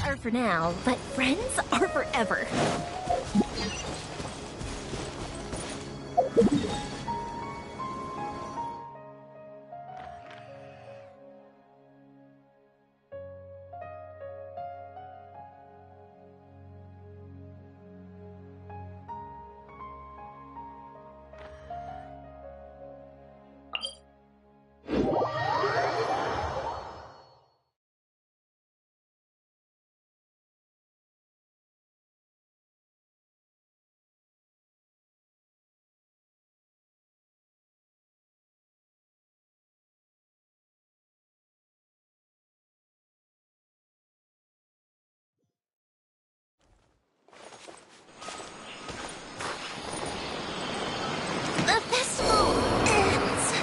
are for now, but friends are forever. The festival ends.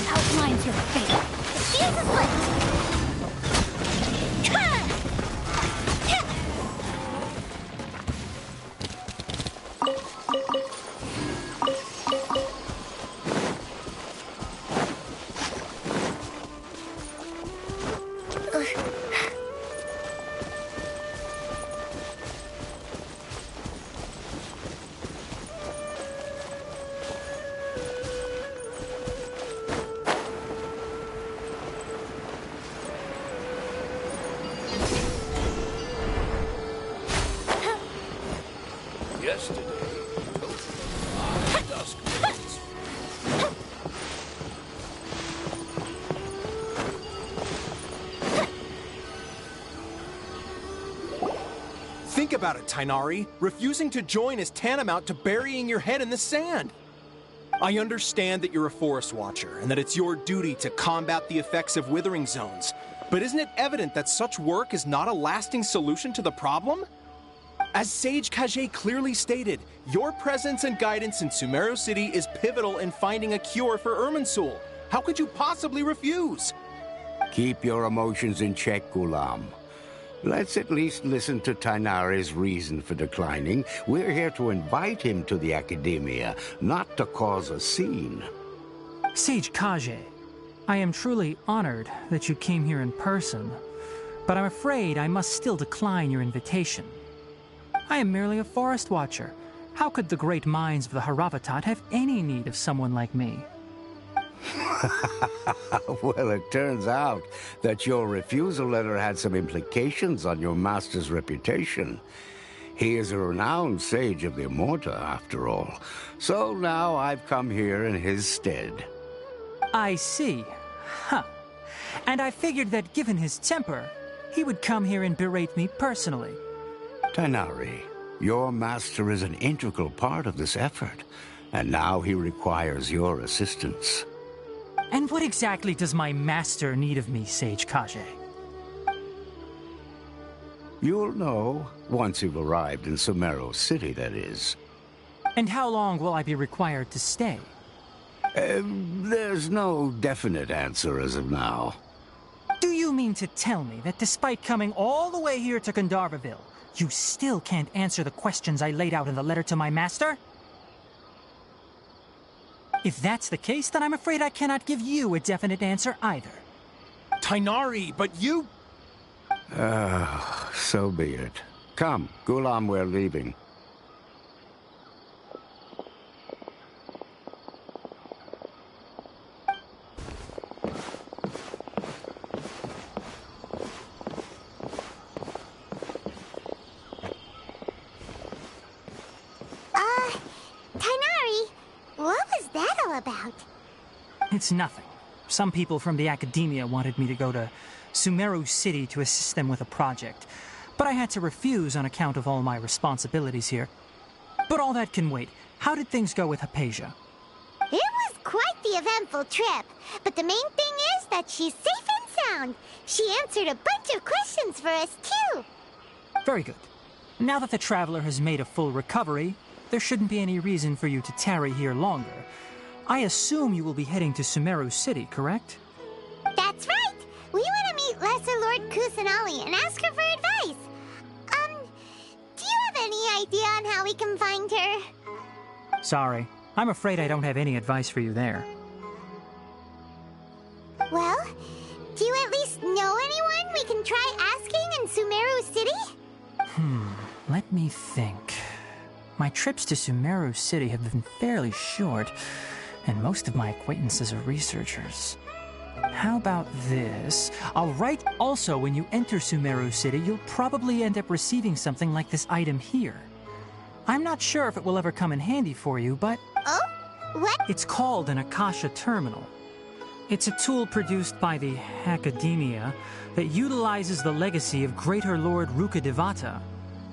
outlines your fate. The fuse is lit! Think about it, Tighnari. Refusing to join is tantamount to burying your head in the sand. I understand that you're a forest watcher, and that it's your duty to combat the effects of withering zones. But isn't it evident that such work is not a lasting solution to the problem? As Sage Kage clearly stated, your presence and guidance in Sumeru City is pivotal in finding a cure for Irminsul. How could you possibly refuse? Keep your emotions in check, Ghulam. Let's at least listen to Tighnari's reason for declining. We're here to invite him to the Academia, not to cause a scene. Sage Kage, I am truly honored that you came here in person, but I'm afraid I must still decline your invitation. I am merely a forest watcher. How could the great minds of the Haravatat have any need of someone like me? Well, it turns out that your refusal letter had some implications on your master's reputation. He is a renowned sage of the Immorta, after all. So now I've come here in his stead. I see. Huh. And I figured that given his temper, he would come here and berate me personally. Tighnari, your master is an integral part of this effort, and now he requires your assistance. And what exactly does my master need of me, Sage Kage? You'll know once you've arrived in Sumeru City, that is. And how long will I be required to stay? There's no definite answer as of now. Do you mean to tell me that despite coming all the way here to Gandharvaville, you still can't answer the questions I laid out in the letter to my master? If that's the case, then I'm afraid I cannot give you a definite answer either. Tighnari, but you... So be it. Come, Ghulam, we're leaving. Tighnari, what was that all about? It's nothing. Some people from the academia wanted me to go to Sumeru City to assist them with a project, but I had to refuse on account of all my responsibilities here. But all that can wait. How did things go with Hypatia? It was quite the eventful trip, but the main thing is that she's safe and sound. She answered a bunch of questions for us, too. Very good. Now that the traveler has made a full recovery, there shouldn't be any reason for you to tarry here longer. I assume you will be heading to Sumeru City, correct? That's right! We want to meet Lesser Lord Kusanali and ask her for advice. Do you have any idea on how we can find her? Sorry. I'm afraid I don't have any advice for you there. Well, do you at least know anyone we can try asking in Sumeru City? Let me think. My trips to Sumeru City have been fairly short, and most of my acquaintances are researchers. How about this? I'll write also when you enter Sumeru City, you'll probably end up receiving something like this item here. I'm not sure if it will ever come in handy for you, but... Oh? What? It's called an Akasha Terminal. It's a tool produced by the Academia that utilizes the legacy of Greater Lord Rukkhadevata.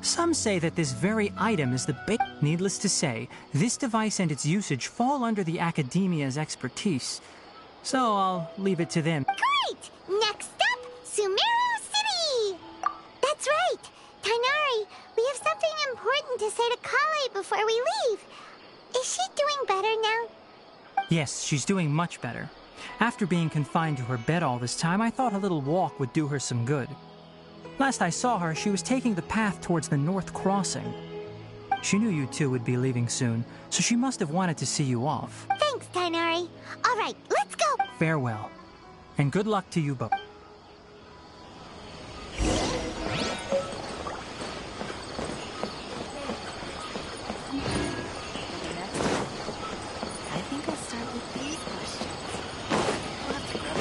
Some say that this very item is the base. Needless to say, this device and its usage fall under the Academia's expertise. So I'll leave it to them. Great! Next up, Sumeru City! That's right! Tainari, we have something important to say to Colley before we leave. Is she doing better now? Yes, she's doing much better. After being confined to her bed all this time, I thought a little walk would do her some good. Last I saw her, she was taking the path towards the North Crossing. She knew you two would be leaving soon, so she must have wanted to see you off. Thanks, Tainari. All right, let's go. Farewell, and good luck to you both. I think I'll start with these questions. We'll have to grab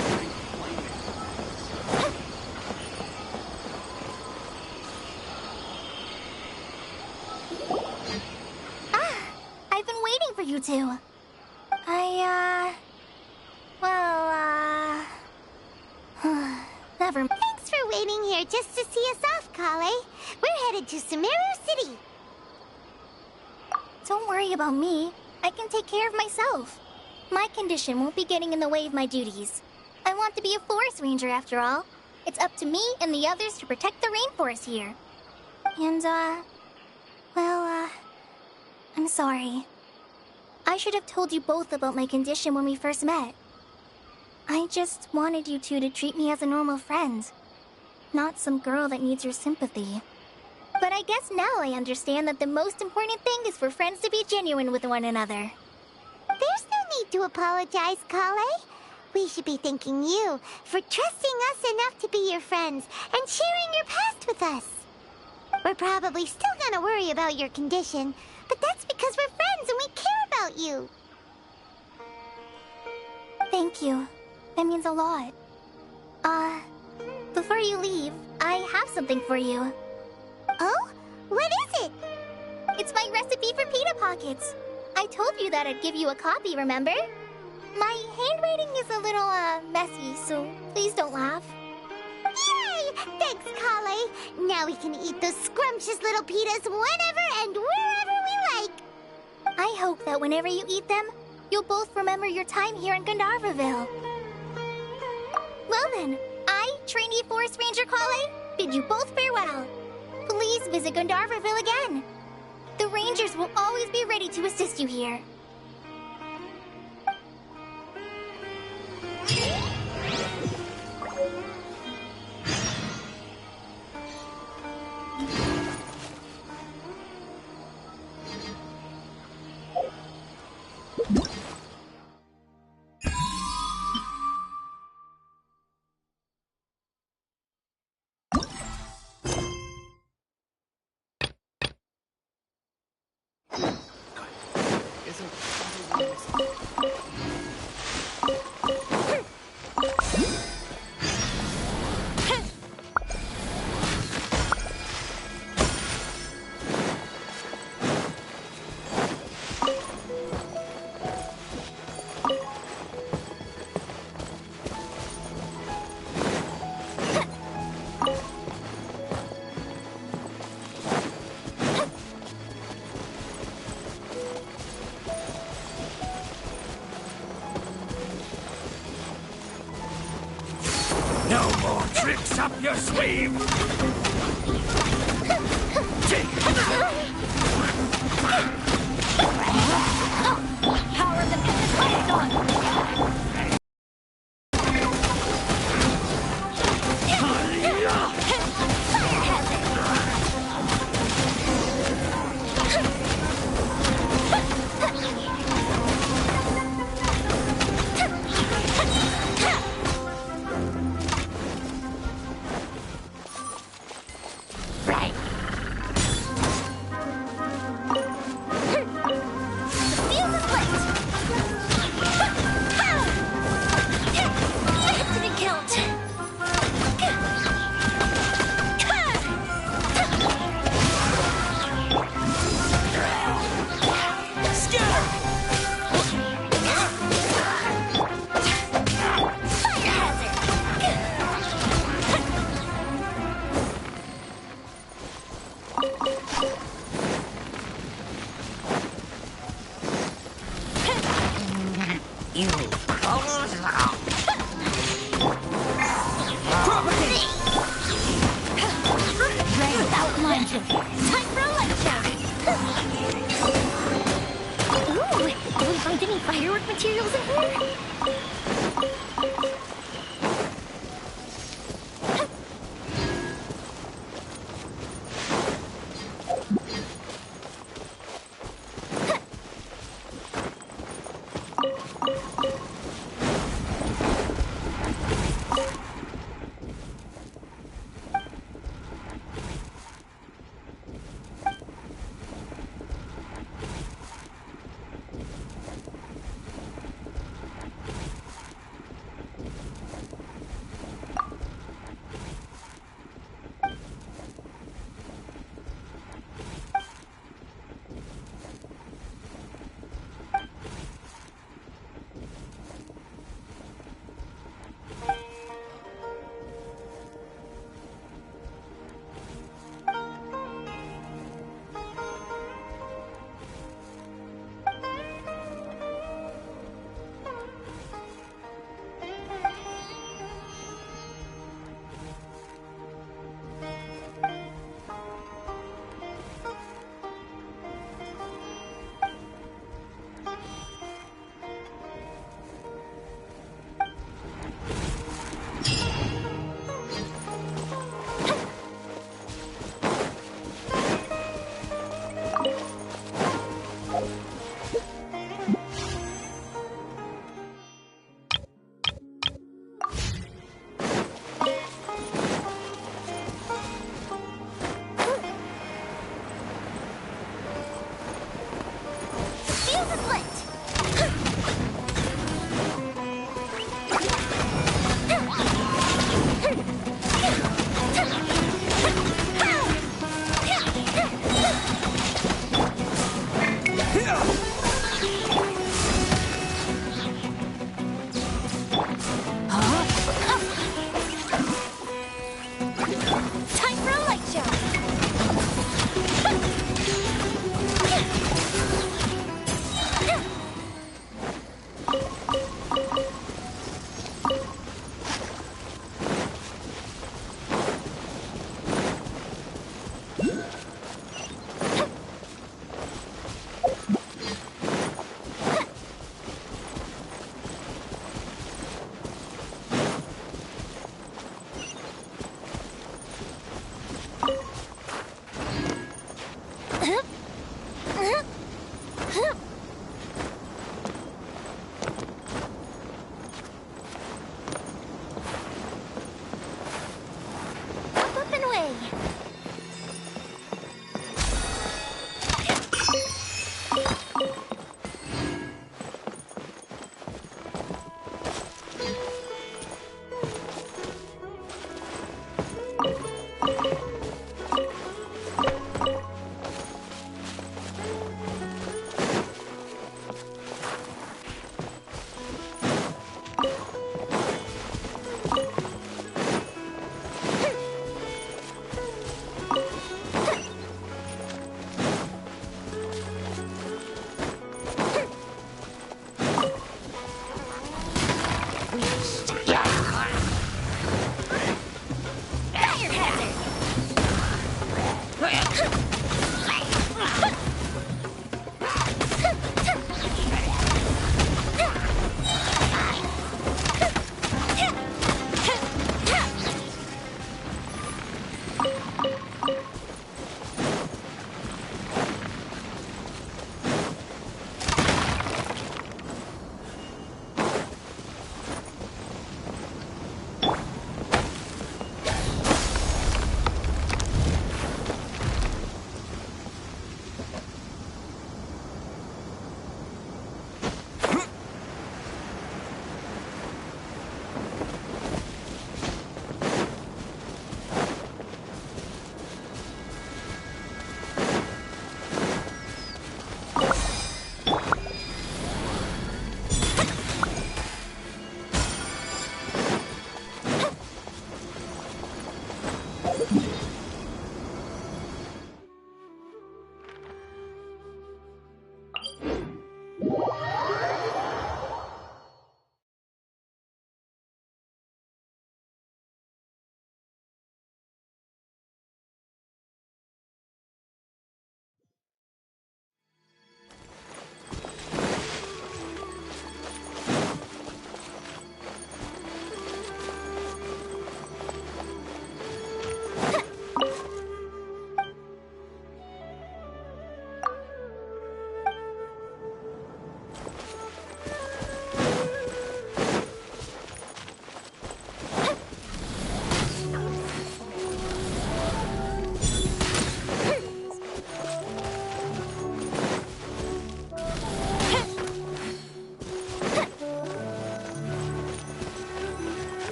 I've been waiting for you two. Never mind. Thanks for waiting here just to see us off, Colley. We're headed to Sumeru City. Don't worry about me. I can take care of myself. My condition won't be getting in the way of my duties. I want to be a forest ranger after all. It's up to me and the others to protect the rainforest here. And, I'm sorry. I should have told you both about my condition when we first met. I just wanted you two to treat me as a normal friend, not some girl that needs your sympathy. But I guess now I understand that the most important thing is for friends to be genuine with one another. There's no need to apologize, Colley. We should be thanking you for trusting us enough to be your friends and sharing your past with us. We're probably still gonna worry about your condition, but that's because we're friends and we care about you. Thank you. That means a lot. Before you leave, I have something for you. Oh? What is it? It's my recipe for pita pockets. I told you that I'd give you a copy, remember? My handwriting is a little, messy, so please don't laugh. Yay! Thanks, Colley. Now we can eat those scrumptious little pitas whenever and wherever we like. I hope that whenever you eat them, you'll both remember your time here in Gandharvaville. Well then, I, trainee Forest Ranger Colley, bid you both farewell. Please visit Gandharvaville again. The Rangers will always be ready to assist you here. more tricks up your sleeve! Power of the Pita Python! You close out. Without luncheon. Time for a luncheon. Ooh, did we find any firework materials in here?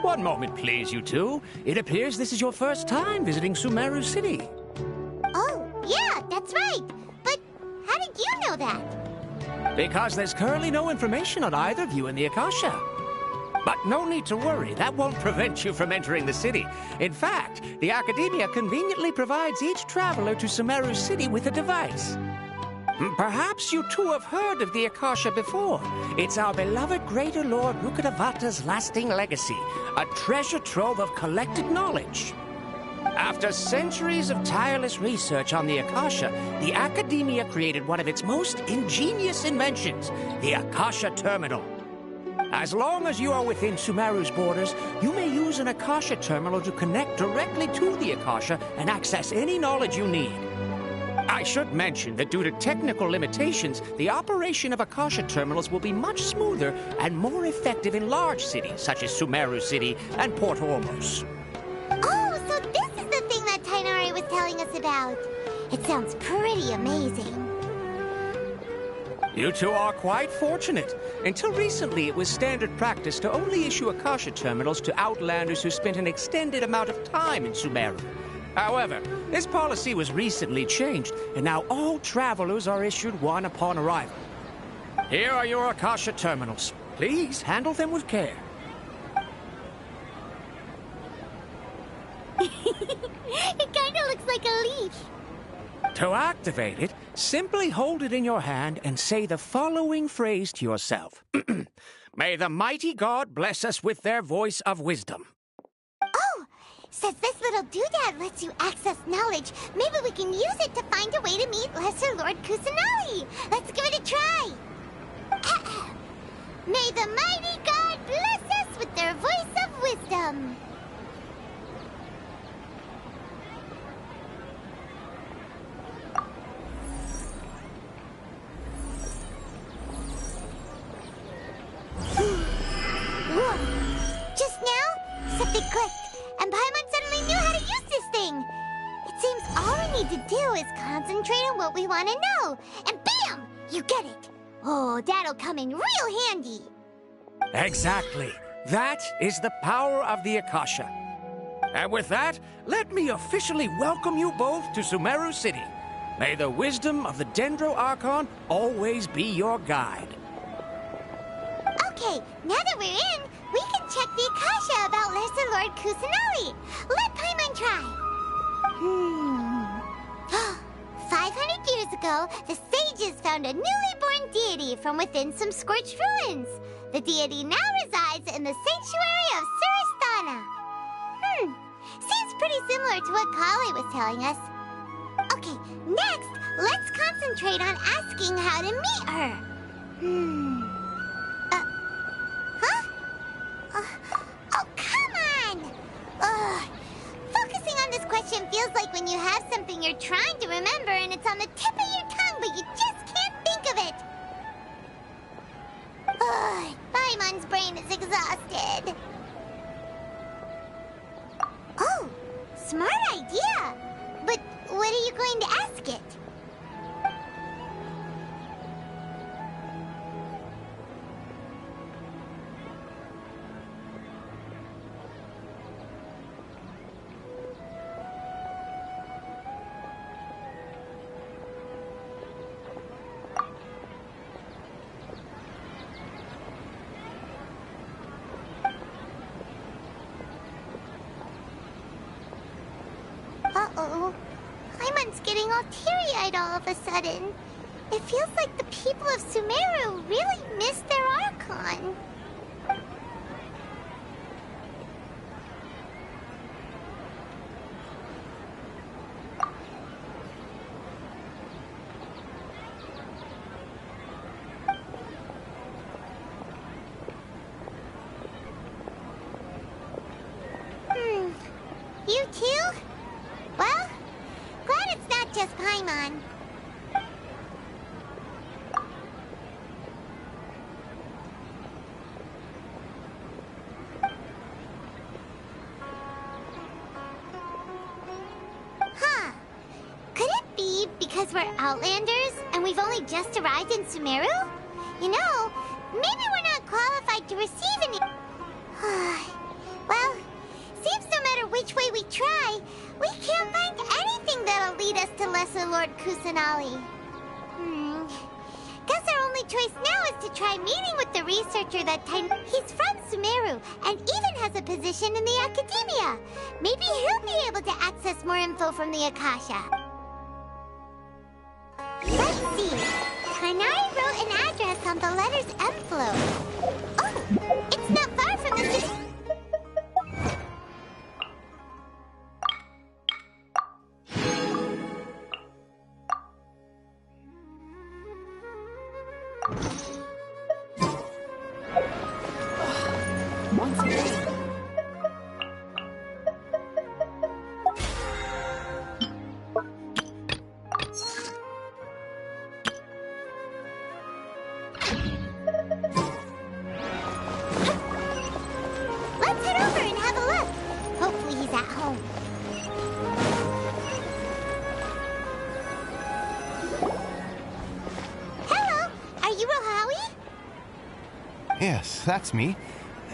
One moment, please, you two. It appears this is your first time visiting Sumeru City. Oh, yeah, that's right. But how did you know that? Because there's currently no information on either of you in the Akasha. But no need to worry, that won't prevent you from entering the city. In fact, the Academia conveniently provides each traveler to Sumeru City with a device. Perhaps you two have heard of the Akasha before. It's our beloved Greater Lord Rukkhadevata's lasting legacy, a treasure trove of collected knowledge. After centuries of tireless research on the Akasha, the Academia created one of its most ingenious inventions, the Akasha Terminal. As long as you are within Sumeru's borders, you may use an Akasha Terminal to connect directly to the Akasha and access any knowledge you need. I should mention that due to technical limitations, the operation of Akasha Terminals will be much smoother and more effective in large cities, such as Sumeru City and Port Ormos. Oh, so this is the thing that Tighnari was telling us about. It sounds pretty amazing. You two are quite fortunate. Until recently, it was standard practice to only issue Akasha Terminals to outlanders who spent an extended amount of time in Sumeru. However, this policy was recently changed, and now all travelers are issued one upon arrival. Here are your Akasha Terminals. Please handle them with care. It kinda looks like a leash. To activate it, simply hold it in your hand and say the following phrase to yourself. May the mighty God bless us with their voice of wisdom. Oh, since this little doodad lets you access knowledge, maybe we can use it to find a way to meet Lesser Lord Kusanali. Let's give it a try. May the mighty God bless us with their voice of wisdom. Just now, something clicked, and Paimon suddenly knew how to use this thing. It seems all we need to do is concentrate on what we want to know, and bam! You get it. Oh, that'll come in real handy. Exactly. That is the power of the Akasha. And with that, let me officially welcome you both to Sumeru City. May the wisdom of the Dendro Archon always be your guide. Okay, now that we're in, we can check the Akasha about Lesser Lord Kusanali. Let Paimon try. 500 years ago, the sages found a newly born deity from within some scorched ruins. The deity now resides in the sanctuary of Surasthana. Seems pretty similar to what Colley was telling us. Okay, next, let's concentrate on asking how to meet her. Oh, come on! Ugh. Focusing on this question feels like when you have something you're trying to remember and it's on the tip of your tongue, but you just can't think of it. Ugh, Paimon's brain is exhausted. Oh, smart idea. But what are you going to ask it? Oh, Paimon's getting all teary-eyed all of a sudden. It feels like the people of Sumeru really missed their Archon. You too? Well, glad it's not just Paimon. Huh. Could it be because we're Outlanders and we've only just arrived in Sumeru? You know, maybe we're not qualified to receive any... Well, seems no matter which way we try, we can't find anything that'll lead us to Lesser Lord Kusanali. Guess our only choice now is to try meeting with the researcher that time. He's from Sumeru and even has a position in the Academia. Maybe he'll be able to access more info from the Akasha. Let's see. Kainari wrote an address on the letter's envelope. Oh, it's not far from the city. Yes, that's me.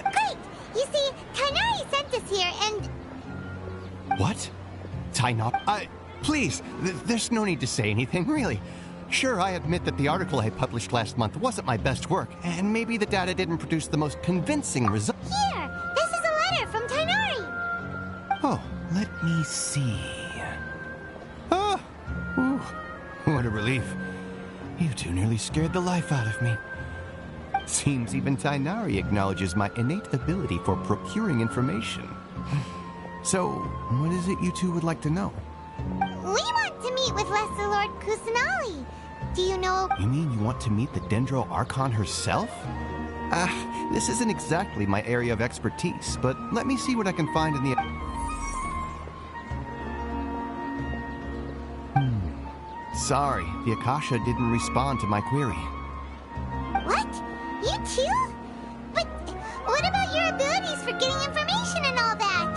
Great! You see, Kainari sent us here and... What? Tainari? Please, there's no need to say anything, really. Sure, I admit that the article I published last month wasn't my best work, and maybe the data didn't produce the most convincing results. Here! This is a letter from Tainari! Oh, let me see. Oh! Ooh, what a relief. You two nearly scared the life out of me. Seems even Tainari acknowledges my innate ability for procuring information. So, what is it you two would like to know? We want to meet with Lesser Lord Kusanali. Do you know... You mean you want to meet the Dendro Archon herself? This isn't exactly my area of expertise, but let me see what I can find in the... Sorry, the Akasha didn't respond to my query. What? You too? But what about your abilities for getting information and all that?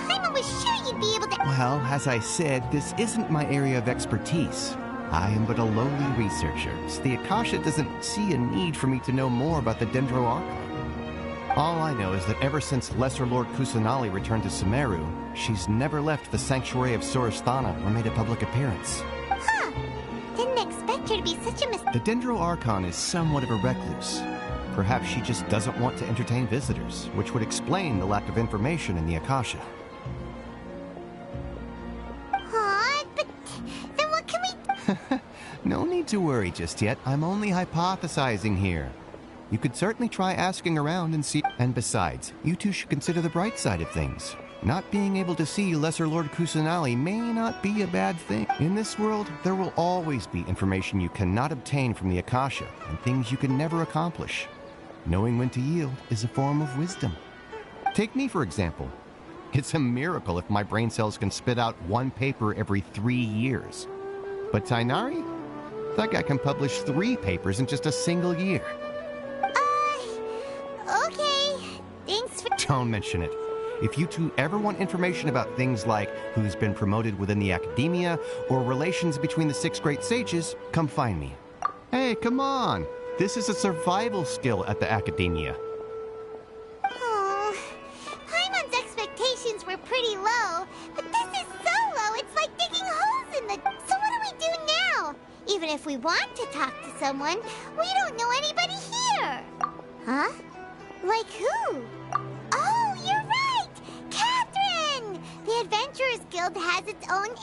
Paimon was sure you'd be able to... Well, as I said, this isn't my area of expertise. I am but a lowly researcher, so the Akasha doesn't see a need for me to know more about the Dendro Archon. All I know is that ever since Lesser Lord Kusanali returned to Sumeru, she's never left the Sanctuary of Sorasthana or made a public appearance. Huh. Didn't expect her to be such a The Dendro Archon is somewhat of a recluse. Perhaps she just doesn't want to entertain visitors, which would explain the lack of information in the Akasha. But then what can we... No need to worry just yet. I'm only hypothesizing here. You could certainly try asking around and see... And besides, you two should consider the bright side of things. Not being able to see Lesser Lord Kusanali may not be a bad thing. In this world, there will always be information you cannot obtain from the Akasha, and things you can never accomplish. Knowing when to yield is a form of wisdom. Take me, for example. It's a miracle if my brain cells can spit out one paper every 3 years. But Tainari? That guy can publish 3 papers in just a single year. Okay. Thanks for... Don't mention it. If you two ever want information about things like who's been promoted within the Academia or relations between the 6 great sages, come find me. Hey, come on! This is a survival skill at the Academia. Oh, Paimon's expectations were pretty low, but this is so low it's like digging holes in the... So what do we do now? Even if we want to talk to someone, we don't know anybody here. Huh? Like who? Oh, you're right! Catherine! The the Adventurers Guild has its own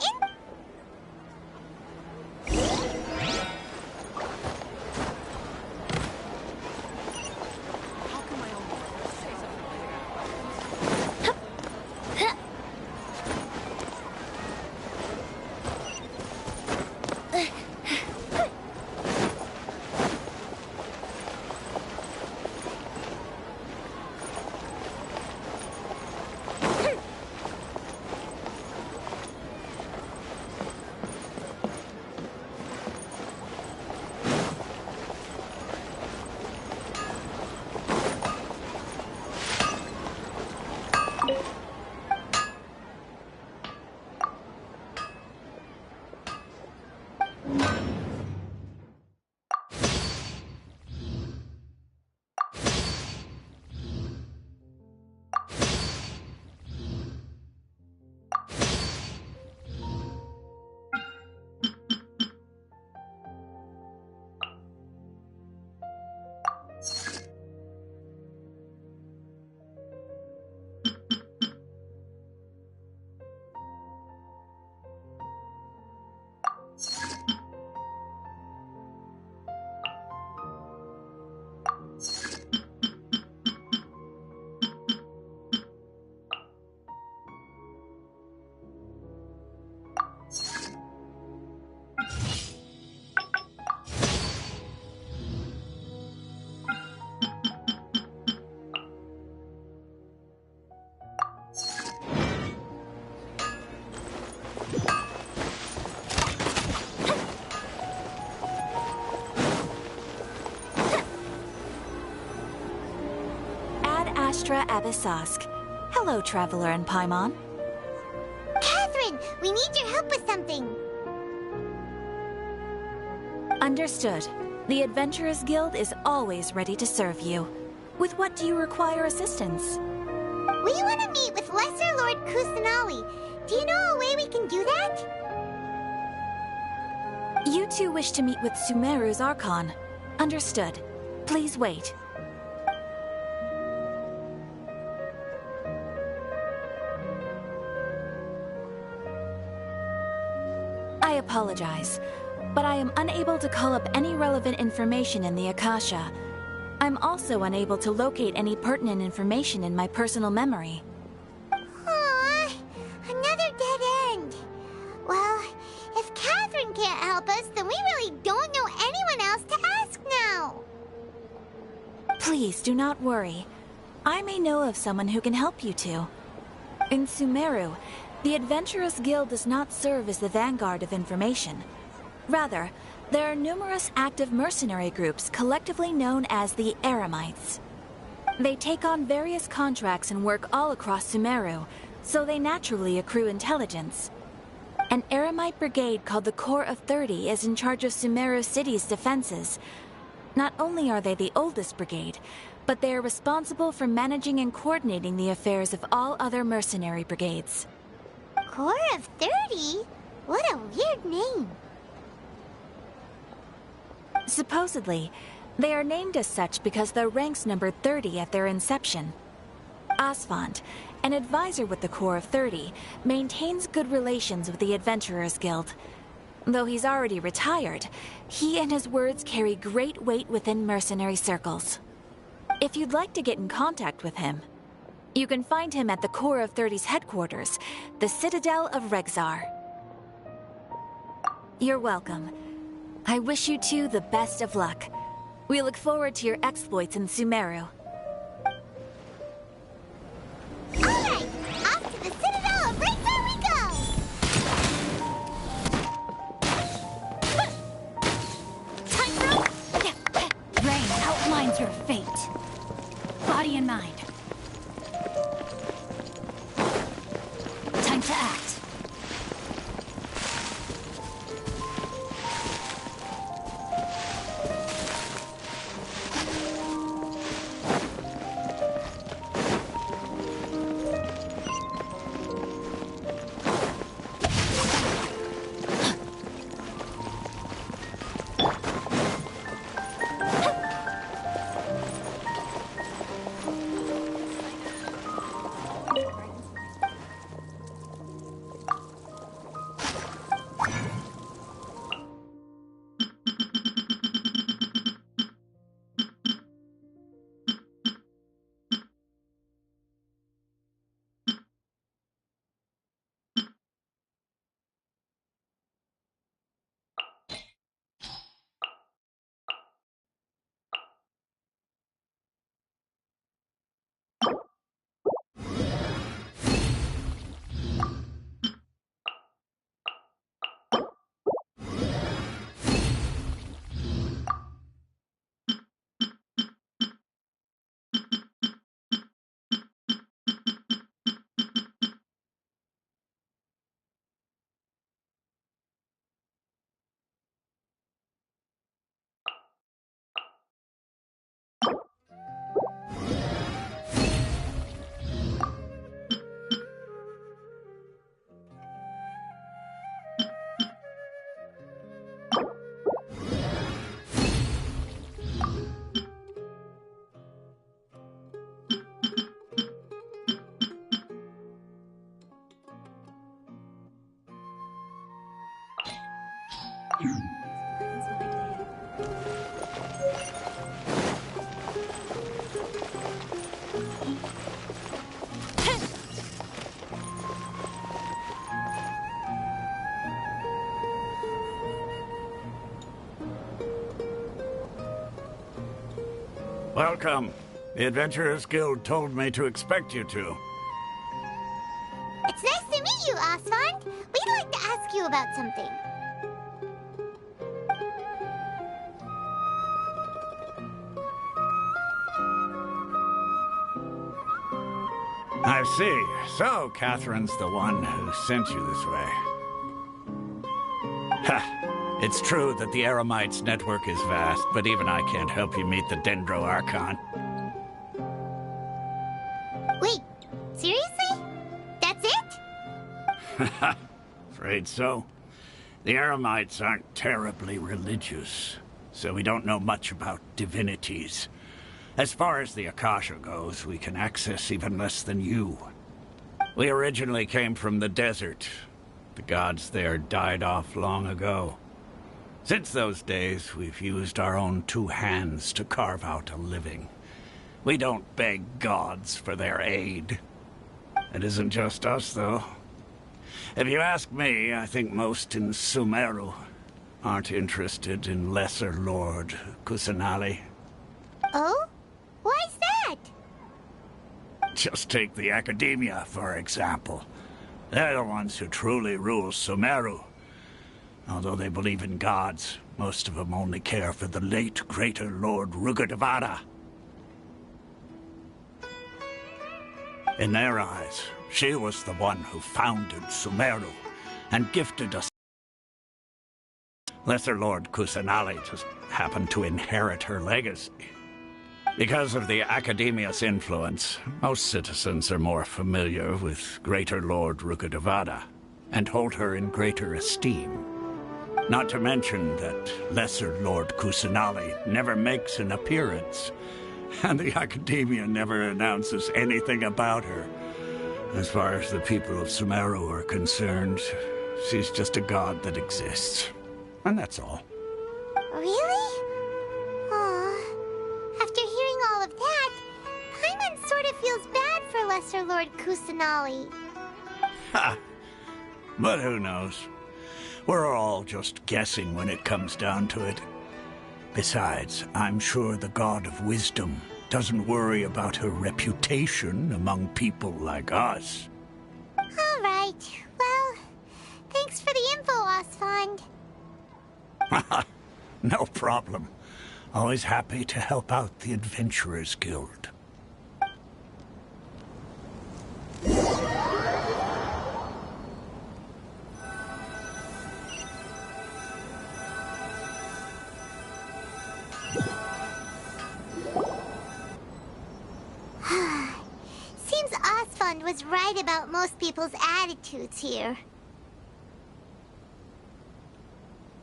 Astra Abyssosk. Hello, Traveler and Paimon. Catherine, we need your help with something. Understood. The Adventurers Guild is always ready to serve you. With what do you require assistance? We want to meet with Lesser Lord Kusanali. Do you know a way we can do that? You two wish to meet with Sumeru's Archon. Understood. Please wait. I apologize, but I am unable to call up any relevant information in the Akasha. I'm also unable to locate any pertinent information in my personal memory. Aww, another dead end. Well, if Catherine can't help us, then we really don't know anyone else to ask now. Please do not worry. I may know of someone who can help you two. In Sumeru, the Adventurers Guild does not serve as the vanguard of information. Rather, there are numerous active mercenary groups collectively known as the Eremites. They take on various contracts and work all across Sumeru, so they naturally accrue intelligence. An Eremite brigade called the Corps of 30 is in charge of Sumeru City's defenses. Not only are they the oldest brigade, but they are responsible for managing and coordinating the affairs of all other mercenary brigades. Corps of 30? What a weird name. Supposedly, they are named as such because their ranks numbered 30 at their inception. Asfand, an advisor with the Corps of 30, maintains good relations with the Adventurers Guild. Though he's already retired, he and his words carry great weight within mercenary circles. If you'd like to get in contact with him, you can find him at the Corps of 30's headquarters, the Citadel of Rexar. You're welcome. I wish you two the best of luck. We look forward to your exploits in Sumeru. Alright, off to the Citadel of Rexar we go! Time for... Rain outlines your fate. Body and mind. Time to act. Welcome. The Adventurers Guild told me to expect you to. It's nice to meet you, Osmond. We'd like to ask you about something. I see. So, Catherine's the one who sent you this way. Ha! It's true that the Eremites' network is vast, but even I can't help you meet the Dendro Archon. Wait, seriously? That's it? Afraid so. The Eremites aren't terribly religious, so we don't know much about divinities. As far as the Akasha goes, we can access even less than you. We originally came from the desert. The gods there died off long ago. Since those days, we've used our own two hands to carve out a living. We don't beg gods for their aid. It isn't just us, though. If you ask me, I think most in Sumeru aren't interested in Lesser Lord Kusanali. Oh? Why's that? Just take the Academia, for example. They're the ones who truly rule Sumeru. Although they believe in gods, most of them only care for the late Greater Lord Rugudevada. In their eyes, she was the one who founded Sumeru and gifted us. Lesser Lord Kusanali just happened to inherit her legacy. Because of the Academia's influence, most citizens are more familiar with Greater Lord Rugudevada and hold her in greater esteem. Not to mention that Lesser Lord Kusanali never makes an appearance, and the Academia never announces anything about her. As far as the people of Sumeru are concerned, she's just a god that exists. And that's all. Really? Aw. After hearing all of that, Paimon sort of feels bad for Lesser Lord Kusanali. Ha! But who knows? We're all just guessing when it comes down to it. Besides, I'm sure the God of Wisdom doesn't worry about her reputation among people like us. All right. Well, thanks for the info, Osmond. No problem. Always happy to help out the Adventurers Guild. Seems Osmond was right about most people's attitudes here.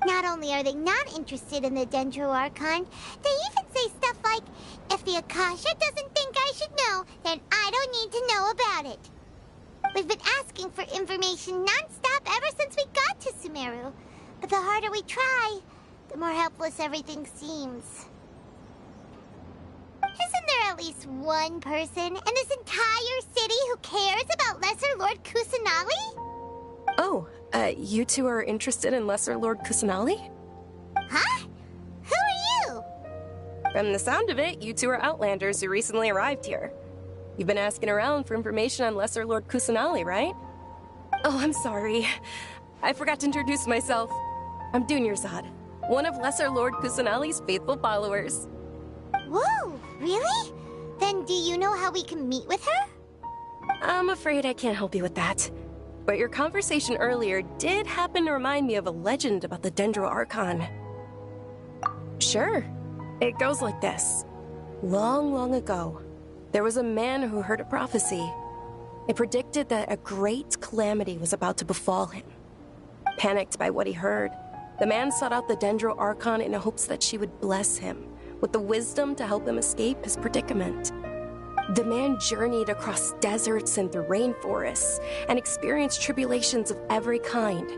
Not only are they not interested in the Dendro Archon, they even say stuff like, if the Akasha doesn't think I should know, then I don't need to know about it. We've been asking for information non-stop ever since we got to Sumeru. But the harder we try, the more helpless everything seems. Isn't there at least one person in this entire city who cares about Lesser Lord Kusanali? Oh, you two are interested in Lesser Lord Kusanali? Huh? Who are you? From the sound of it, you two are Outlanders who recently arrived here. You've been asking around for information on Lesser Lord Kusanali, right? Oh, I'm sorry. I forgot to introduce myself. I'm Dunyarzad, one of Lesser Lord Kusanali's faithful followers. Whoa, really? Then do you know how we can meet with her? I'm afraid I can't help you with that. But your conversation earlier did happen to remind me of a legend about the Dendro Archon. Sure. It goes like this. Long, long ago, there was a man who heard a prophecy. It predicted that a great calamity was about to befall him. Panicked by what he heard, the man sought out the Dendro Archon in hopes that she would bless him with the wisdom to help him escape his predicament. The man journeyed across deserts and through rainforests and experienced tribulations of every kind.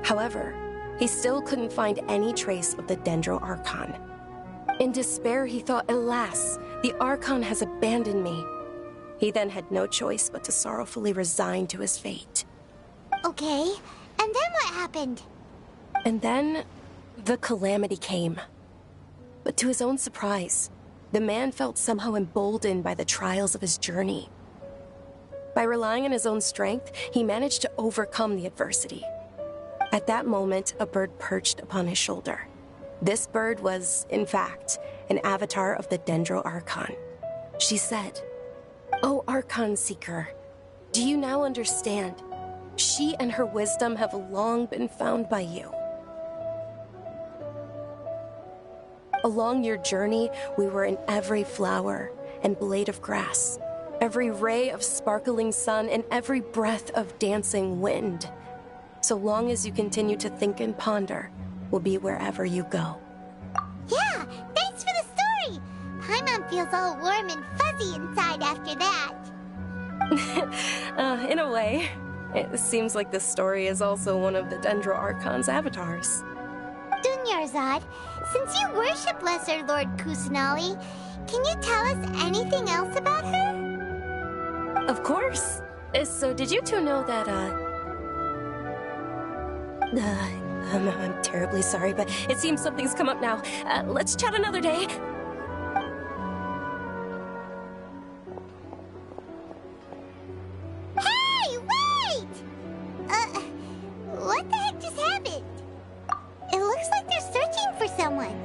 However, he still couldn't find any trace of the Dendro Archon. In despair, he thought, alas, the Archon has abandoned me. He then had no choice but to sorrowfully resign to his fate. Okay, and then what happened? And then, the calamity came. But to his own surprise, the man felt somehow emboldened by the trials of his journey. By relying on his own strength, he managed to overcome the adversity. At that moment, a bird perched upon his shoulder. This bird was, in fact, an avatar of the Dendro Archon. She said, "O Archon Seeker, do you now understand? She and her wisdom have long been found by you. Along your journey, we were in every flower and blade of grass, every ray of sparkling sun, and every breath of dancing wind. So long as you continue to think and ponder, we'll be wherever you go." Yeah, thanks for the story! Paimon feels all warm and fuzzy inside after that. In a way. It seems like this story is also one of the Dendro Archon's avatars. Dunyarzad, since you worship Lesser Lord Kusanali, can you tell us anything else about her? Of course. So did you two know that, I'm terribly sorry, but it seems something's come up now. Let's chat another day. Hey, wait! What the heck just happened? It looks like they're searching for someone.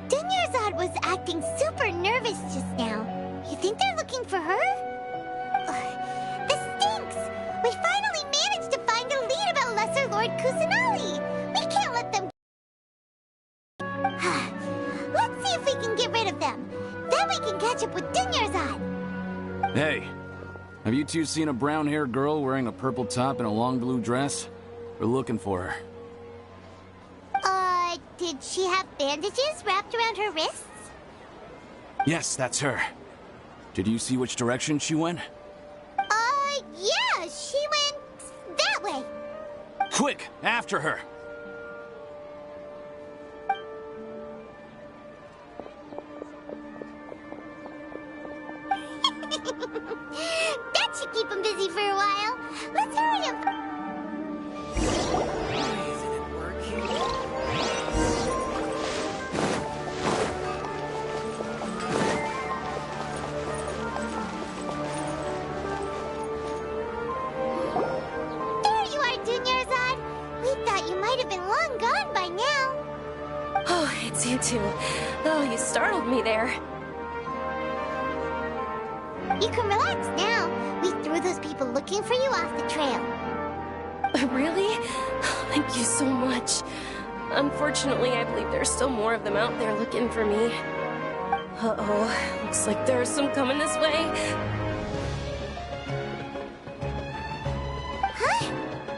Dunyarzad was acting super nervous just now. You think they're looking for her? This stinks! We finally managed to find a lead about Lesser Lord Kusanali! We can't let them... Let's see if we can get rid of them. Then we can catch up with Dunyarzad. Hey, have you two seen a brown-haired girl wearing a purple top and a long blue dress? We're looking for her. Did she have bandages wrapped around her wrists? Yes, that's her. Did you see which direction she went? Yeah, she went that way. Quick, after her! That should keep him busy for a while. Let's hurry up. Isn't it working? There you are, Dunyarzad. We thought you might have been long gone by now. Oh, it's you two. Oh, you startled me there. You can relax now. We threw those people looking for you off the trail. Really? Thank you so much. Unfortunately, I believe there's still more of them out there looking for me. Uh-oh. Looks like there's some coming this way. Huh?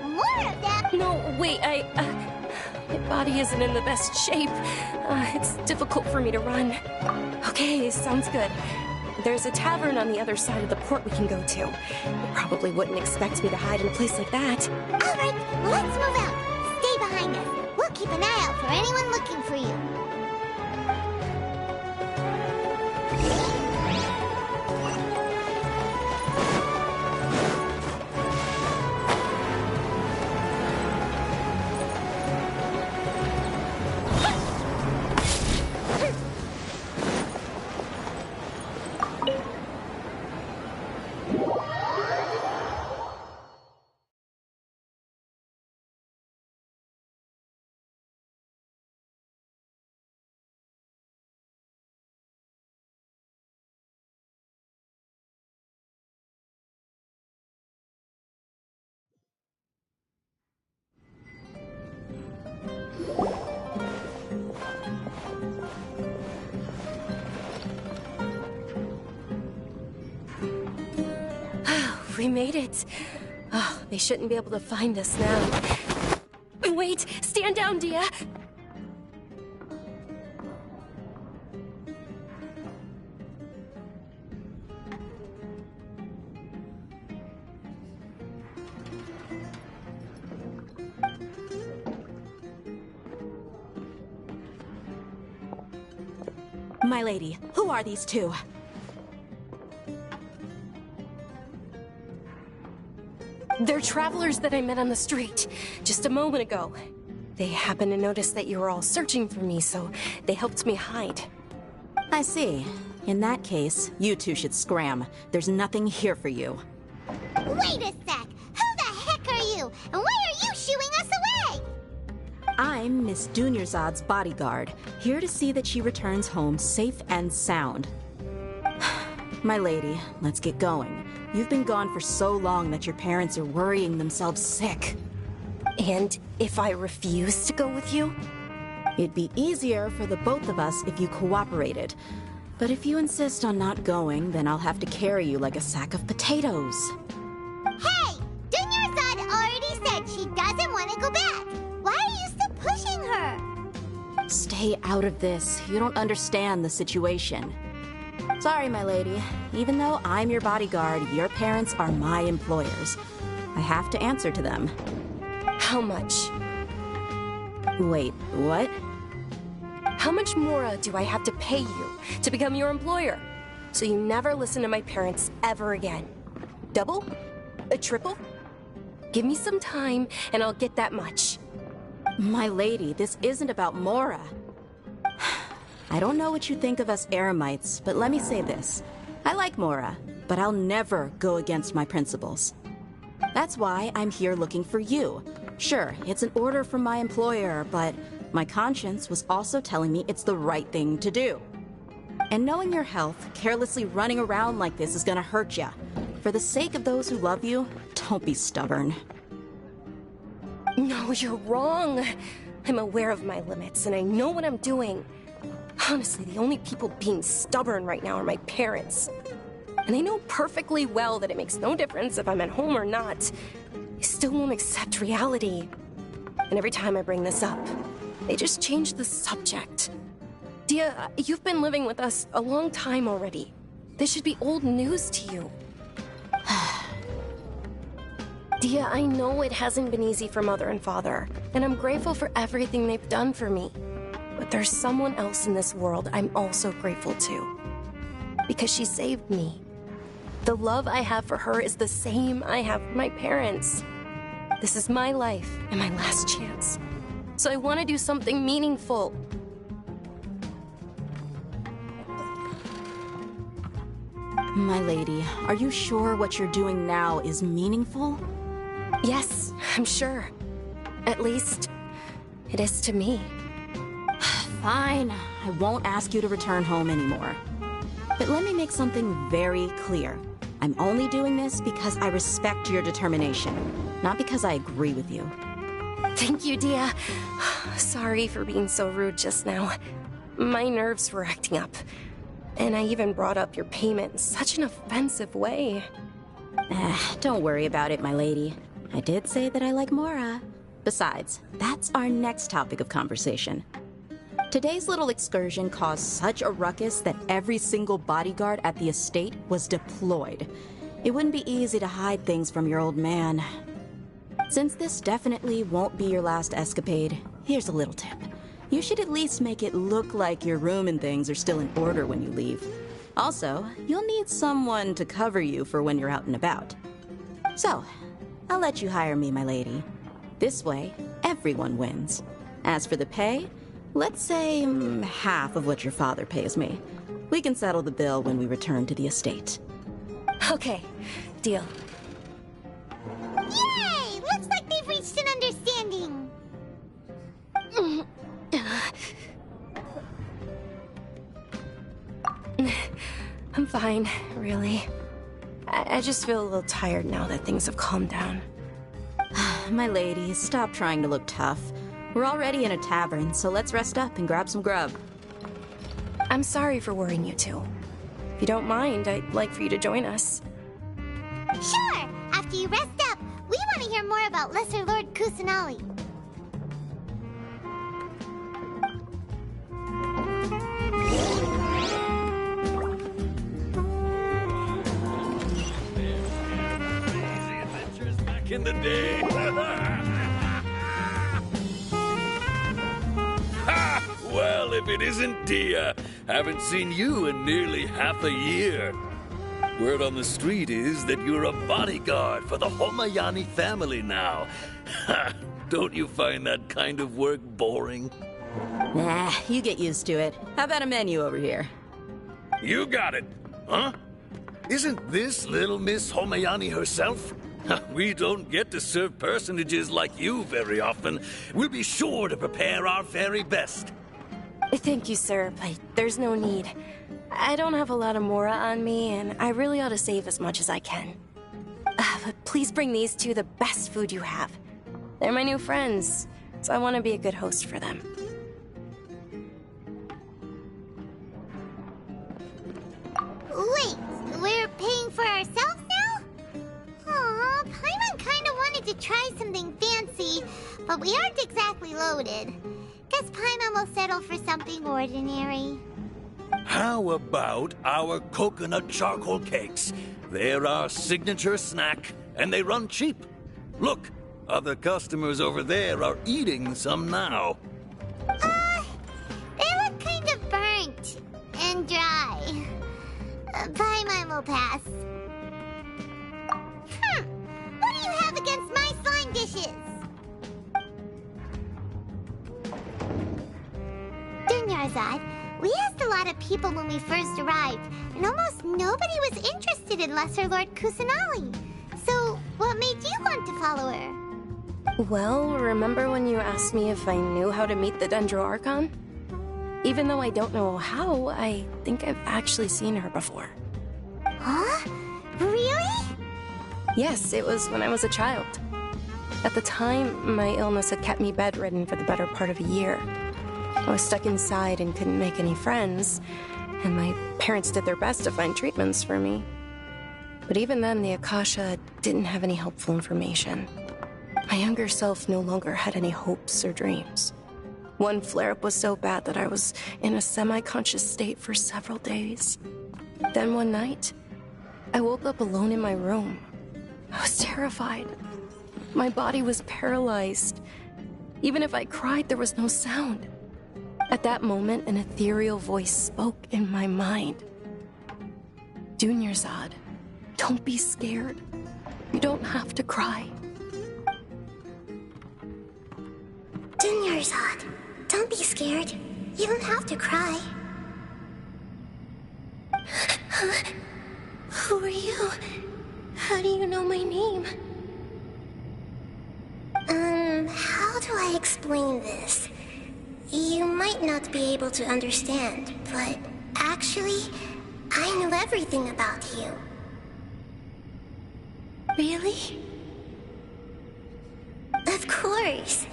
More of them? No, wait, my body isn't in the best shape. It's difficult for me to run. Okay, sounds good. There's a tavern on the other side of the port we can go to. You probably wouldn't expect me to hide in a place like that. All right, let's move out. Stay behind us. We'll keep an eye out for anyone looking for you. We made it. Oh, they shouldn't be able to find us now. Wait! Stand down, Dia! My lady, who are these two? They're travelers that I met on the street just a moment ago. They happened to notice that you were all searching for me, so they helped me hide. I see. In that case, you two should scram. There's nothing here for you. Wait a sec! Who the heck are you? And why are you shooing us away? I'm Miss Dunyarzad's bodyguard, here to see that she returns home safe and sound. My lady, let's get going. You've been gone for so long that your parents are worrying themselves sick. And if I refuse to go with you? It'd be easier for the both of us if you cooperated. But if you insist on not going, then I'll have to carry you like a sack of potatoes. Hey! Dunyarzad already said she doesn't want to go back. Why are you still pushing her? Stay out of this. You don't understand the situation. Sorry, my lady. Even though I'm your bodyguard, your parents are my employers. I have to answer to them. How much? Wait, what? How much more do I have to pay you to become your employer? So you never listen to my parents ever again. Double? A triple? Give me some time and I'll get that much. My lady, this isn't about Mora. I don't know what you think of us Eremites, but let me say this. I like Mora, but I'll never go against my principles. That's why I'm here looking for you. Sure, it's an order from my employer, but my conscience was also telling me it's the right thing to do. And knowing your health, carelessly running around like this is gonna hurt ya. For the sake of those who love you, don't be stubborn. No, you're wrong. I'm aware of my limits and I know what I'm doing. Honestly, the only people being stubborn right now are my parents. And they know perfectly well that it makes no difference if I'm at home or not. They still won't accept reality. And every time I bring this up, they just change the subject. Dia, you've been living with us a long time already. This should be old news to you. Dia, I know it hasn't been easy for Mother and Father, and I'm grateful for everything they've done for me. But there's someone else in this world I'm also grateful to. Because she saved me. The love I have for her is the same I have for my parents. This is my life and my last chance. So I want to do something meaningful. My lady, are you sure what you're doing now is meaningful? Yes, I'm sure. At least, it is to me. Fine, I won't ask you to return home anymore. But let me make something very clear. I'm only doing this because I respect your determination, not because I agree with you. Thank you, Dia. Sorry for being so rude just now. My nerves were acting up. And I even brought up your payment in such an offensive way. Don't worry about it, my lady. I did say that I like Mora. Besides, that's our next topic of conversation. Today's little excursion caused such a ruckus that every single bodyguard at the estate was deployed. It wouldn't be easy to hide things from your old man. Since this definitely won't be your last escapade, here's a little tip. You should at least make it look like your room and things are still in order when you leave. Also, you'll need someone to cover you for when you're out and about. So, I'll let you hire me, my lady. This way, everyone wins. As for the pay, let's say half of what your father pays me. We can settle the bill when we return to the estate. Okay, deal. Yay! Looks like they've reached an understanding. I'm fine, really. I just feel a little tired now that things have calmed down. My lady, stop trying to look tough. We're already in a tavern, so let's rest up and grab some grub. I'm sorry for worrying you two. If you don't mind, I'd like for you to join us. Sure! After you rest up, we want to hear more about Lesser Lord Kusanali. In the day. Ha! Well, if it isn't Dia, haven't seen you in nearly half a year. Word on the street is that you're a bodyguard for the Homayani family now. Ha! Don't you find that kind of work boring? Nah, you get used to it. How about a menu over here? You got it. Huh? Isn't this little Miss Homayani herself? We don't get to serve personages like you very often. We'll be sure to prepare our very best. Thank you, sir, but there's no need. I don't have a lot of Mora on me, and I really ought to save as much as I can. But please bring these two the best food you have. They're my new friends, so I want to be a good host for them. Wait, we're paying for ourselves now? Aw, Paimon kinda wanted to try something fancy, but we aren't exactly loaded. Guess Paimon will settle for something ordinary. How about our coconut charcoal cakes? They're our signature snack, and they run cheap. Look, other customers over there are eating some now. They look kind of burnt and dry. Paimon will pass. What do you have against my slime dishes? Dunyarzad, we asked a lot of people when we first arrived, and almost nobody was interested in Lesser Lord Kusanali. So, what made you want to follow her? Well, remember when you asked me if I knew how to meet the Dendro Archon? Even though I don't know how, I think I've actually seen her before. Huh? Really? Yes, it was when I was a child. At the time, my illness had kept me bedridden for the better part of a year. I was stuck inside and couldn't make any friends, and my parents did their best to find treatments for me. But even then, the Akasha didn't have any helpful information. My younger self no longer had any hopes or dreams. One flare-up was so bad that I was in a semi-conscious state for several days. Then one night, I woke up alone in my room. I was terrified. My body was paralyzed. Even if I cried, there was no sound. At that moment, an ethereal voice spoke in my mind. Dunyarzad, don't be scared. You don't have to cry. Dunyarzad, don't be scared. You don't have to cry. Who are you? How do you know my name? How do I explain this? You might not be able to understand, but actually, I know everything about you. Really? Of course.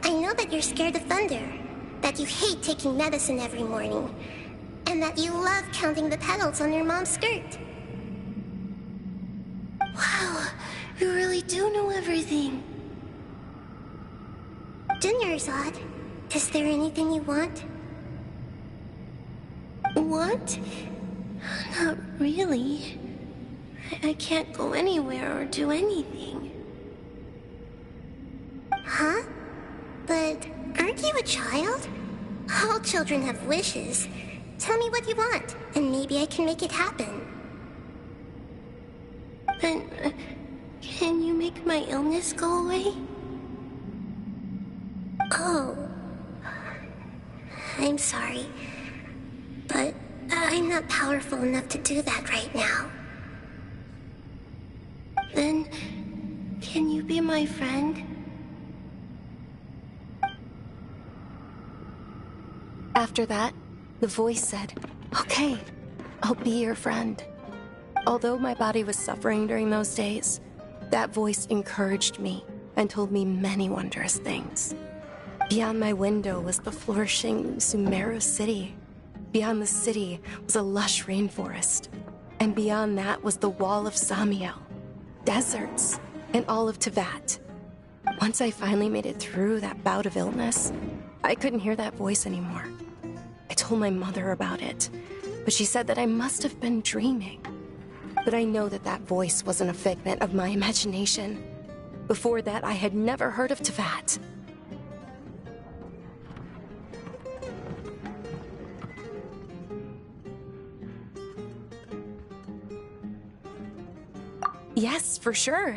I know that you're scared of thunder, that you hate taking medicine every morning, and that you love counting the petals on your mom's skirt. Wow, you really do know everything. Dunyarzad, is there anything you want? Want? Not really. I can't go anywhere or do anything. Huh? But aren't you a child? All children have wishes. Tell me what you want, and maybe I can make it happen. But can you make my illness go away? Oh. I'm sorry. But I'm not powerful enough to do that right now. Then, can you be my friend? After that, the voice said, "Okay, I'll be your friend." Although my body was suffering during those days, that voice encouraged me and told me many wondrous things. Beyond my window was the flourishing Sumeru city. Beyond the city was a lush rainforest. And beyond that was the wall of Samiel, deserts, and all of Teyvat. Once I finally made it through that bout of illness, I couldn't hear that voice anymore. I told my mother about it, but she said that I must have been dreaming. But I know that that voice wasn't a figment of my imagination. Before that, I had never heard of Teyvat. Yes, for sure.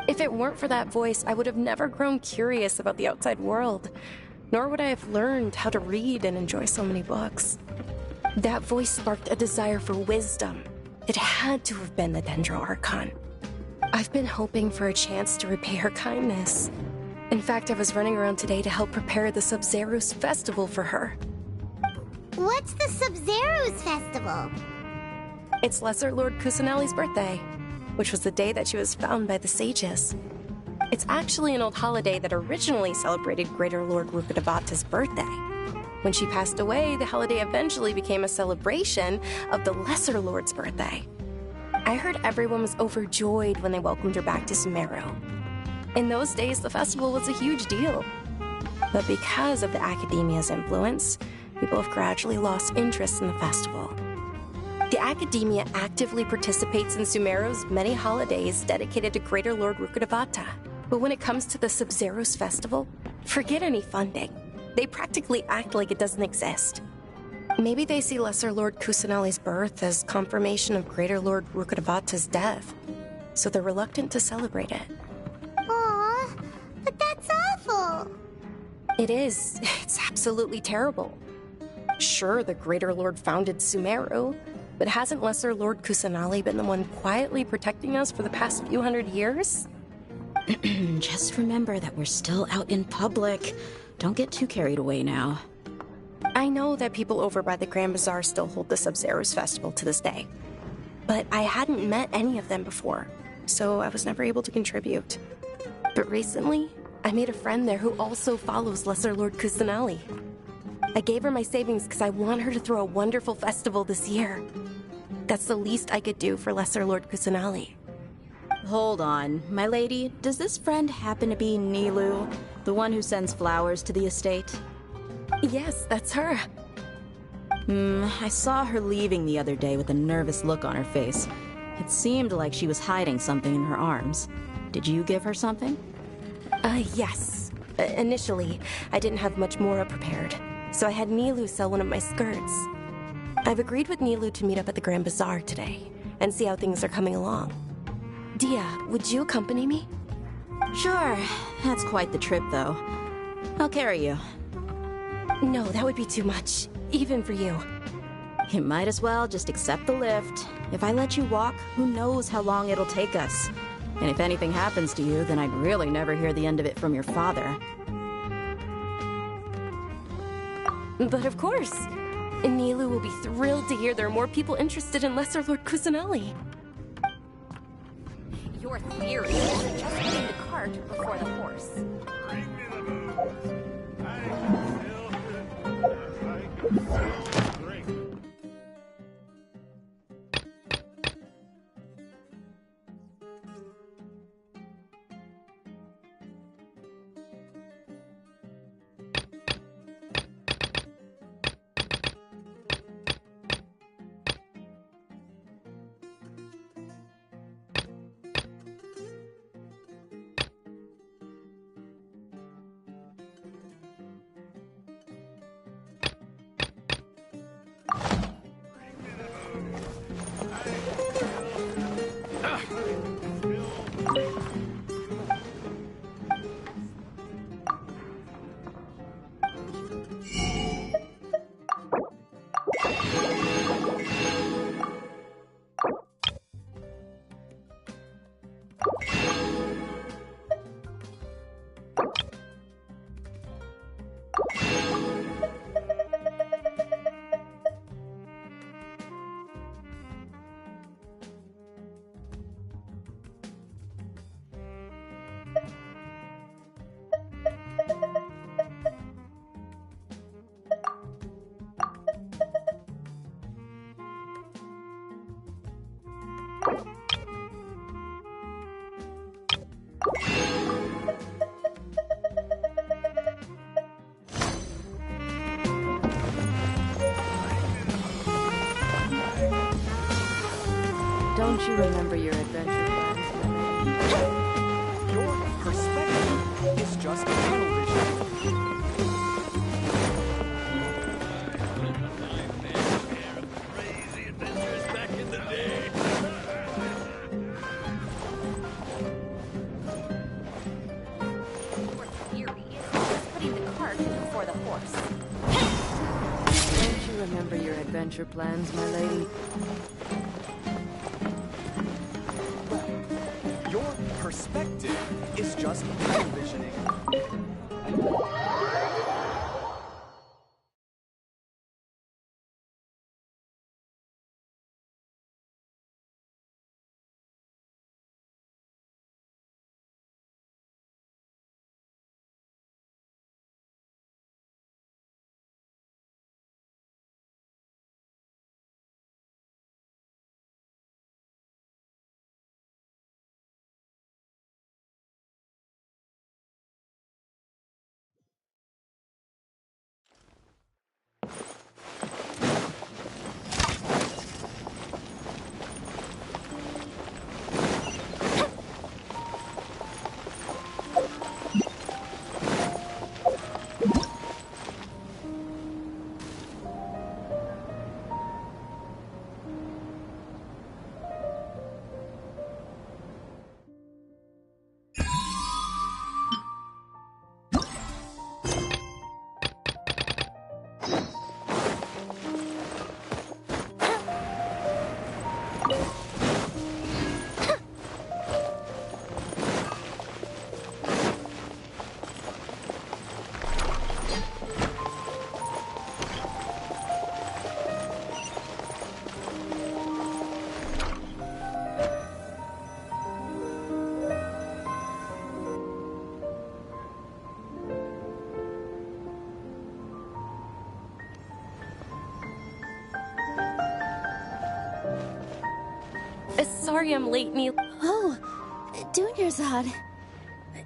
If it weren't for that voice, I would have never grown curious about the outside world, nor would I have learned how to read and enjoy so many books. That voice sparked a desire for wisdom. It had to have been the Dendro Archon. I've been hoping for a chance to repay her kindness. In fact, I was running around today to help prepare the Subzeros Festival for her. What's the Subzeros Festival? It's Lesser Lord Kusanali's birthday, which was the day that she was found by the sages. It's actually an old holiday that originally celebrated Greater Lord Rukkhadevata's birthday. When she passed away, the holiday eventually became a celebration of the Lesser Lord's birthday. I heard everyone was overjoyed when they welcomed her back to Sumeru. In those days, the festival was a huge deal. But because of the Academia's influence, people have gradually lost interest in the festival. The Academia actively participates in Sumeru's many holidays dedicated to Greater Lord Rukkhadevata. But when it comes to the Subzeros Festival, forget any funding. They practically act like it doesn't exist. Maybe they see Lesser Lord Kusanali's birth as confirmation of Greater Lord Rukkhadevata's death, so they're reluctant to celebrate it. Aw, but that's awful. It is. It's absolutely terrible. Sure, the Greater Lord founded Sumeru, but hasn't Lesser Lord Kusanali been the one quietly protecting us for the past few hundred years? Just remember that we're still out in public. Don't get too carried away now. I know that people over by the Grand Bazaar still hold the Subzeros Festival to this day, but I hadn't met any of them before, so I was never able to contribute. But recently, I made a friend there who also follows Lesser Lord Kusanali. I gave her my savings because I want her to throw a wonderful festival this year. That's the least I could do for Lesser Lord Kusanali. Hold on, my lady. Does this friend happen to be Nilou, the one who sends flowers to the estate? Yes, that's her. I saw her leaving the other day with a nervous look on her face. It seemed like she was hiding something in her arms. Did you give her something? Yes. Initially, I didn't have much Mora prepared, so I had Nilou sell one of my skirts. I've agreed with Nilou to meet up at the Grand Bazaar today, and see how things are coming along. Dia, would you accompany me? Sure. That's quite the trip, though. I'll carry you. No, that would be too much, even for you. You might as well just accept the lift. If I let you walk, who knows how long it'll take us. And if anything happens to you, then I'd really never hear the end of it from your father. But of course. Nilou will be thrilled to hear there are more people interested in Lesser Lord Kusanali. Your theory is just putting the cart before the horse. Don't you remember your adventure plans? Your perspective is just tunnel vision. Crazy adventures back in the day. Your theory is just putting the cart before the horse. Don't you remember your adventure plans, my lady? Your perspective is just televisioning. Sorry I'm late, Neil. Oh, Dunyarzad.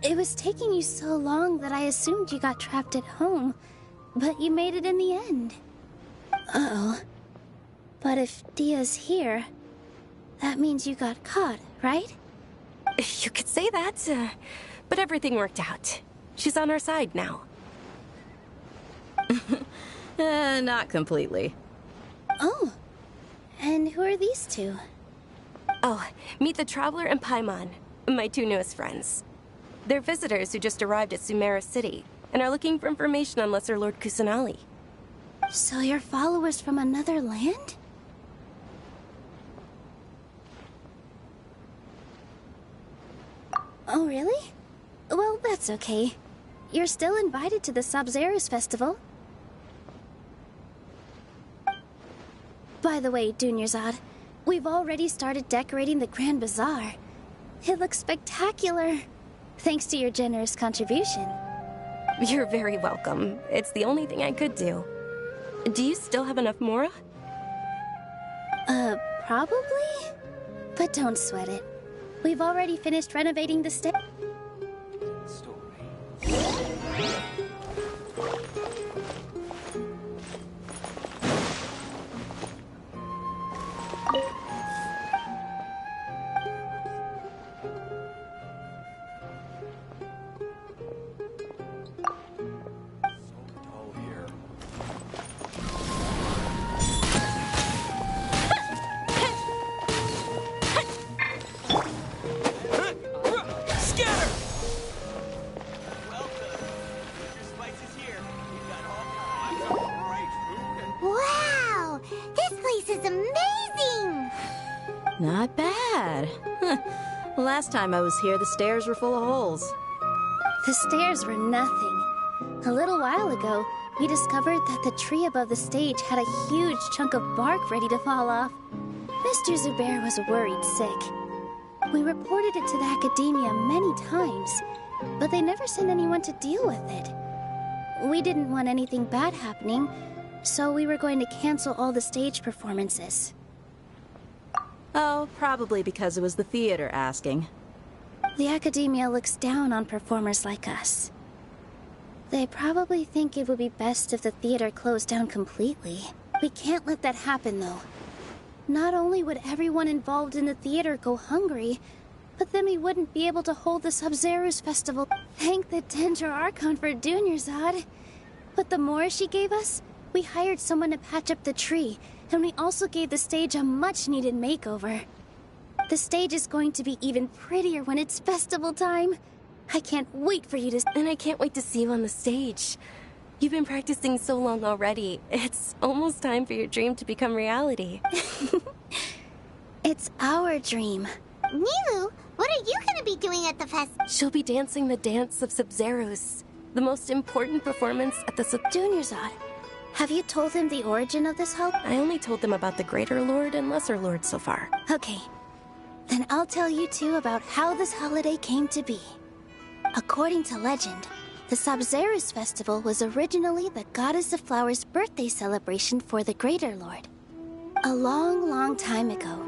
It was taking you so long that I assumed you got trapped at home, but you made it in the end. Uh-oh. But if Dia's here, that means you got caught, right? You could say that, but everything worked out. She's on our side now. Not completely. Oh, and who are these two? Oh, meet the Traveler and Paimon, my two newest friends. They're visitors who just arrived at Sumeru City and are looking for information on Lesser Lord Kusanali. So you're followers from another land? Oh, really? Well, that's okay. You're still invited to the Subzeros Festival. By the way, Dunyarzad, we've already started decorating the Grand Bazaar. It looks spectacular, thanks to your generous contribution. You're very welcome. It's the only thing I could do. Do you still have enough Mora? Probably? But don't sweat it. We've already finished renovating the stage. Wow! This place is amazing! Not bad. Last time I was here, the stairs were full of holes. The stairs were nothing. A little while ago, we discovered that the tree above the stage had a huge chunk of bark ready to fall off. Mr. Zubair was worried sick. We reported it to the Academia many times, but they never sent anyone to deal with it. We didn't want anything bad happening, so we were going to cancel all the stage performances. Oh, probably because it was the theater asking. The Academia looks down on performers like us. They probably think it would be best if the theater closed down completely. We can't let that happen, though. Not only would everyone involved in the theater go hungry, but then we wouldn't be able to hold the Subzeros Festival. Thank the Dendro Archon for Dunyarzad. But the more she gave us, we hired someone to patch up the tree, and we also gave the stage a much-needed makeover. The stage is going to be even prettier when it's festival time. I can't wait for you to... And I can't wait to see you on the stage. You've been practicing so long already. It's almost time for your dream to become reality. It's our dream. Nilou, what are you gonna be doing at the festival? She'll be dancing the dance of Subzeros, the most important performance at the Junior Zod, have you told him the origin of this hope? I only told them about the Greater Lord and Lesser Lord so far. Okay. Then I'll tell you two about how this holiday came to be. According to legend, the Subzeros Festival was originally the Goddess of Flowers' birthday celebration for the Greater Lord. A long, long time ago,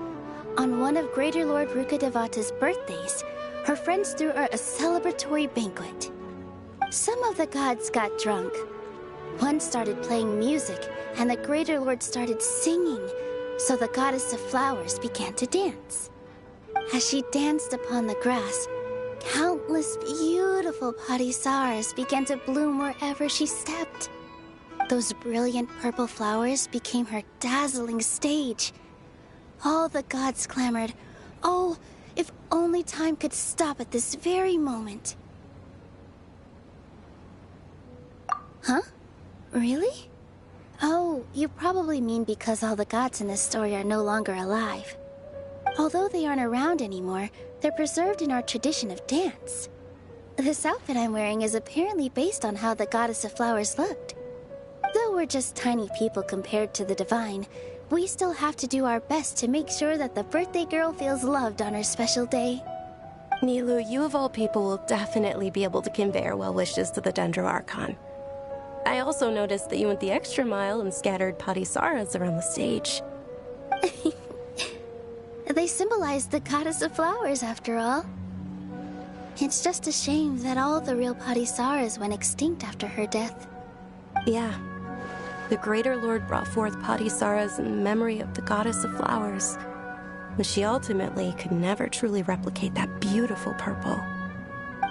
on one of Greater Lord Rukkhadevata's birthdays, her friends threw her a celebratory banquet. Some of the gods got drunk. One started playing music, and the Greater Lord started singing, so the Goddess of Flowers began to dance. As she danced upon the grass, countless beautiful parisaras began to bloom wherever she stepped. Those brilliant purple flowers became her dazzling stage. All the gods clamored, "Oh, if only time could stop at this very moment." Huh? Really? Oh, you probably mean because all the gods in this story are no longer alive. Although they aren't around anymore, they're preserved in our tradition of dance. This outfit I'm wearing is apparently based on how the Goddess of Flowers looked. Though we're just tiny people compared to the divine, we still have to do our best to make sure that the birthday girl feels loved on her special day. Nilou, you of all people will definitely be able to convey our well wishes to the Dendro Archon. I also noticed that you went the extra mile and scattered parisaras around the stage. They symbolize the Goddess of Flowers, after all. It's just a shame that all the real parisaras went extinct after her death. Yeah. The Greater Lord brought forth parisaras in memory of the Goddess of Flowers, but she ultimately could never truly replicate that beautiful purple.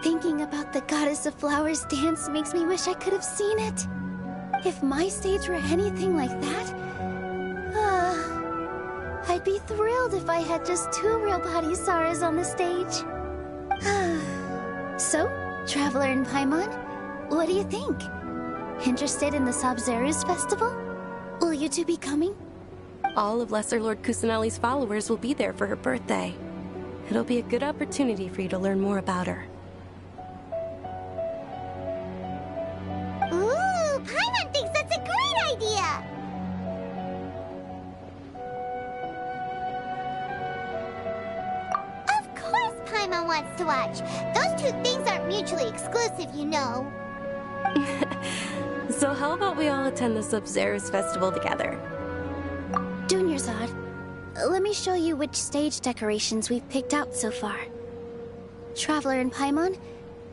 Thinking about the Goddess of Flowers dance makes me wish I could have seen it. If my stage were anything like that, I'd be thrilled if I had just 2 real parisaras on the stage. So, Traveler and Paimon, what do you think? Interested in the Subzeros Festival? Will you two be coming? All of Lesser Lord Kusanali's followers will be there for her birthday. It'll be a good opportunity for you to learn more about her. Ooh, Paimon thinks that's a great idea! Of course Paimon wants to watch. Those two things aren't mutually exclusive, you know. So how about we all attend the Subzeros Festival together? Junior Zod, let me show you which stage decorations we've picked out so far. Traveler and Paimon,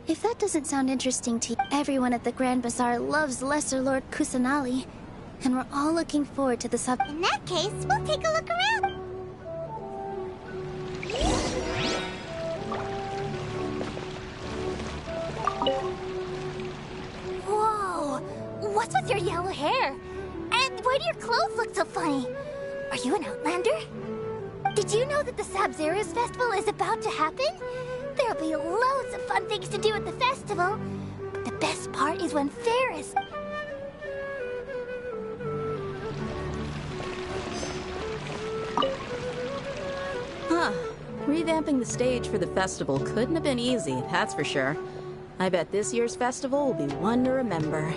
if that doesn't sound interesting to you, everyone at the Grand Bazaar loves Lesser Lord Kusanali, and we're all looking forward to the In that case, we'll take a look around. Whoa! What's with your yellow hair? And why do your clothes look so funny? Are you an Outlander? Did you know that the Subzeros Festival is about to happen? There'll be loads of fun things to do at the festival. But the best part is when Ferris... Huh. Revamping the stage for the festival couldn't have been easy, that's for sure. I bet this year's festival will be one to remember.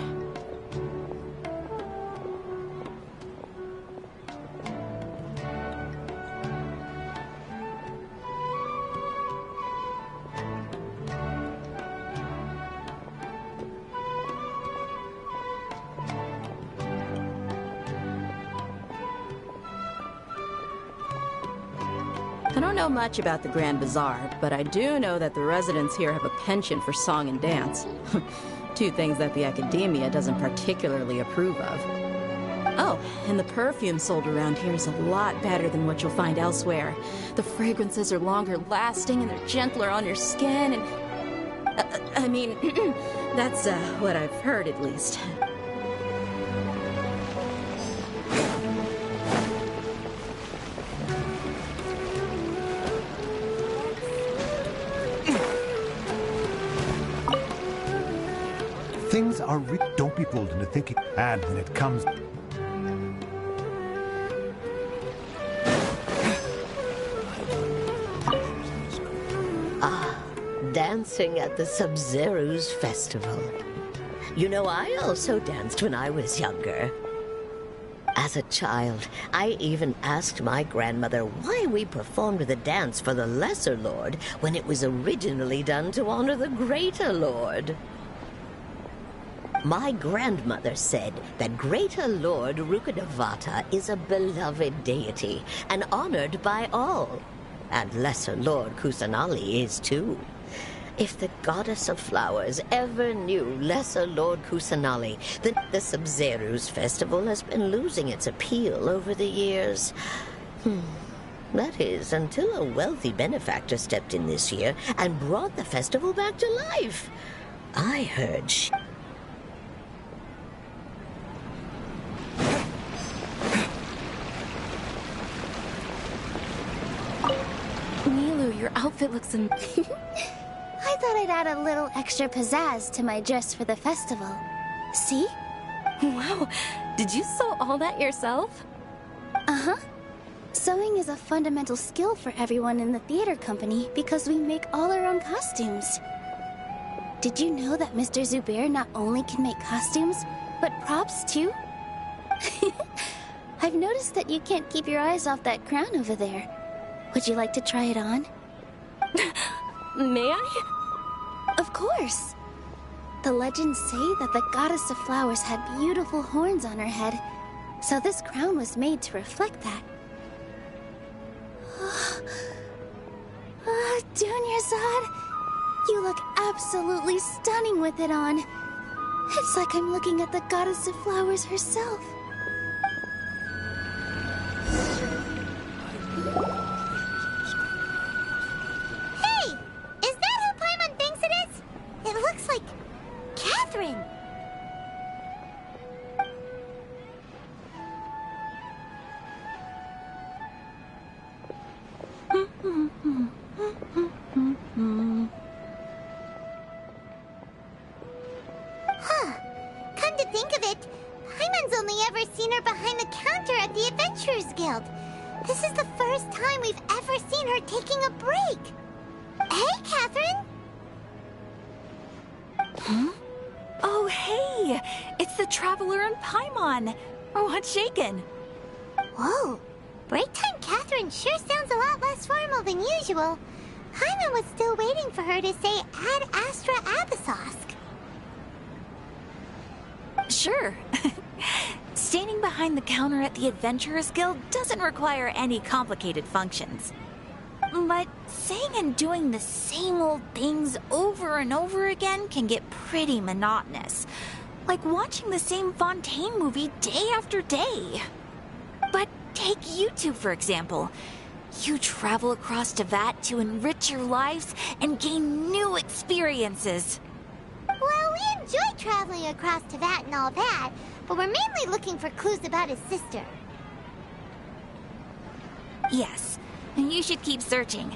I don't know much about the Grand Bazaar, but I do know that the residents here have a penchant for song and dance. 2 things that the Academia doesn't particularly approve of. Oh, and the perfume sold around here is a lot better than what you'll find elsewhere. The fragrances are longer lasting and they're gentler on your skin and... I mean, that's what I've heard at least. Things are don't be fooled into thinking. And when it comes... Dancing at the Subzeros Festival. You know, I also danced when I was younger. As a child, I even asked my grandmother why we performed the dance for the Lesser Lord when it was originally done to honor the Greater Lord. My grandmother said that Greater Lord Rukkhadevata is a beloved deity and honored by all. And Lesser Lord Kusanali is too. If the goddess of flowers ever knew Lesser Lord Kusanali, then the Subzeros Festival has been losing its appeal over the years. That is, until a wealthy benefactor stepped in this year and brought the festival back to life. I heard Milu, your outfit looks I thought I'd add a little extra pizzazz to my dress for the festival. See? Wow, did you sew all that yourself? Uh-huh. Sewing is a fundamental skill for everyone in the theater company because we make all our own costumes. Did you know that Mr. Zubair not only can make costumes, but props too? I've noticed that you can't keep your eyes off that crown over there. Would you like to try it on? May I? Of course. The legends say that the goddess of flowers had beautiful horns on her head, so this crown was made to reflect that. Dunyarzad, you look absolutely stunning with it on. It's like I'm looking at the goddess of flowers herself. Shaken. Whoa, break time Catherine sure sounds a lot less formal than usual. Hyman was still waiting for her to say Ad Astra Abyssosque. Sure. Standing behind the counter at the Adventurers Guild doesn't require any complicated functions. But saying and doing the same old things over and over again can get pretty monotonous. Like watching the same Fontaine movie day after day. But take you two, for example. You travel across Teyvat to enrich your lives and gain new experiences. Well, we enjoy traveling across Teyvat and all that, but we're mainly looking for clues about his sister. Yes, and you should keep searching.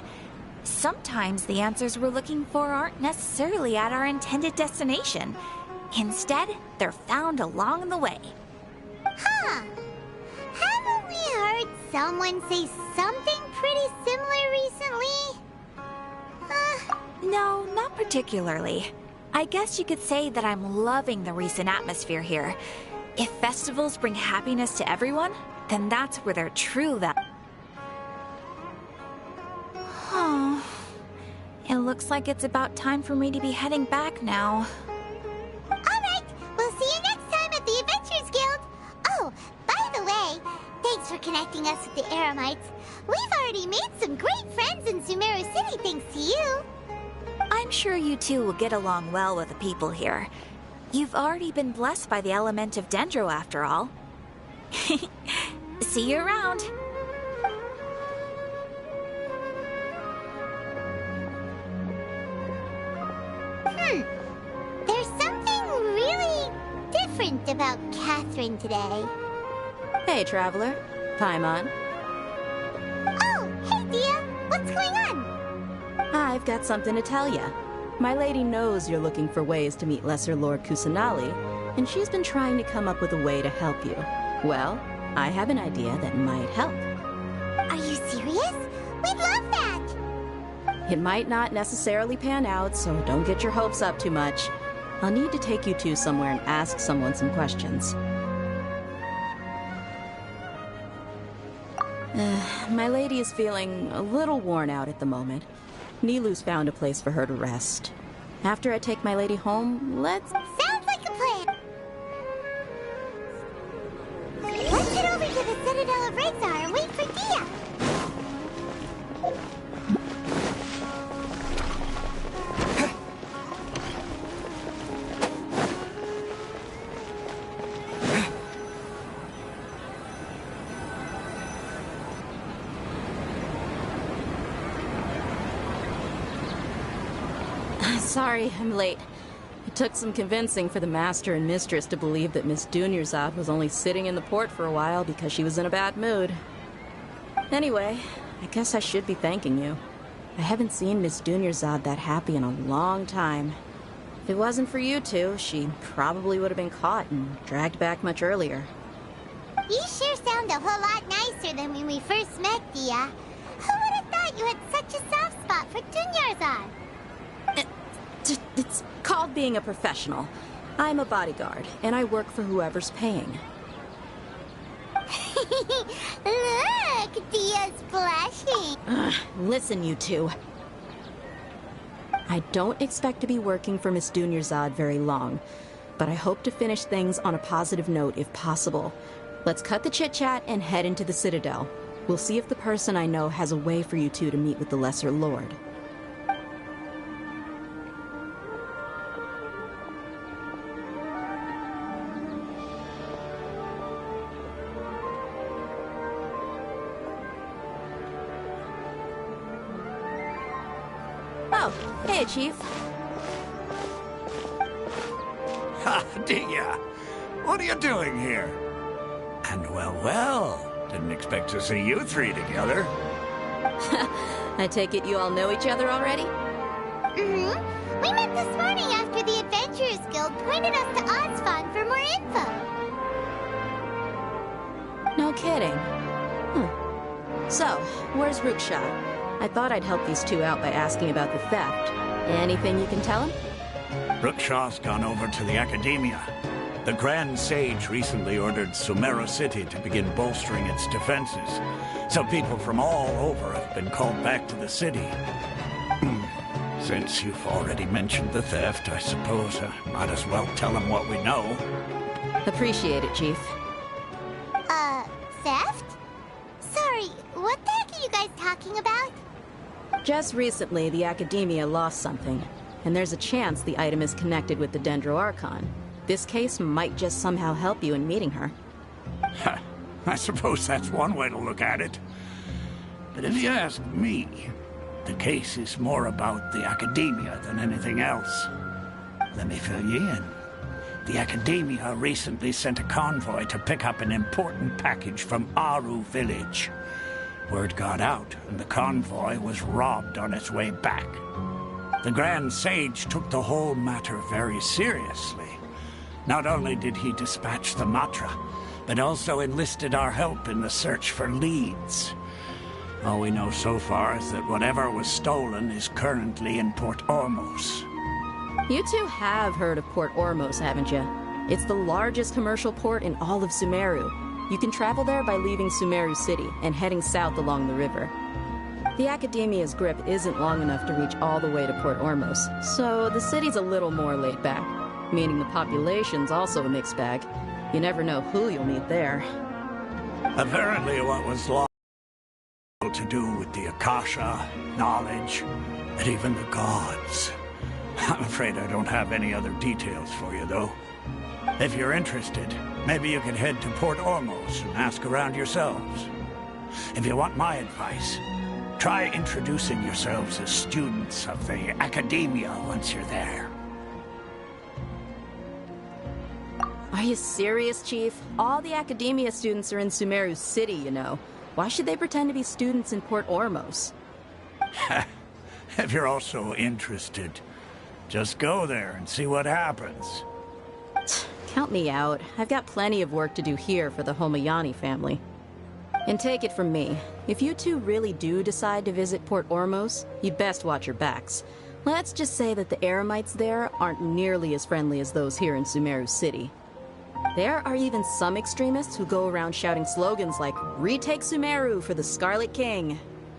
Sometimes the answers we're looking for aren't necessarily at our intended destination. Instead, they're found along the way. Huh. Haven't we heard someone say something pretty similar recently? No, not particularly. I guess you could say that I'm loving the recent atmosphere here. If festivals bring happiness to everyone, then that's where their true value. Oh. It looks like it's about time for me to be heading back now. We'll see you next time at the Adventurers Guild. Oh, by the way, thanks for connecting us with the Eremites. We've already made some great friends in Sumeru City thanks to you. I'm sure you two will get along well with the people here. You've already been blessed by the element of Dendro after all. See you around. There's something really different about Catherine today. Hey, Traveler. Paimon. Oh, hey, Dia. What's going on? I've got something to tell you. My lady knows you're looking for ways to meet Lesser Lord Kusanali, and she's been trying to come up with a way to help you. Well, I have an idea that might help. Are you serious? We'd love that! It might not necessarily pan out, so don't get your hopes up too much. I'll need to take you two somewhere and ask someone some questions. My lady is feeling a little worn out at the moment. Nilu's found a place for her to rest. After I take my lady home, let's... Sounds like a plan! Let's head over to the Citadel of Razar and wait for Dia! Sorry, I'm late. It took some convincing for the Master and Mistress to believe that Miss Dunyarzad was only sitting in the port for a while because she was in a bad mood. Anyway, I guess I should be thanking you. I haven't seen Miss Dunyarzad that happy in a long time. If it wasn't for you two, she probably would have been caught and dragged back much earlier. You sure sound a whole lot nicer than when we first met, Dia. Who would have thought you had such a soft spot for Dunyarzad? It's called being a professional. I'm a bodyguard, and I work for whoever's paying. Look, Dia's blushing. Listen, you two. I don't expect to be working for Miss Dunyarzad very long, but I hope to finish things on a positive note if possible. Let's cut the chit-chat and head into the Citadel. We'll see if the person I know has a way for you two to meet with the Lesser Lord. Oh, hey, Chief. Ha, Dia! What are you doing here? And well, didn't expect to see you three together. I take it you all know each other already? Mm-hmm. We met this morning after the Adventurers Guild pointed us to Ozfon for more info. No kidding. So, where's Rukshah? I thought I'd help these two out by asking about the theft. Anything you can tell him? Rukshaw's gone over to the Academia. The Grand Sage recently ordered Sumeru City to begin bolstering its defenses, so people from all over have been called back to the city. Since you've already mentioned the theft, I suppose I might as well tell them what we know. Appreciate it, Chief. Theft? Sorry, what the heck are you guys talking about? Just recently, the Academia lost something, and there's a chance the item is connected with the Dendro Archon. This case might just somehow help you in meeting her. I suppose that's one way to look at it. But if you ask me, the case is more about the Academia than anything else. Let me fill you in. The Academia recently sent a convoy to pick up an important package from Aru village. Word got out, and the convoy was robbed on its way back. The Grand Sage took the whole matter very seriously. Not only did he dispatch the Matra, but also enlisted our help in the search for leads. All we know so far is that whatever was stolen is currently in Port Ormos. You two have heard of Port Ormos, haven't you? It's the largest commercial port in all of Sumeru. You can travel there by leaving Sumeru City and heading south along the river. The Academia's grip isn't long enough to reach all the way to Port Ormos, so the city's a little more laid back, meaning the population's also a mixed bag. You never know who you'll meet there. Apparently what was lost to do with the Akasha, knowledge, and even the gods. I'm afraid I don't have any other details for you, though. If you're interested, maybe you can head to Port Ormos and ask around yourselves. If you want my advice, try introducing yourselves as students of the Academia once you're there. Are you serious, Chief? All the Academia students are in Sumeru City, you know. Why should they pretend to be students in Port Ormos? If you're also interested, Just go there and see what happens. Count me out. I've got plenty of work to do here for the Homayani family. And take it from me, if you two really do decide to visit Port Ormos, you'd best watch your backs. Let's just say that the Eremites there aren't nearly as friendly as those here in Sumeru City. There are even some extremists who go around shouting slogans like, "Retake Sumeru for the Scarlet King."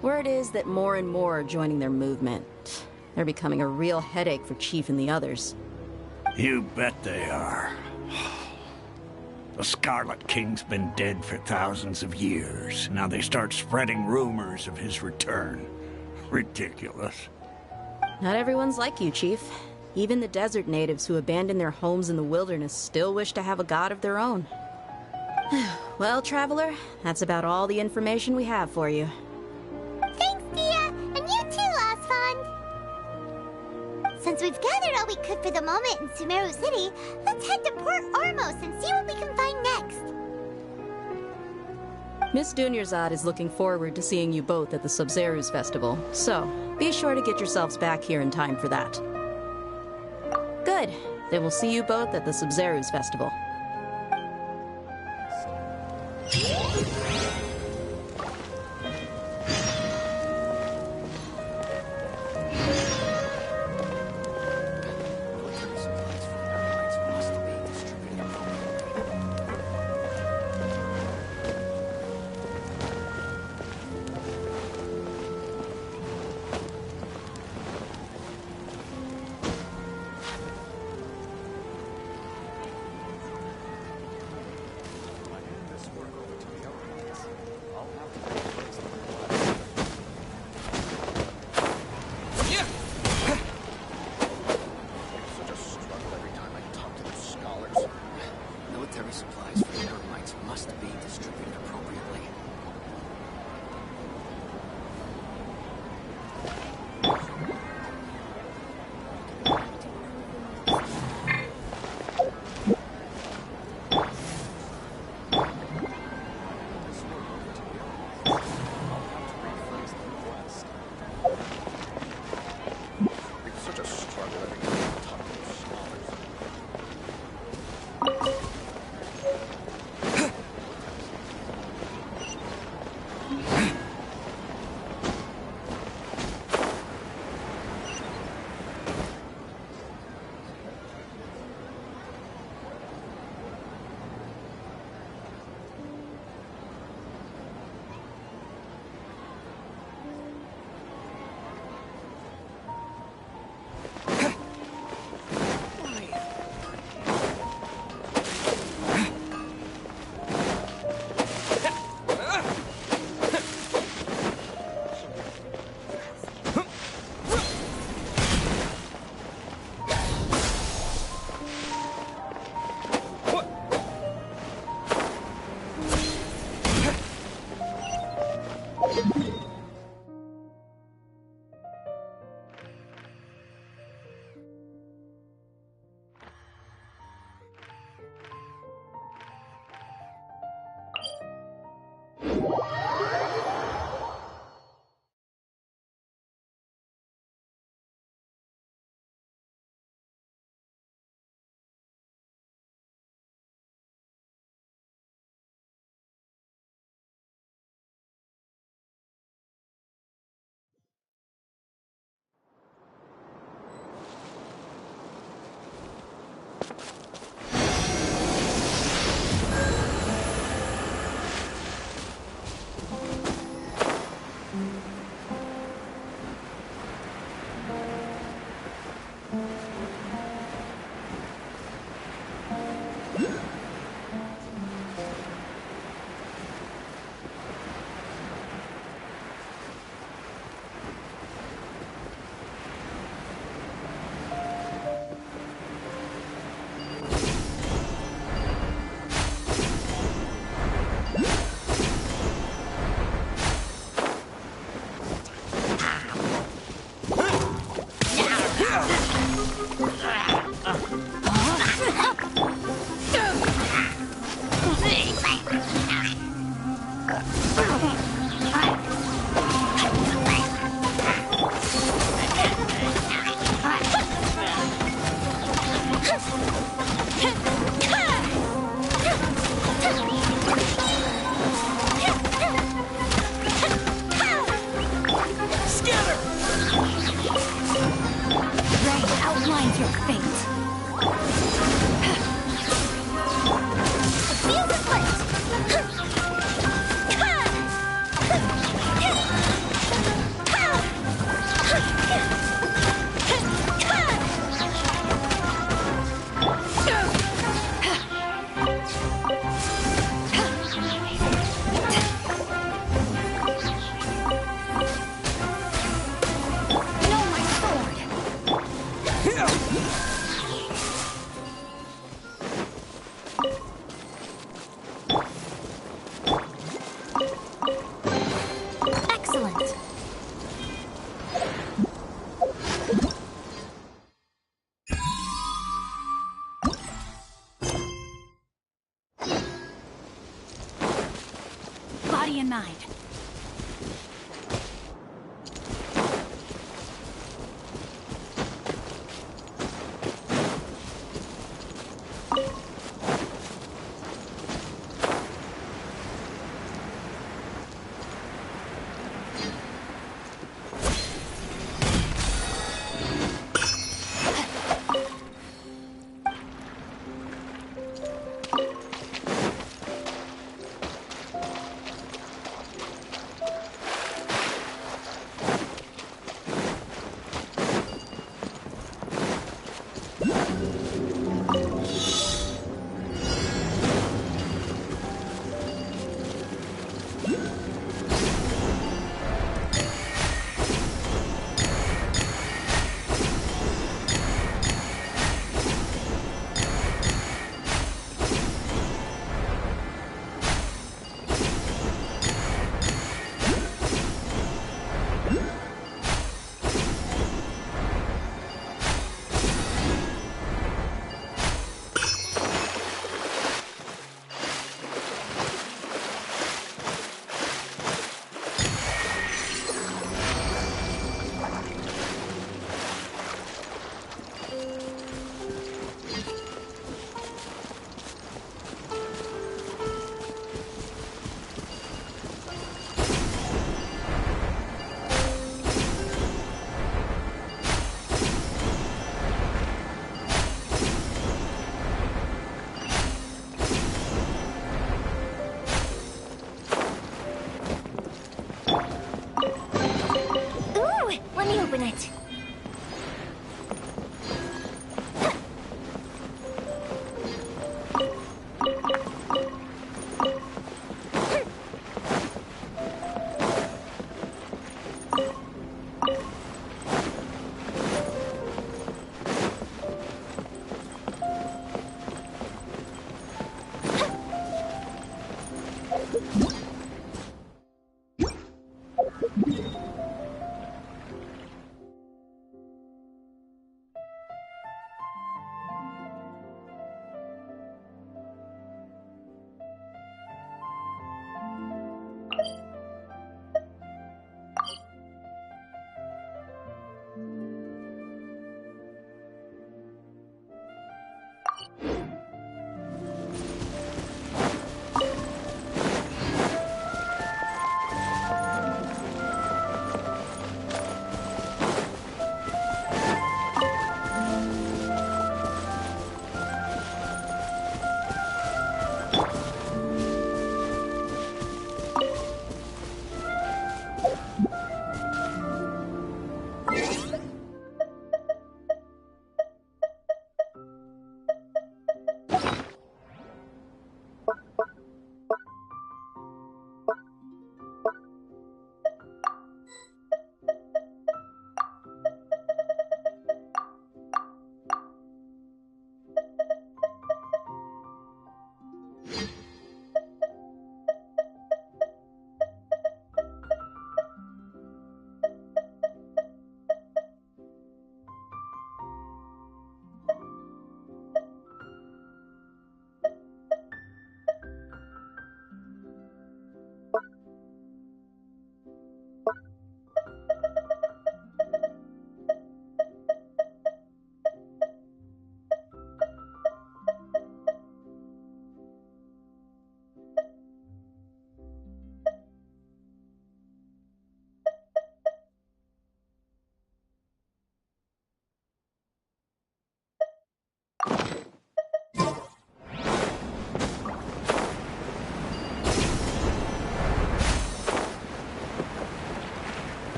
Word is that more and more are joining their movement. They're becoming a real headache for Chief and the others. You bet they are. The Scarlet King's been dead for thousands of years. Now they start spreading rumors of his return. Ridiculous. Not everyone's like you, Chief. Even the desert natives who abandoned their homes in the wilderness still wish to have a god of their own. Well, Traveler, that's about all the information we have for you. Thanks, Dia! And you too, Asfand! Since we've gathered all we could for the moment in Sumeru City, let's head to Port Ormos and see what we can find next. Miss Dunyarzad is looking forward to seeing you both at the Subzeros Festival, so be sure to get yourselves back here in time for that. Good. Then we'll see you both at the Subzeros Festival. body and mind.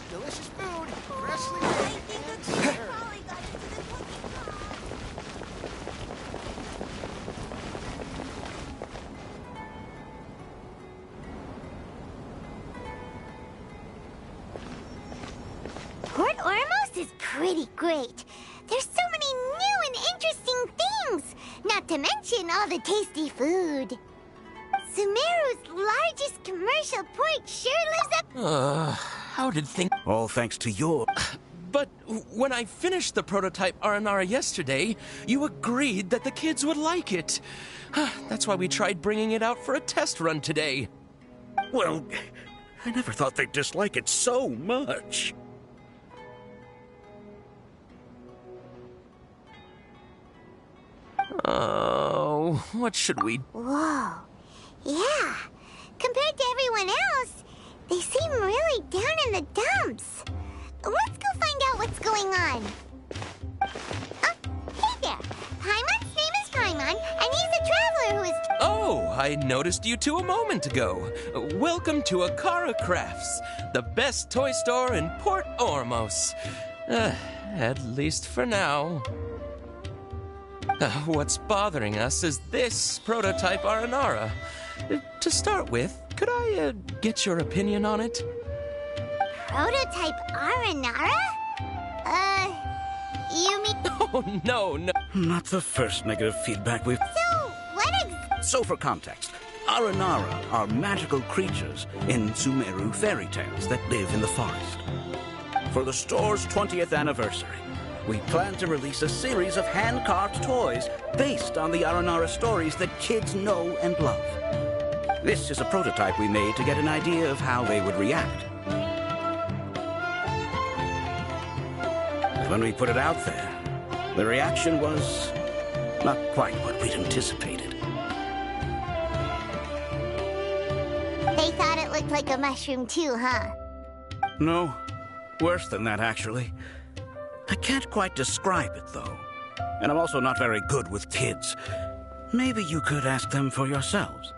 Delicious food, freshly made. Port Ormos is pretty great. There's so many new and interesting things, not to mention all the tasty food. Sumeru's largest commercial port sure lives up. How did things... All thanks to your... But when I finished the prototype Aranara yesterday, you agreed that the kids would like it. That's why we tried bringing it out for a test run today. Well, I never thought they'd dislike it so much. Oh, what should we... Whoa. Yeah. Compared to everyone else, they seem really down in the dumps. Let's go find out what's going on. Oh, hey there. Paimon's name is Paimon, and he's a traveler who is... Oh, I noticed you two a moment ago. Welcome to Akara Crafts, the best toy store in Port Ormos. At least for now. What's bothering us is this prototype Aranara. To start with, could I get your opinion on it? Prototype Aranara? You mean... Oh, no. Not the first negative feedback we've... So, So for context, Aranara are magical creatures in Sumeru fairy tales that live in the forest. For the store's 20th anniversary, we plan to release a series of hand-carved toys based on the Aranara stories that kids know and love. This is a prototype we made to get an idea of how they would react. But when we put it out there, the reaction was not quite what we'd anticipated. They thought it looked like a mushroom too, huh? No, worse than that, actually. I can't quite describe it, though. And I'm also not very good with kids. Maybe you could ask them for yourselves.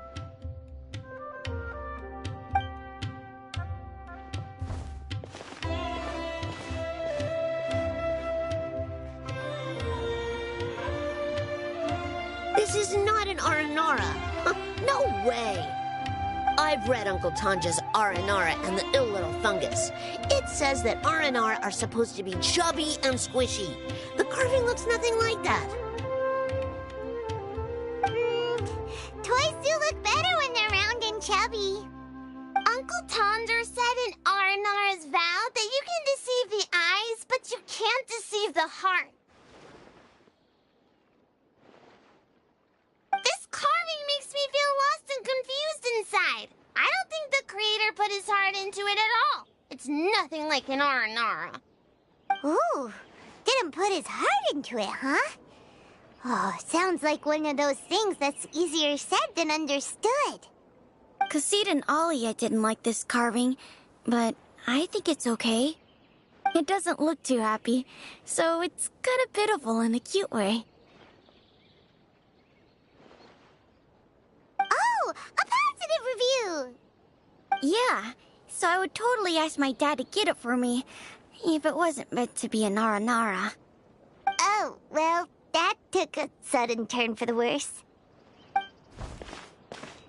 This is not an Aranara. No way. I've read Uncle Tanja's Aranara and the Ill Little Fungus. It says that Aranara are supposed to be chubby and squishy. The carving looks nothing like that. Toys do look better when they're round and chubby. Uncle Tonder said in Aranara's vow that you can deceive the eyes, but you can't deceive the heart. This carving makes me feel lost and confused inside. I don't think the creator put his heart into it at all. It's nothing like an Aranara. Ooh, didn't put his heart into it, huh? Oh, sounds like one of those things that's easier said than understood. Cassid and Alia didn't like this carving, but I think it's okay. It doesn't look too happy, so it's kind of pitiful in a cute way. Oh, a positive review! Yeah, so I would totally ask my dad to get it for me, if it wasn't meant to be an Aranara. Oh, well, that took a sudden turn for the worse.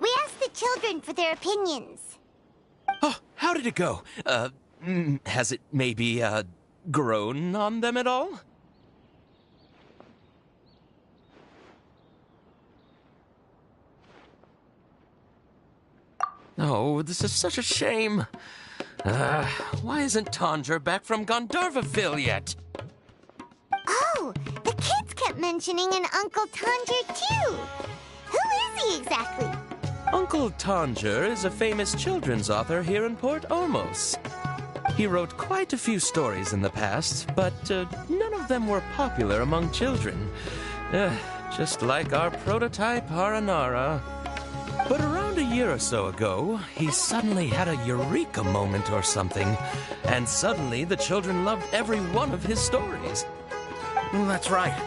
We asked the children for their opinions. Oh, how did it go? Has it maybe, grown on them at all? Oh, this is such a shame. Why isn't Tondra back from Gandharvaville yet? Oh, the kids kept mentioning an Uncle Tondra, too. Who is he exactly? Uncle Tondra is a famous children's author here in Port Ormos. He wrote quite a few stories in the past, but none of them were popular among children. Just like our prototype Aranara. But around a year or so ago, he suddenly had a eureka moment or something, and suddenly the children loved every one of his stories. That's right.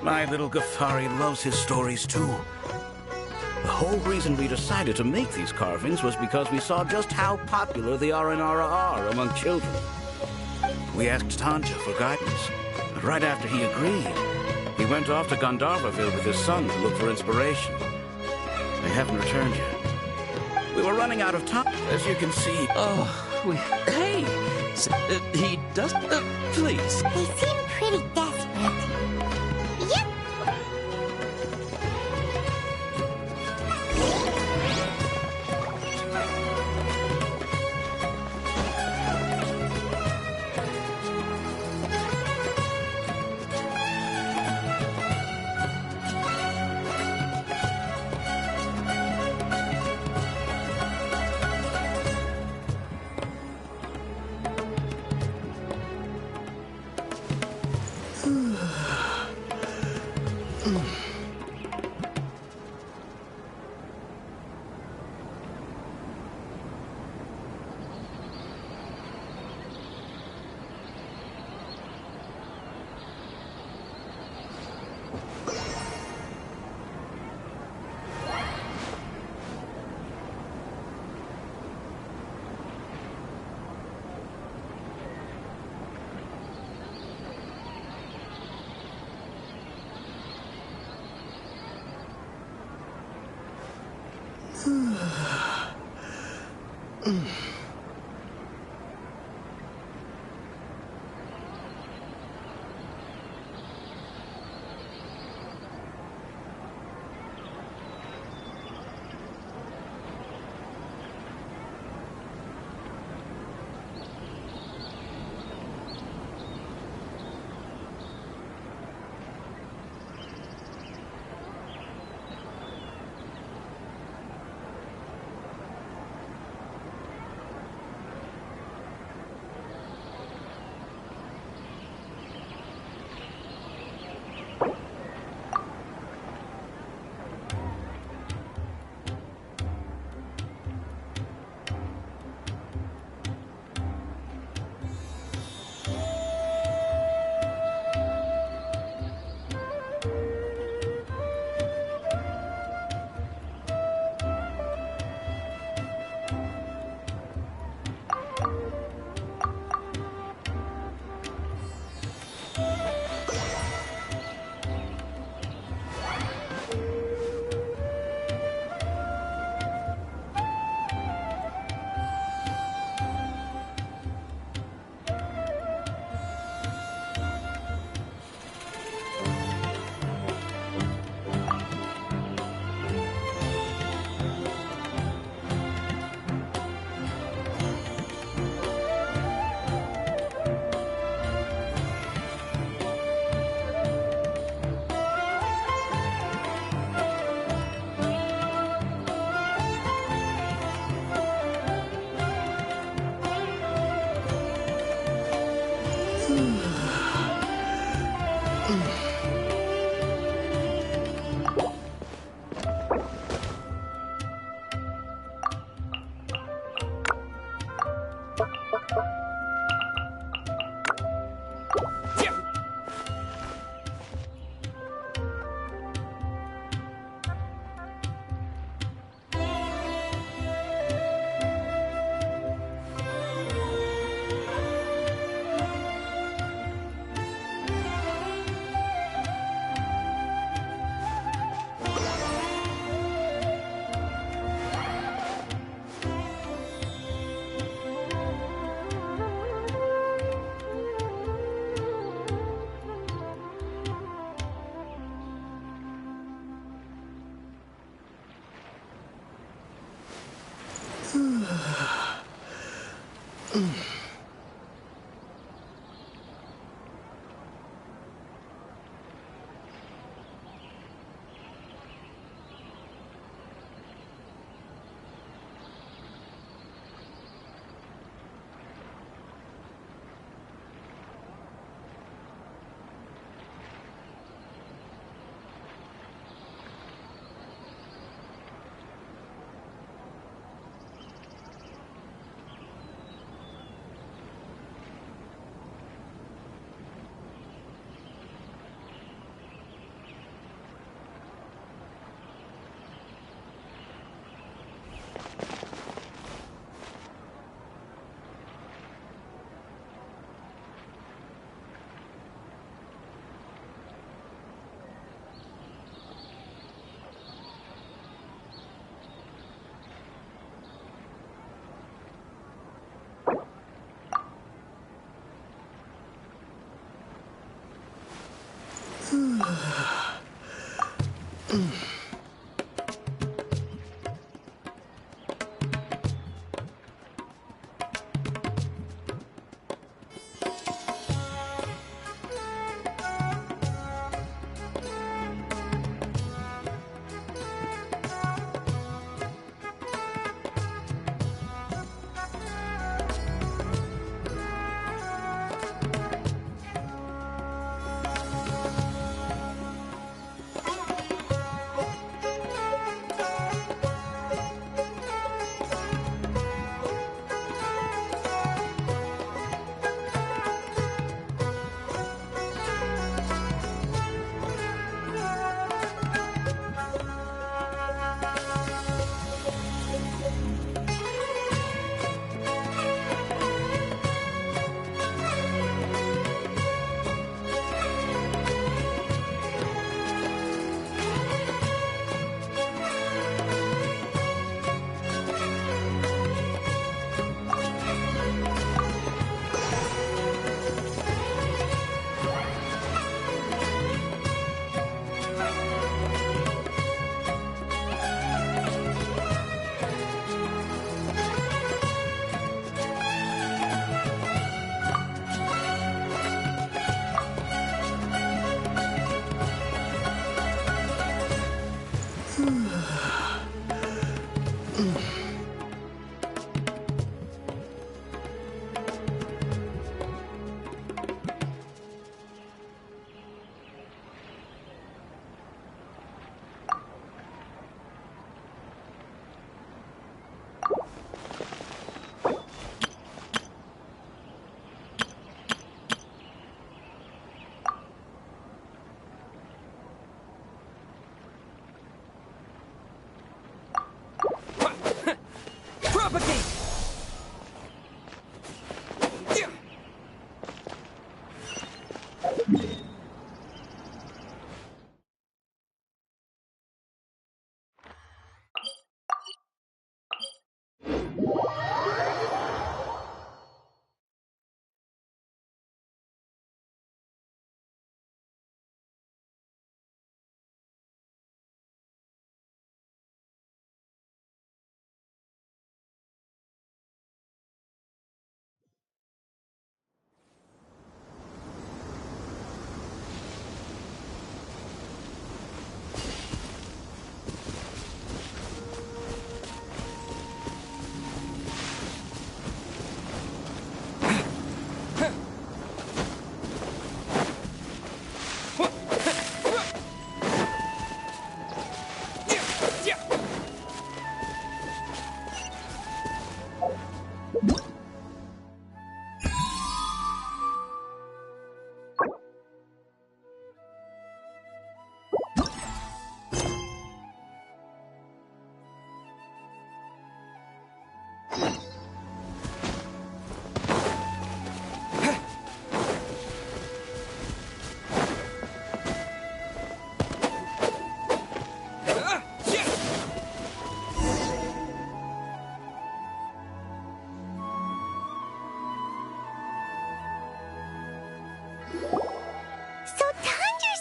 My little Ghaffari loves his stories too. The whole reason we decided to make these carvings was because we saw just how popular the Aranara are among children. We asked Tanja for guidance, but right after he agreed, he went off to Gandharvaville with his son to look for inspiration. They haven't returned yet. We were running out of time, as you can see. Hey! He does... please. They seem pretty desperate. Yep.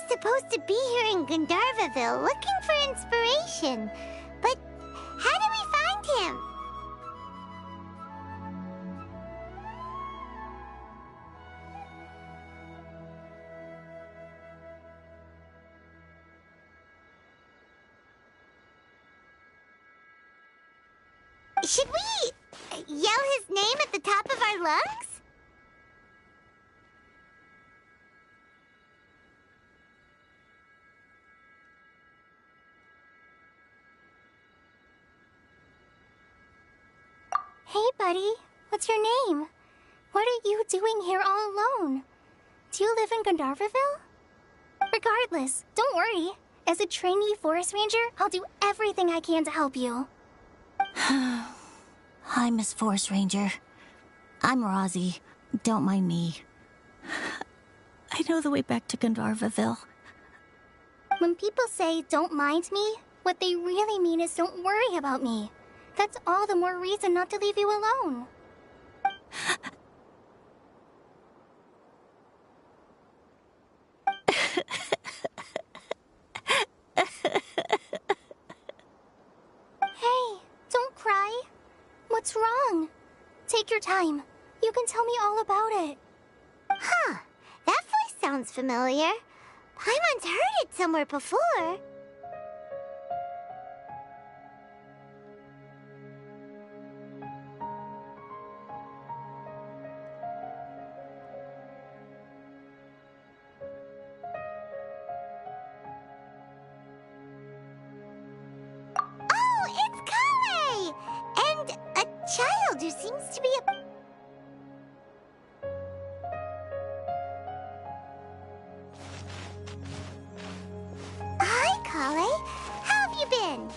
Supposed to be here in Gandharvaville looking for inspiration. But how do we find him? Should we yell his name at the top of our lungs? Hey, buddy. What's your name? What are you doing here all alone? Do you live in Gandharvaville? Regardless, don't worry. As a trainee forest ranger, I'll do everything I can to help you. Hi, Miss Forest Ranger. I'm Rozzy. Don't mind me. I know the way back to Gandharvaville. When people say, don't mind me, what they really mean is don't worry about me. That's all the more reason not to leave you alone. time. You can tell me all about it. Huh. That voice sounds familiar. Paimon's heard it somewhere before. Oh, it's Colley! And a child who seems to be a... Hi, Colley. How have you been?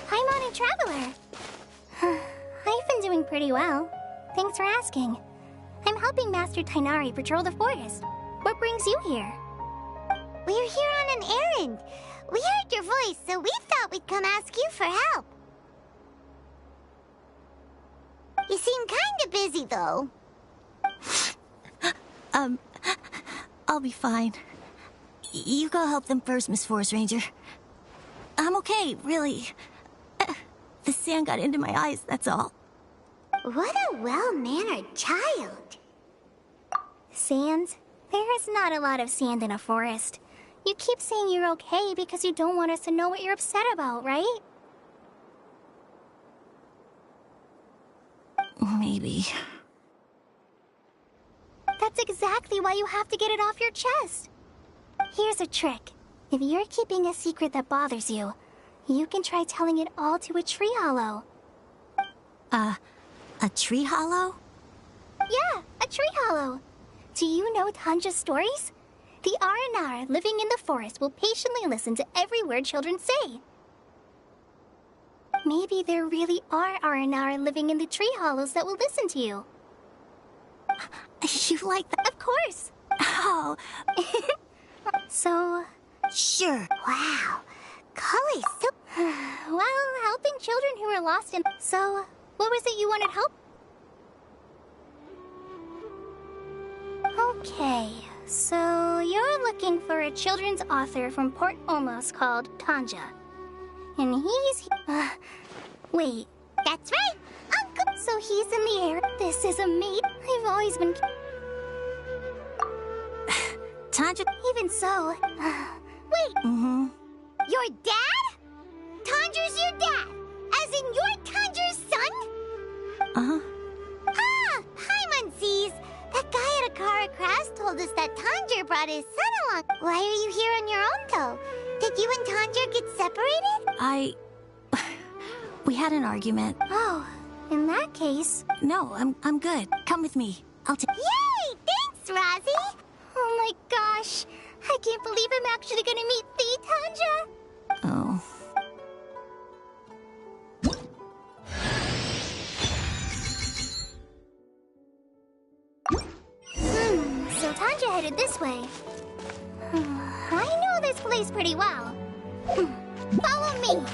Paimon and Traveler. I've been doing pretty well. Thanks for asking. I'm helping Master Tighnari patrol the forest. What brings you here? We're here on an errand. We heard your voice, so we thought we'd come ask you for help. You seem kinda busy, though. I'll be fine. You go help them first, Miss Forest Ranger. I'm okay, really. The sand got into my eyes, that's all. What a well-mannered child. Sand? There is not a lot of sand in a forest. You keep saying you're okay because you don't want us to know what you're upset about, right? Maybe. That's exactly why you have to get it off your chest. Here's a trick. If you're keeping a secret that bothers you, you can try telling it all to a tree hollow. A tree hollow? Yeah, a tree hollow. Do you know Tanja's stories? The Aranara living in the forest will patiently listen to every word children say. Maybe there really are Aranara living in the tree hollows that will listen to you. You like that? Of course. Oh. So... Sure. Wow. Colley's so... Well, helping children who are lost in... So, what was it you wanted help? Okay, so you're looking for a children's author from Port Olmos called Tanja. And he's... wait. That's right, Uncle! So he's in the air. This is a mate. I've always been... Tanja... Even so... wait! Mm-hmm. Your dad? Tanja's your dad? As in you're Tanja's son? Uh-huh. Ah! Paimon sees! That guy at Akara Crash told us that Tanja brought his son along. Why are you here on your own, though? Did you and Tanja get separated? We had an argument. Oh, in that case... No, I'm good. Come with me. I'll take... Yay! Thanks, Rosie! Oh my gosh! I can't believe I'm actually gonna meet the Tanja! Oh. So Tanja headed this way. I know this place pretty well. Follow me!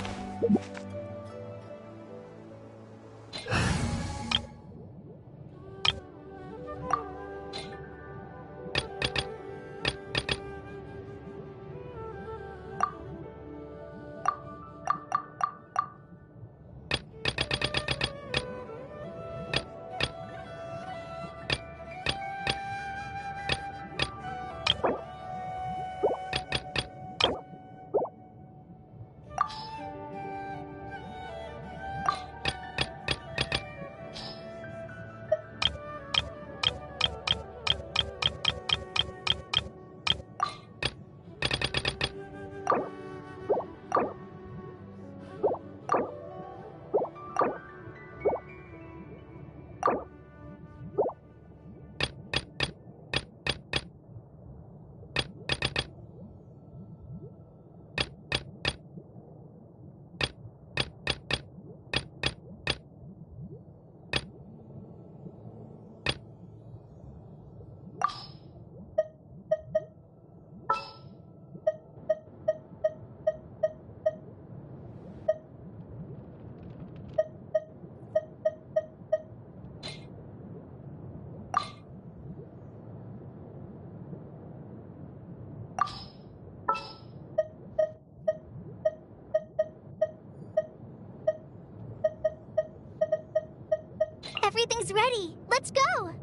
is ready. Let's go!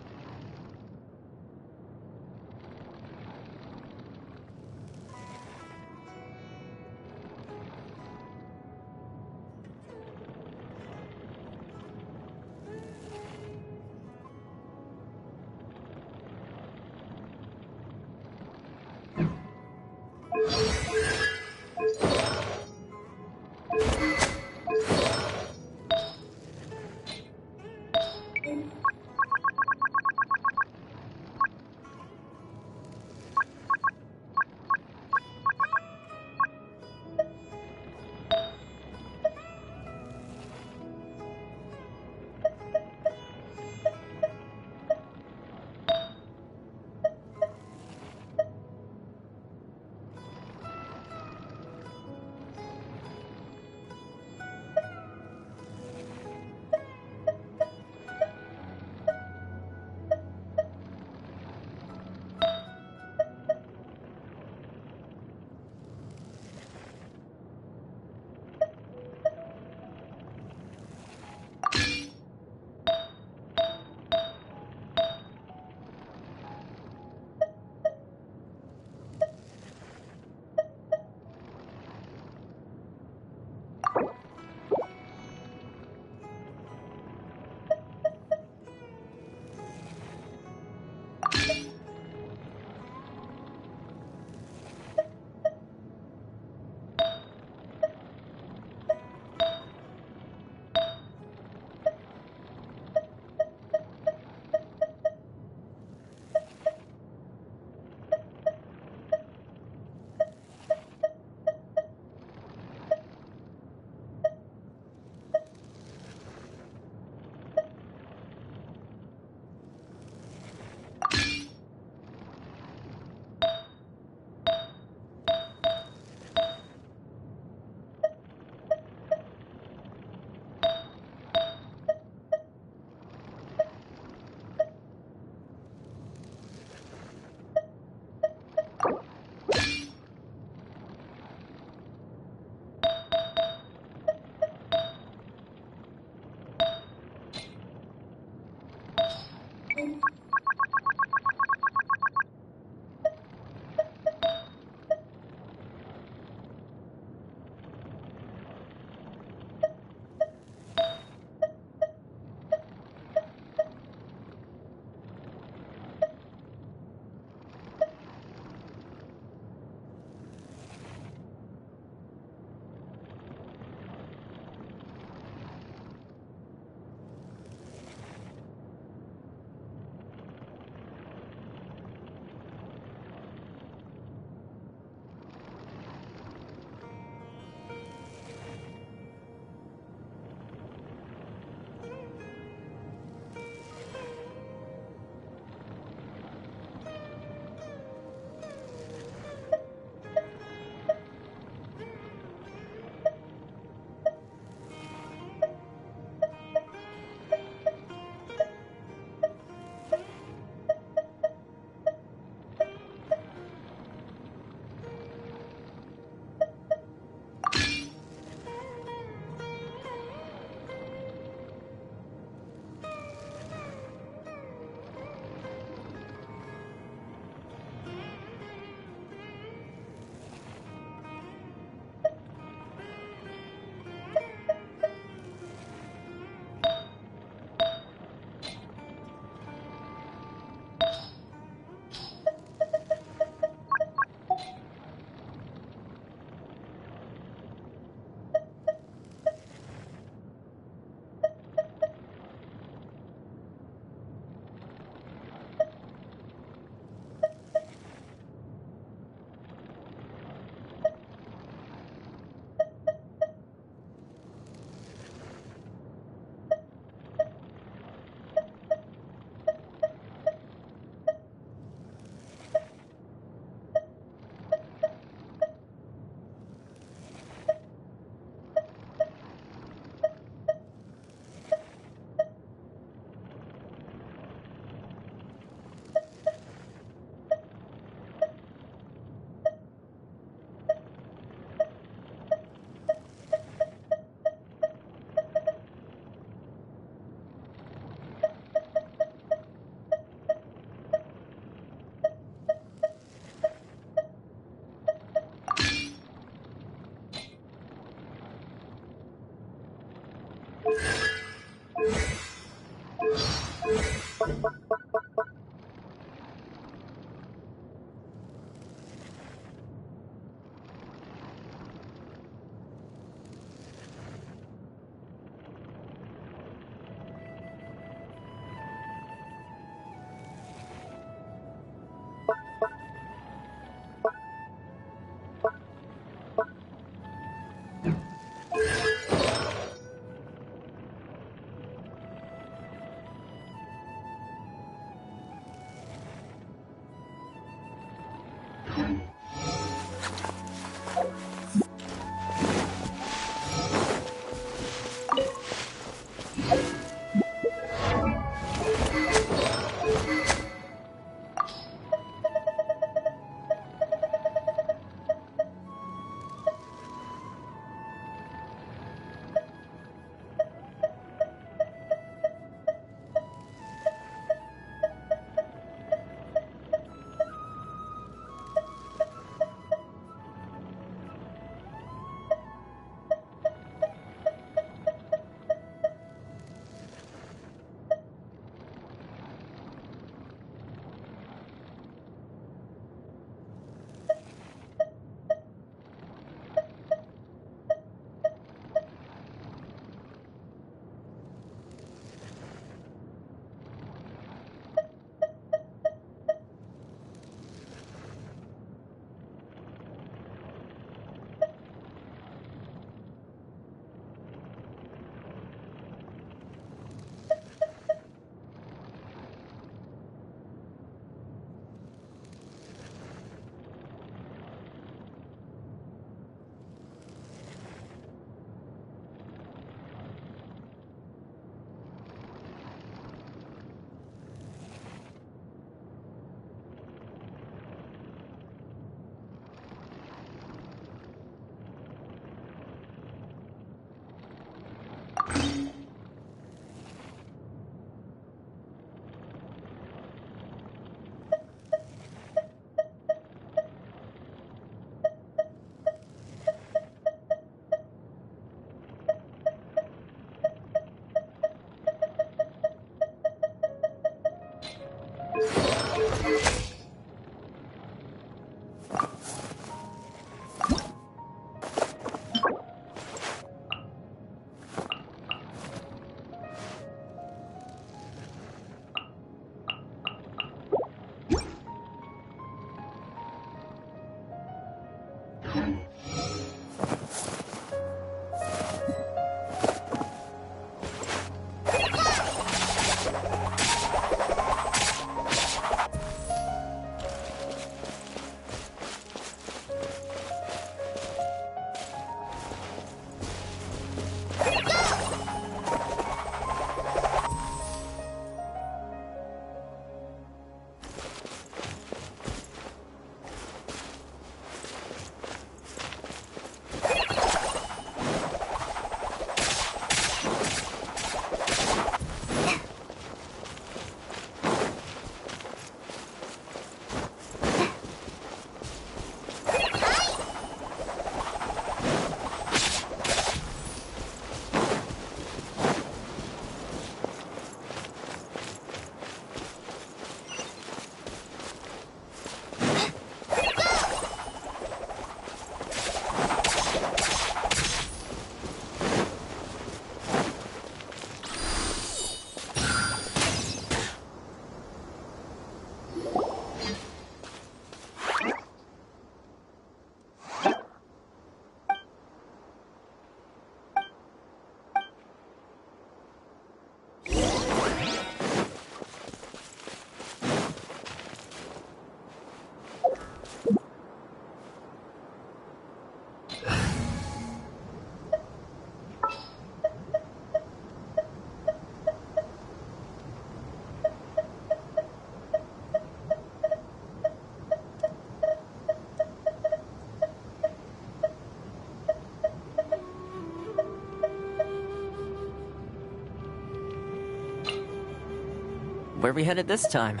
Where are we headed this time?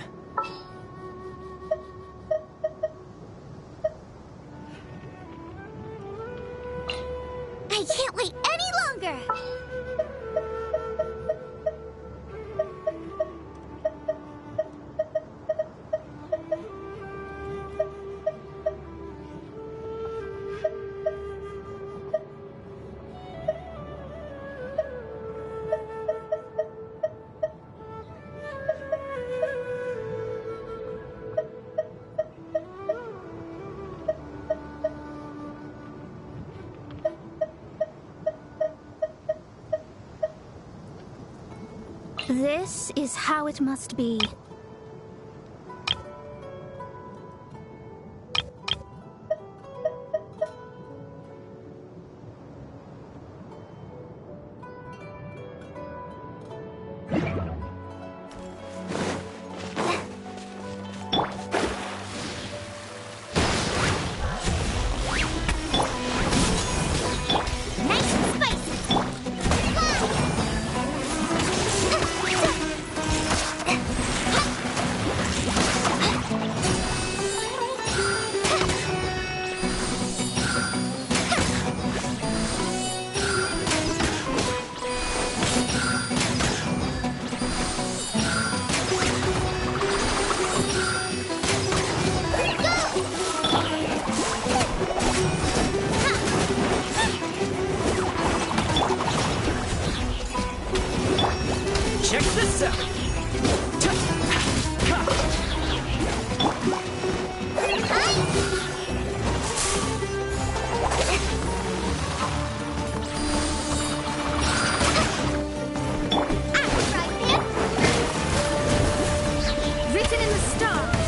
I can't wait any longer! This is how it must be. Check this out! Written in the stars.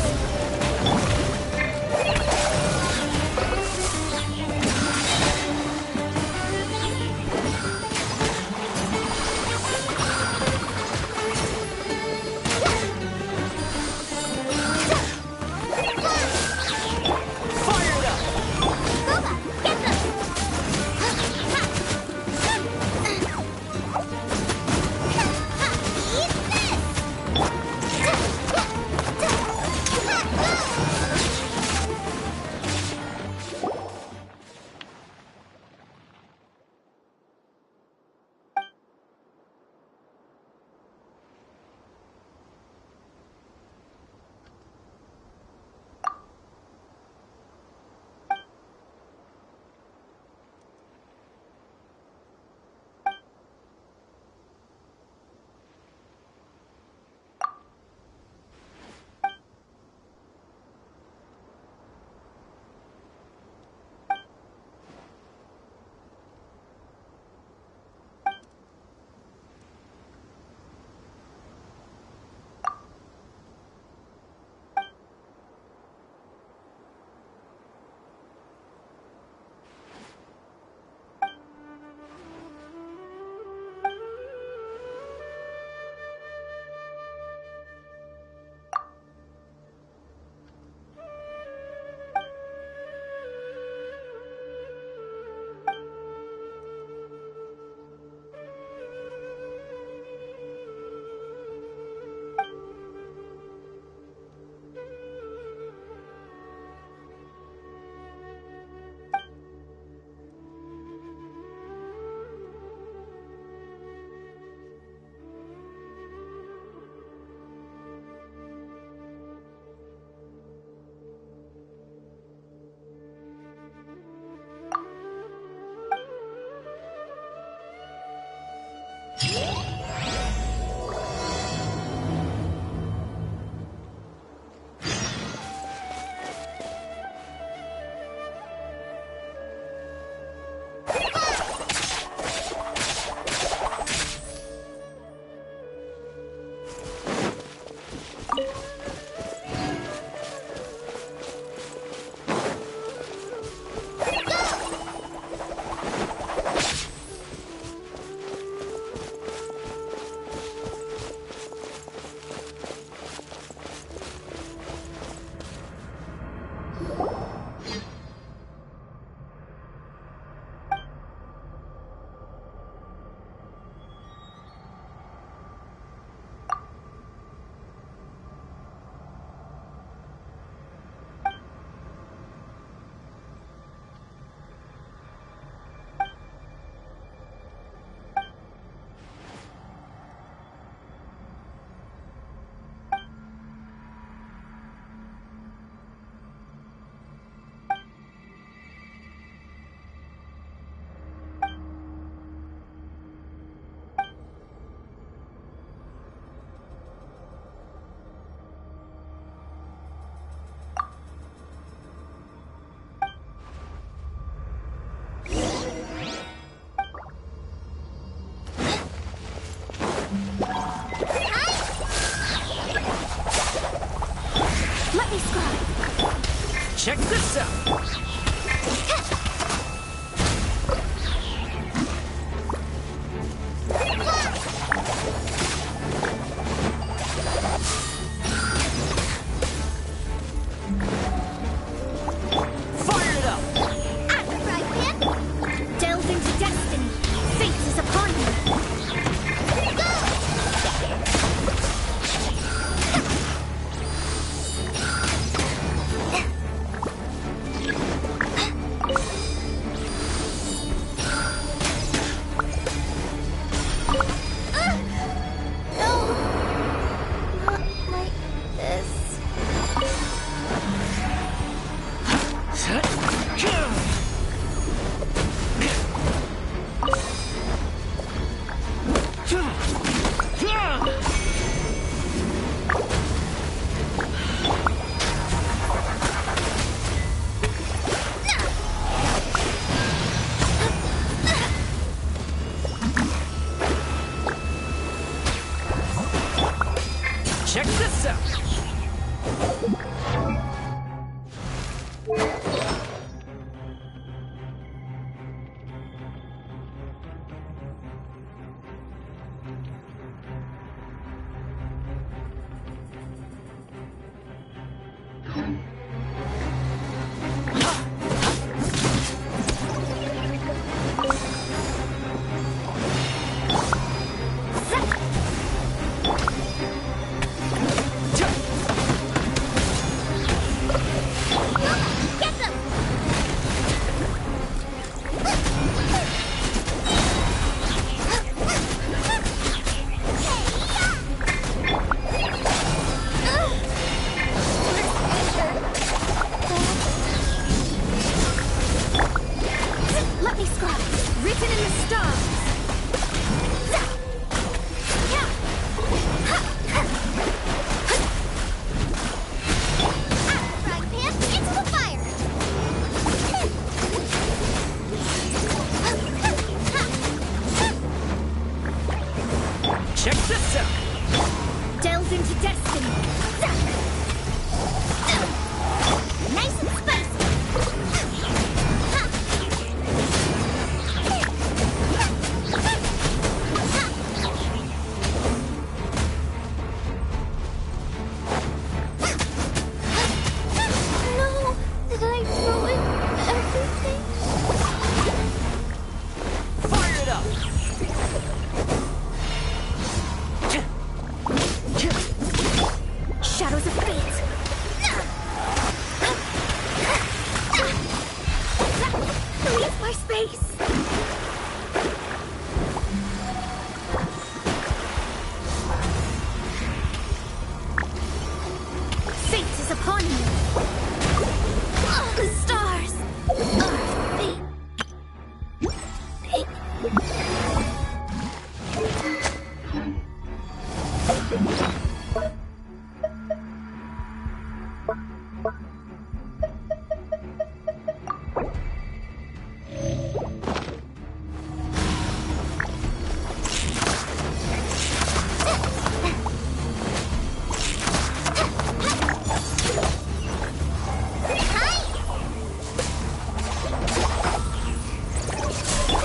Check this out! Fire it up! Delve into destiny. Fate is upon you. Check this out! Let me scrap. Written in the stars. Frying pan into the fire. Check this out! Delve into destiny. Nice and spicy. No, did I ruin everything? Fire it up! Shadows of fate. Leave my space. Fate is upon you. The stars are fate.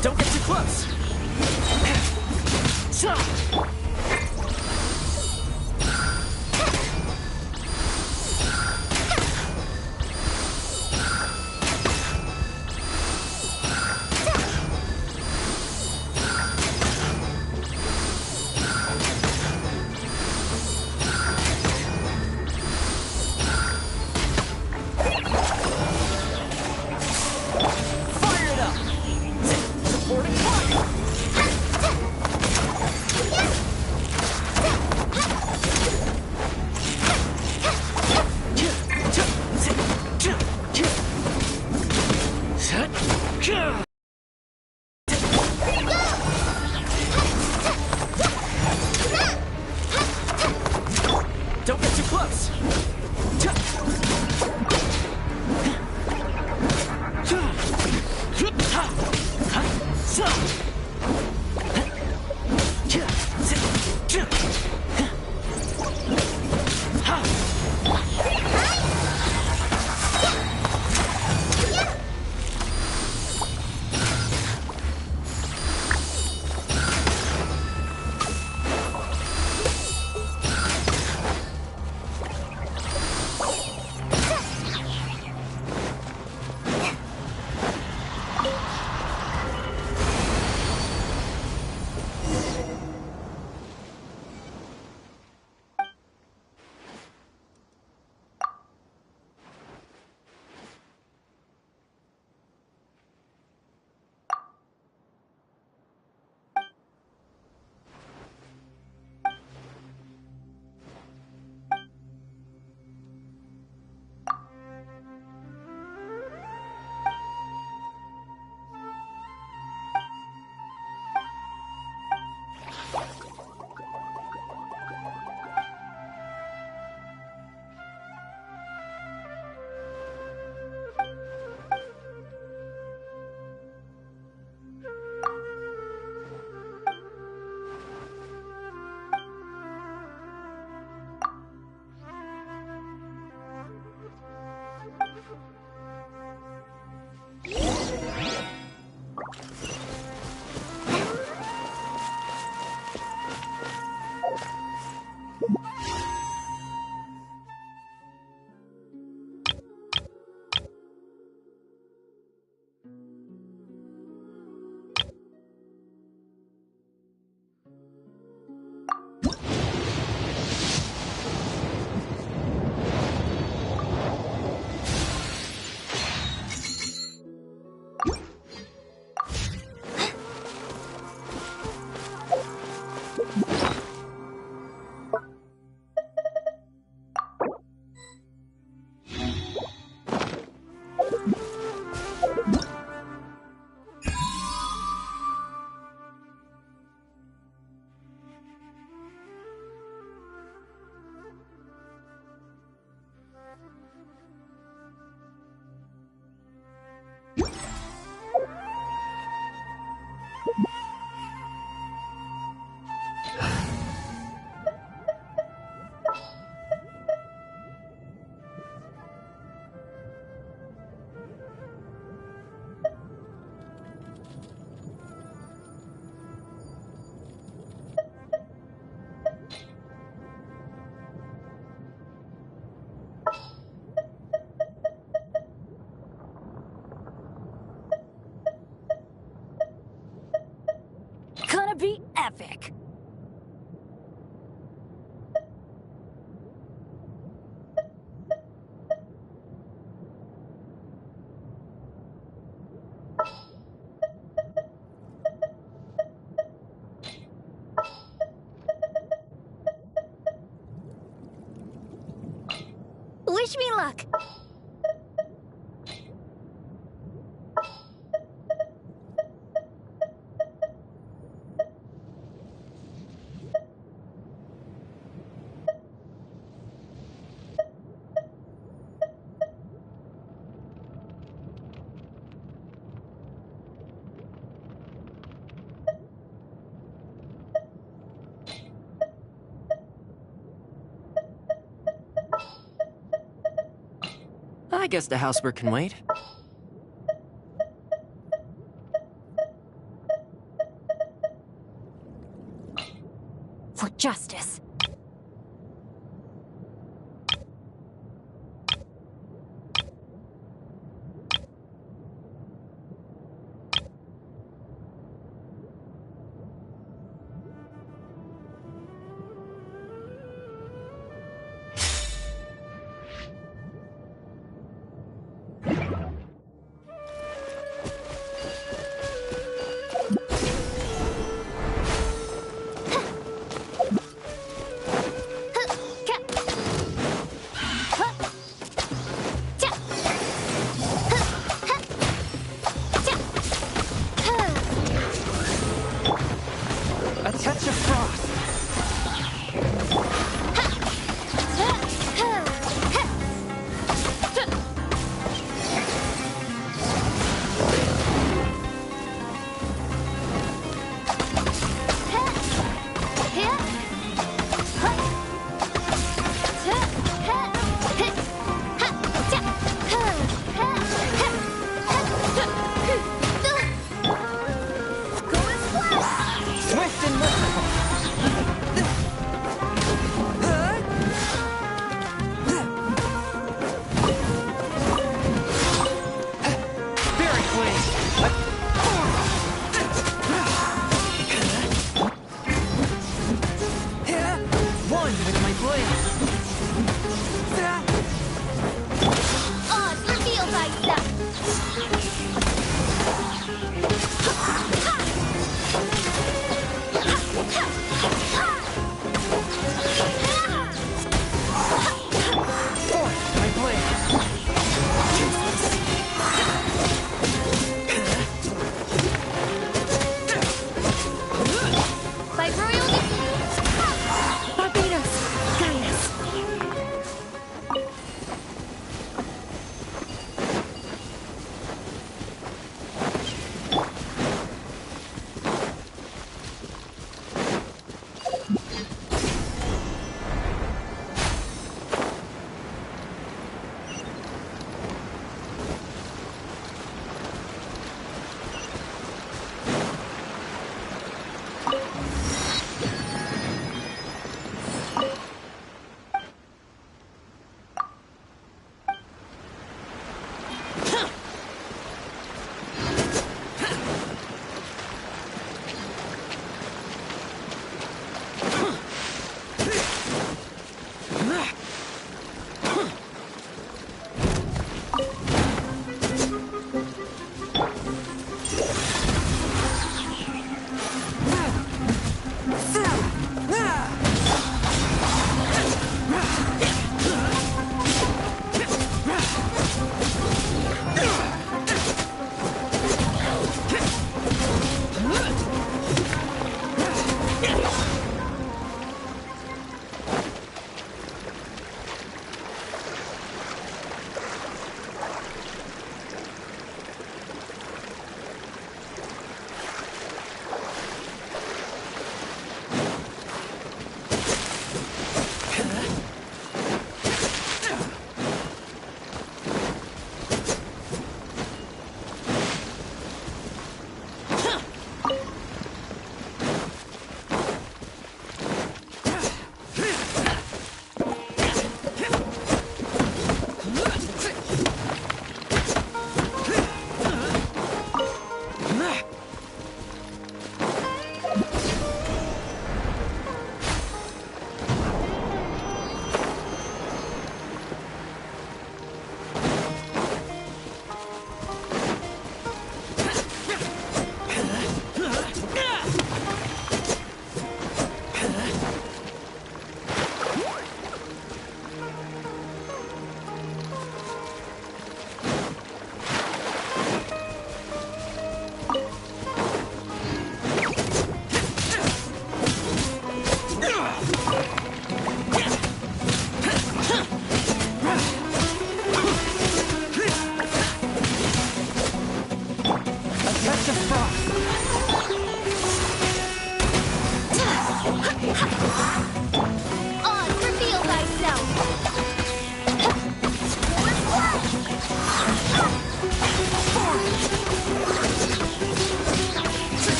Don't get too close! Fire it up! Supporting fire! Gonna be epic. Wish me luck. I guess the housework can wait. For justice.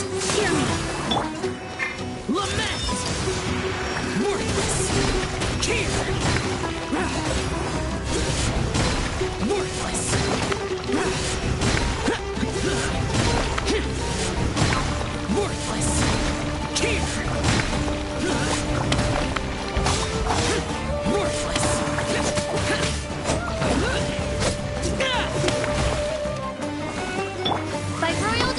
Hear me! Lament! Worthless! Here! Worthless! Worthless! Here! Worthless! By royal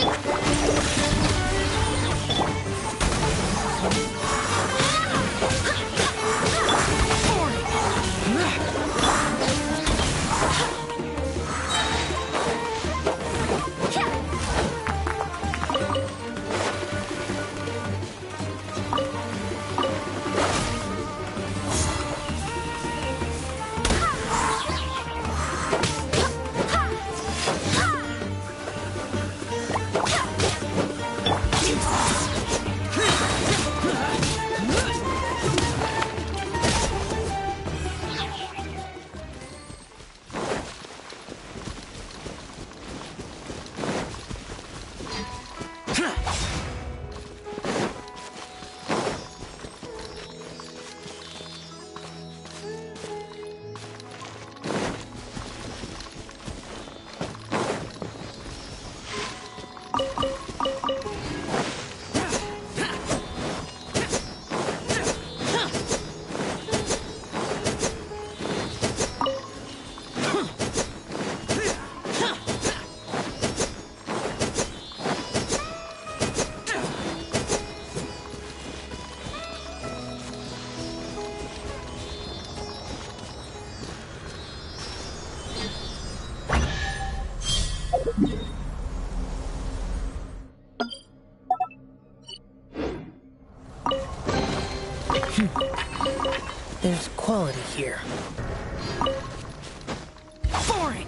There's quality here. Boring!